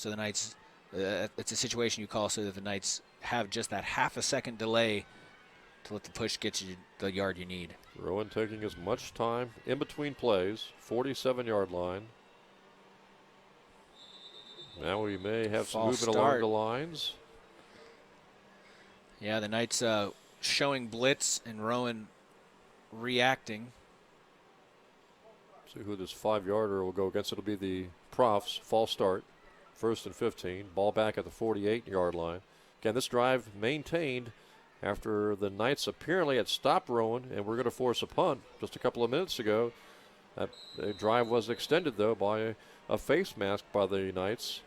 the Knights, it's a situation you call so that the Knights have just that half a second delay to let the push get you the yard you need. Rowan taking as much time in between plays, 47-yard line. Now we may have some movement along the lines. Yeah, the Knights showing blitz and Rowan reacting. See who this 5-yarder will go against. It'll be the Profs. False start. 1st and 15. Ball back at the 48-yard line. Again, this drive maintained after the Knights apparently had stopped Rowan and were going to force a punt just a couple of minutes ago. That drive was extended, though, by a face mask by the Knights.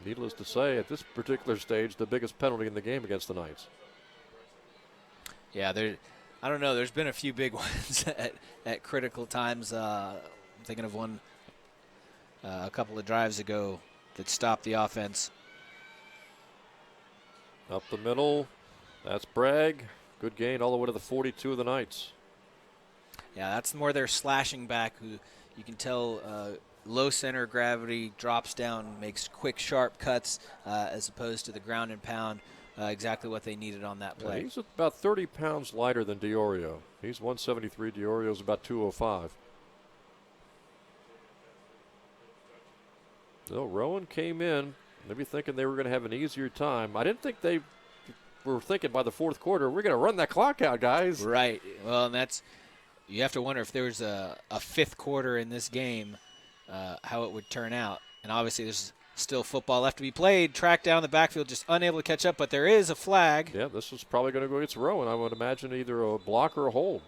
Needless to say, at this particular stage, the biggest penalty in the game against the Knights. Yeah, I don't know. There's been a few big ones at critical times. I'm thinking of one a couple of drives ago that stopped the offense. Up the middle. That's Bragg. Good gain all the way to the 42 of the Knights. Yeah, that's more their slashing back who you can tell low center gravity, drops down, makes quick, sharp cuts as opposed to the ground and pound. Exactly what they needed on that play. Yeah, he's about 30 pounds lighter than Diorio. He's 173. Diorio's about 205. So Rowan came in, maybe thinking they were going to have an easier time. I didn't think they were thinking by the fourth quarter, we're going to run that clock out, guys. Right. Well, and you have to wonder if there was a fifth quarter in this game, how it would turn out. And obviously there's still football left to be played. Track down the backfield, just unable to catch up, but there is a flag. Yeah, this is probably going to go against Rowan. I would imagine either a block or a hold.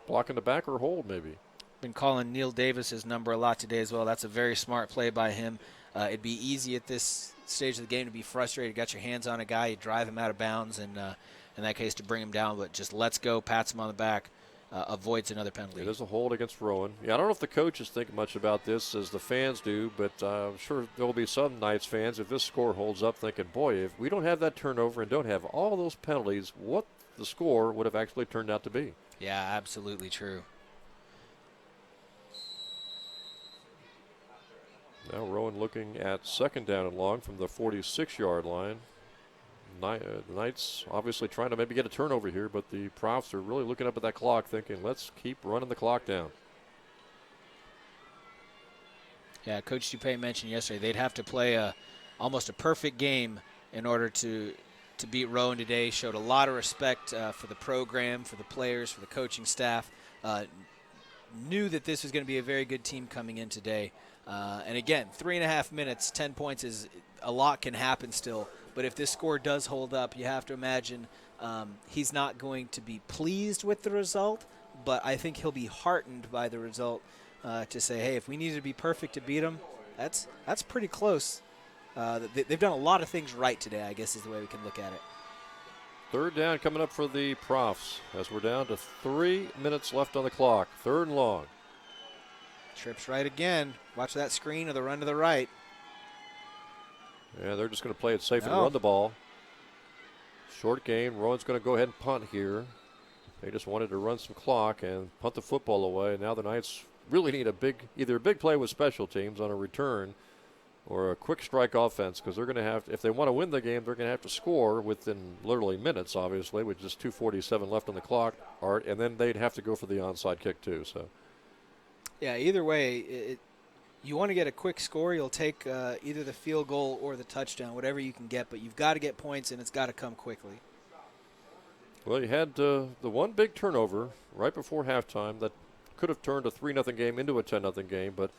Block in the back or hold, maybe. Been calling Neil Davis's number a lot today as well. That's a very smart play by him. It'd be easy at this stage of the game to be frustrated. Got your hands on a guy, you drive him out of bounds, and in that case to bring him down, but just lets go, pats him on the back, avoids another penalty. It is a hold against Rowan. Yeah, I don't know if the coaches think much about this as the fans do, but I'm sure there will be some Knights fans, if this score holds up, thinking, boy, if we don't have that turnover and don't have all those penalties, what the score would have actually turned out to be. Yeah, absolutely true. Now Rowan looking at 2nd down and long from the 46-yard line. The Knights obviously trying to maybe get a turnover here, but the Profs are really looking up at that clock thinking, let's keep running the clock down. Yeah, Coach Dupay mentioned yesterday they'd have to play almost a perfect game in order to beat Rowan today. Showed a lot of respect for the program, for the players, for the coaching staff. Knew that this was going to be a very good team coming in today. And again, 3.5 minutes, 10 points is a lot can happen still. But if this score does hold up, you have to imagine he's not going to be pleased with the result, but I think he'll be heartened by the result to say, hey, if we needed to be perfect to beat them, that's pretty close. They've done a lot of things right today, I guess is the way we can look at it. 3rd down coming up for the Profs as we're down to 3 minutes left on the clock. 3rd and long. Trips right again. Watch that screen or the run to the right. Yeah, they're just going to play it safe and run the ball. Short game. Rowan's going to go ahead and punt here. They just wanted to run some clock and punt the football away. Now the Knights really need either a big play with special teams on a return or a quick strike offense, because they're going to have, if they want to win the game, they're going to have to score within literally minutes, obviously, with just 2:47 left on the clock, Art, and then they'd have to go for the onside kick too. So. Yeah, either way, you want to get a quick score, you'll take either the field goal or the touchdown, whatever you can get, but you've got to get points, and it's got to come quickly. Well, you had the one big turnover right before halftime that could have turned a 3-0 game into a 10-0 game, but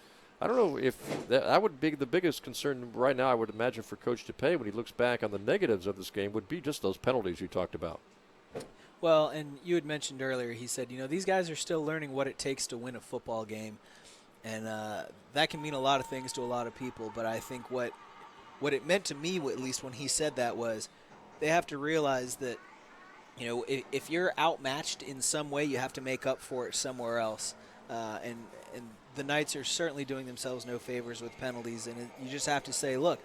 I don't know if that would be the biggest concern right now, I would imagine, for Coach Dupay when he looks back on the negatives of this game would be just those penalties you talked about. Well, and you had mentioned earlier, he said, these guys are still learning what it takes to win a football game. And that can mean a lot of things to a lot of people. But I think what it meant to me, at least when he said that, was they have to realize that, if you're outmatched in some way, you have to make up for it somewhere else. And the Knights are certainly doing themselves no favors with penalties, and you just have to say, look,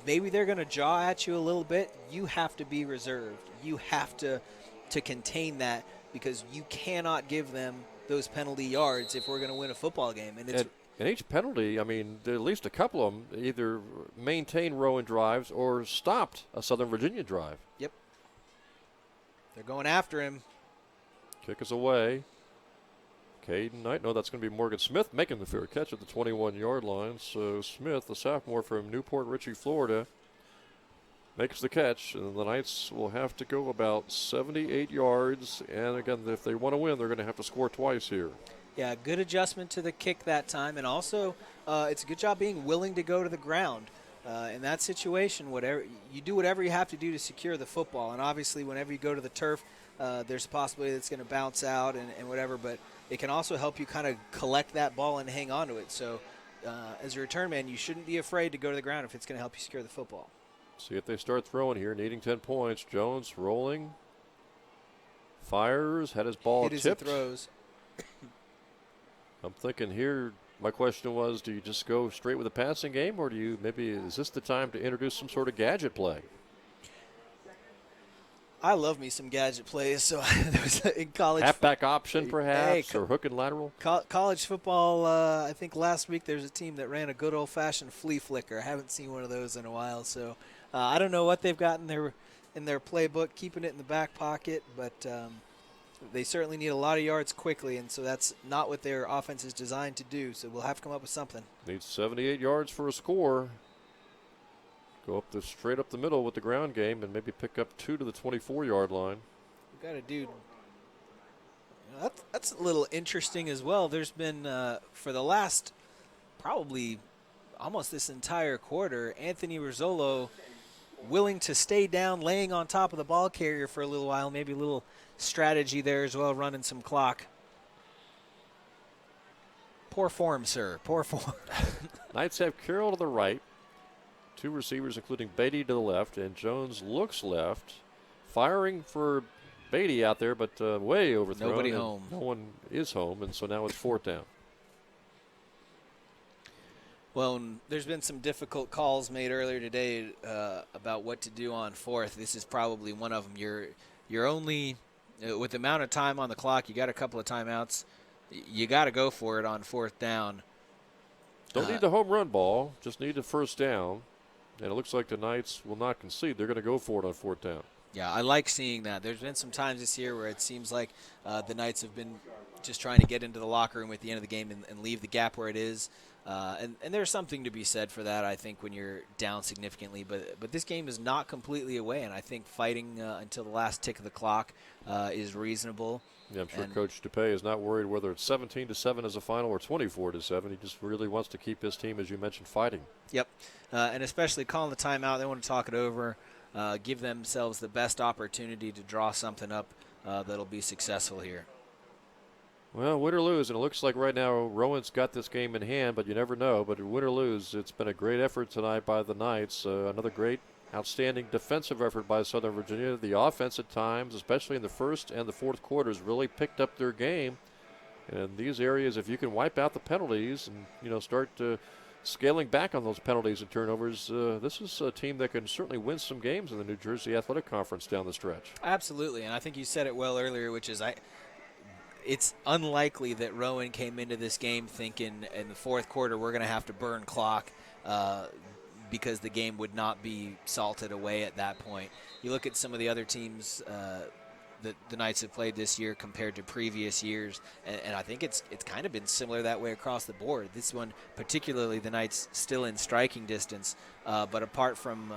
maybe they're going to jaw at you a little bit. You have to be reserved. You have to contain that, because you cannot give them those penalty yards if we're going to win a football game. And each penalty, I mean, at least a couple of them either maintained Rowan drives or stopped a Southern Virginia drive. Yep. They're going after him. Kick is away. Caden Knight, no, that's going to be Morgan Smith making the fair catch at the 21-yard line. So Smith, the sophomore from Newport Richey, Florida, makes the catch, and the Knights will have to go about 78 yards. And again, if they want to win, they're going to have to score twice here. Yeah, good adjustment to the kick that time, and also it's a good job being willing to go to the ground. In that situation, whatever you do, whatever you have to do to secure the football. And obviously, whenever you go to the turf, there's a possibility that it's going to bounce out and whatever, but it can also help you kind of collect that ball and hang on to it. So as a return man, you shouldn't be afraid to go to the ground if it's going to help you secure the football. See if they start throwing here, needing 10 points. Jones rolling, fires, had his ball tipped. It throws. I'm thinking here, my question was, do you just go straight with a passing game, or do you is this the time to introduce some sort of gadget play? I love me some gadget plays. So there was in college. Halfback option, perhaps, or hook and lateral? College football, I think last week there's a team that ran a good old-fashioned flea flicker. I haven't seen one of those in a while, so I don't know what they've got in their playbook, keeping it in the back pocket, but they certainly need a lot of yards quickly, and so that's not what their offense is designed to do, so we'll have to come up with something. Needs 78 yards for a score. Go straight up the middle with the ground game and maybe pick up 2 to the 24-yard line. We've got a dude. That's a little interesting as well. There's been, for the last probably almost this entire quarter, Anthony Rizzolo willing to stay down, laying on top of the ball carrier for a little while, maybe a little strategy there as well, running some clock. Poor form, sir. Poor form. Knights have Carroll to the right, 2 receivers including Beatty to the left, and Jones looks left. Firing for Beatty out there, but way overthrown. Nobody home. No one is home, and so now it's 4th down. Well, there's been some difficult calls made earlier today about what to do on 4th. This is probably one of them. You're only, with the amount of time on the clock, you got a couple of timeouts. You got to go for it on 4th down. Don't need the home run ball, just need the 1st down. And it looks like the Knights will not concede. They're going to go for it on 4th down. Yeah, I like seeing that. There's been some times this year where it seems like the Knights have been just trying to get into the locker room at the end of the game and leave the gap where it is. And there's something to be said for that, I think, when you're down significantly. But this game is not completely away, and I think fighting until the last tick of the clock is reasonable. Yeah, I'm sure Coach DePay is not worried whether it's 17-7 as a final or 24-7. He just really wants to keep his team, as you mentioned, fighting. Yep, and especially calling the timeout. They want to talk it over, give themselves the best opportunity to draw something up that'll be successful here. Well, win or lose, and it looks like right now Rowan's got this game in hand, but you never know. But win or lose, it's been a great effort tonight by the Knights. Another great, outstanding defensive effort by Southern Virginia. The offense at times, especially in the 1st and the 4th quarters, really picked up their game. And these areas, if you can wipe out the penalties and start scaling back on those penalties and turnovers, this is a team that can certainly win some games in the New Jersey Athletic Conference down the stretch. Absolutely, and I think you said it well earlier, which is it's unlikely that Rowan came into this game thinking in the 4th quarter we're going to have to burn clock because the game would not be salted away at that point. You look at some of the other teams that the Knights have played this year compared to previous years, and I think it's kind of been similar that way across the board. This one, particularly, the Knights still in striking distance, but apart from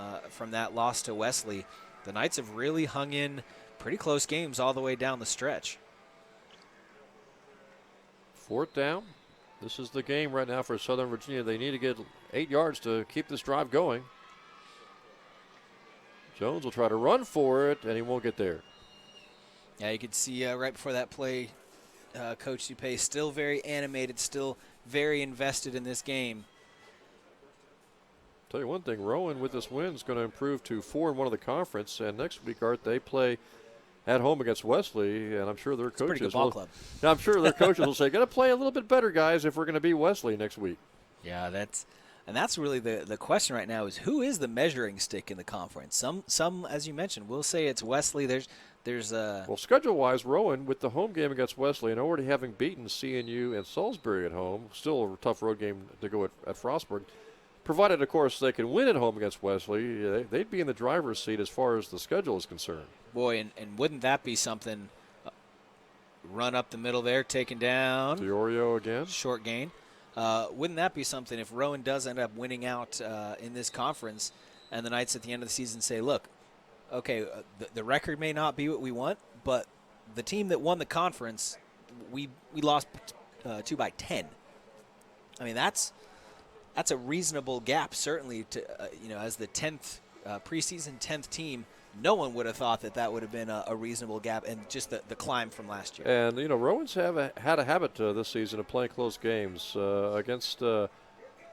that loss to Wesley, the Knights have really hung in pretty close games all the way down the stretch. 4th down. This is the game right now for Southern Virginia. They need to get 8 yards to keep this drive going. Jones will try to run for it, and he won't get there. Yeah, you could see right before that play, Coach DePay still very animated, still very invested in this game. Tell you one thing, Rowan with this win is going to improve to 4-1 of the conference, and next week, Art, they play at home against Wesley, and I'm sure their coaches pretty good ball club. Now, I'm sure their coaches will say, got to play a little bit better, guys, if we're going to beat Wesley next week. Yeah, that's really the question right now is who is the measuring stick in the conference? Some as you mentioned, will say it's Wesley. There's well, schedule-wise, Rowan with the home game against Wesley and already having beaten CNU and Salisbury at home, still a tough road game to go at Frostburg. Provided, of course, they can win at home against Wesley, they'd be in the driver's seat as far as the schedule is concerned. Boy, and wouldn't that be something? Run up the middle there, taken down. DeOrio again. Short gain. Wouldn't that be something if Rowan does end up winning out in this conference and the Knights at the end of the season say, look, okay, the record may not be what we want, but the team that won the conference, we lost to by 10. I mean, that's a reasonable gap, certainly, to as the 10th preseason 10th team. No one would have thought that would have been a reasonable gap, and just the climb from last year. And, Rowan's had a habit this season of playing close games. Against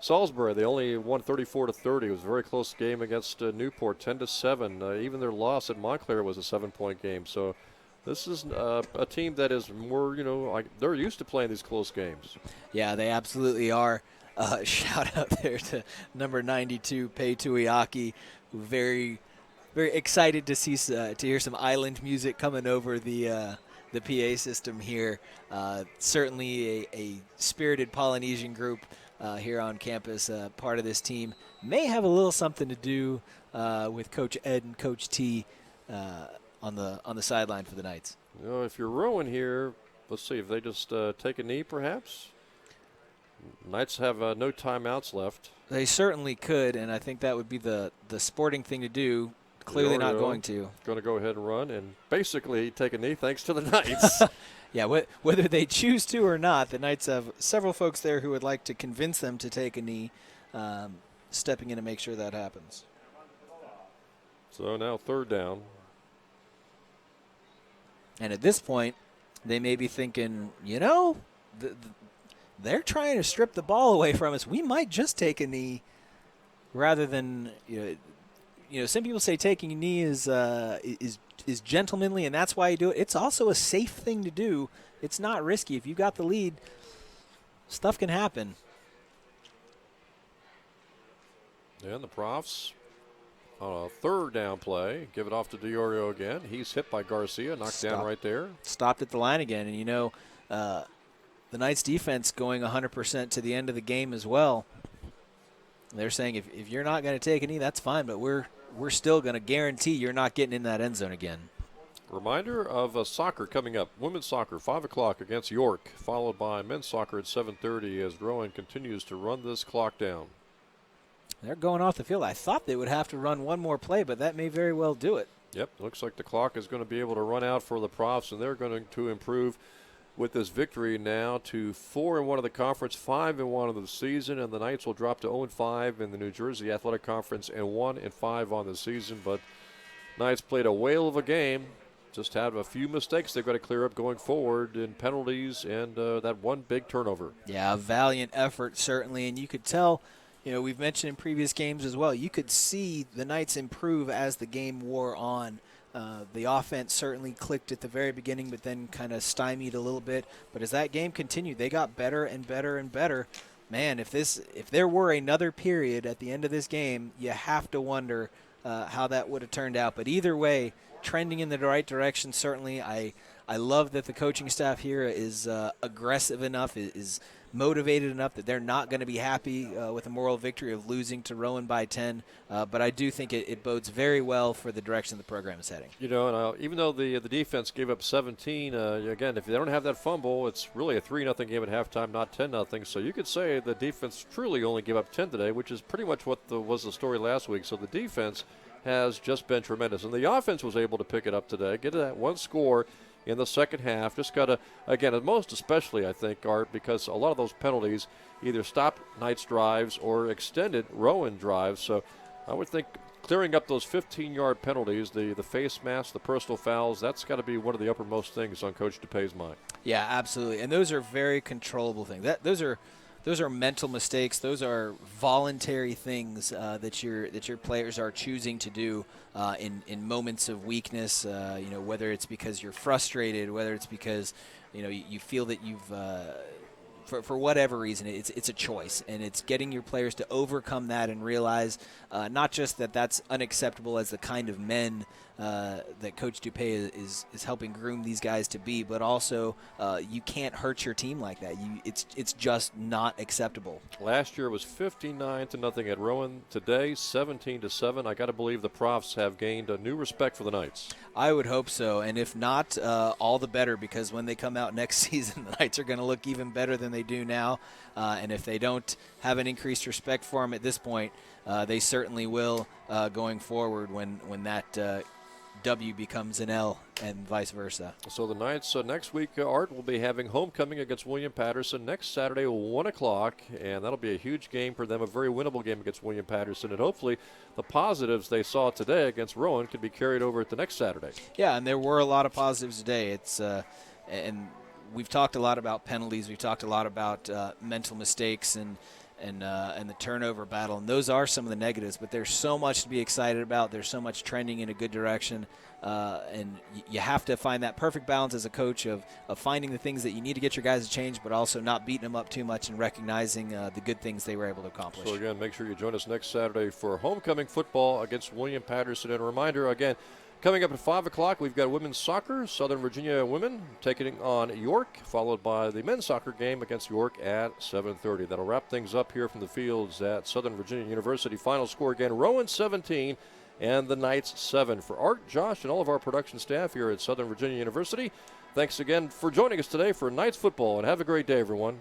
Salisbury, they only won 34-30. It was a very close game against Newport, 10-7. Even their loss at Montclair was a 7-point game. So this is a team that is more, they're used to playing these close games. Yeah, they absolutely are. Shout out there to number 92, Pei Tuiaki, who very excited to hear some island music coming over the PA system here. Certainly a spirited Polynesian group here on campus. Part of this team may have a little something to do with Coach Ed and Coach T on the sideline for the Knights. If you're Rowan here, let's see if they just take a knee, perhaps. Knights have no timeouts left. They certainly could, and I think that would be the sporting thing to do. Clearly not going to. Going to go ahead and run and basically take a knee thanks to the Knights. Yeah, whether they choose to or not, the Knights have several folks there who would like to convince them to take a knee, stepping in to make sure that happens. So now 3rd down. And at this point, they may be thinking, they're trying to strip the ball away from us. We might just take a knee rather than, some people say taking a knee is gentlemanly, and that's why you do it. It's also a safe thing to do. It's not risky. If you got the lead, stuff can happen. And the Profs on a 3rd down play, give it off to DeOrio again. He's hit by Garcia, knocked down right there. Stopped at the line again, and the Knights defense going 100% to the end of the game as well. They're saying if you're not going to take a knee, that's fine, but we're still going to guarantee you're not getting in that end zone again. Reminder of soccer coming up. Women's soccer, 5 o'clock against York, followed by men's soccer at 7:30 as Rowan continues to run this clock down. They're going off the field. I thought they would have to run one more play, but that may very well do it. Yep, looks like the clock is going to be able to run out for the Profs, and they're going to improve with this victory now to 4-1 of the conference, 5-1 of the season, and the Knights will drop to 0-5 in the New Jersey Athletic Conference and 1-5 on the season. But Knights played a whale of a game. Just had a few mistakes they've got to clear up going forward in penalties and that one big turnover. Yeah, a valiant effort, certainly. And you could tell, we've mentioned in previous games as well, you could see the Knights improve as the game wore on. The offense certainly clicked at the very beginning, but then kind of stymied a little bit. But as that game continued, they got better and better and better. Man, if there were another period at the end of this game, you have to wonder how that would have turned out. But either way, trending in the right direction, certainly. I love that the coaching staff here is aggressive enough, is motivated enough that they're not going to be happy with a moral victory of losing to Rowan by 10. But I do think it bodes very well for the direction the program is heading. And even though the defense gave up 17, again, if they don't have that fumble, it's really a 3-0 game at halftime, not 10-0. So you could say the defense truly only gave up 10 today, which is pretty much what was the story last week. So the defense has just been tremendous. And the offense was able to pick it up today, get that one score in the second half. Just got to, again, most especially, I think, Art, because a lot of those penalties either stopped Knights drives or extended Rowan drives. So I would think clearing up those 15-yard penalties, the face masks, the personal fouls, that's got to be one of the uppermost things on Coach DePay's mind. Yeah, absolutely. And those are very controllable things. Those are Those are mental mistakes. Those are voluntary things that your players are choosing to do in moments of weakness. Whether it's because you're frustrated, whether it's because you feel that you've for whatever reason, it's a choice, and it's getting your players to overcome that and realize not just that that's unacceptable as the kind of men that Coach Dupay is helping groom these guys to be, but also you can't hurt your team like that. It's just not acceptable. Last year was 59-0 at Rowan. Today, 17-7. I got to believe the Profs have gained a new respect for the Knights. I would hope so, and if not, all the better, because when they come out next season, the Knights are going to look even better than they do now. And if they don't have an increased respect for them at this point, they certainly will going forward when that W becomes an L and vice versa. So the Knights next week, Art, will be having homecoming against William Patterson next Saturday, 1 o'clock, and that'll be a huge game for them, a very winnable game against William Patterson, and hopefully the positives they saw today against Rowan can be carried over at the next Saturday. Yeah, and there were a lot of positives today. It's and we've talked a lot about penalties. We've talked a lot about mental mistakes and the turnover battle, and those are some of the negatives, but there's so much to be excited about. There's so much trending in a good direction, and you have to find that perfect balance as a coach of finding the things that you need to get your guys to change, but also not beating them up too much and recognizing the good things they were able to accomplish. So again, make sure you join us next Saturday for homecoming football against William Patterson. And a reminder, again, coming up at 5 o'clock, we've got women's soccer, Southern Virginia women taking on York, followed by the men's soccer game against York at 7:30. That'll wrap things up here from the fields at Southern Virginia University. Final score again, Rowan 17 and the Knights 7. For Art, Josh, and all of our production staff here at Southern Virginia University, thanks again for joining us today for Knights football, and have a great day, everyone.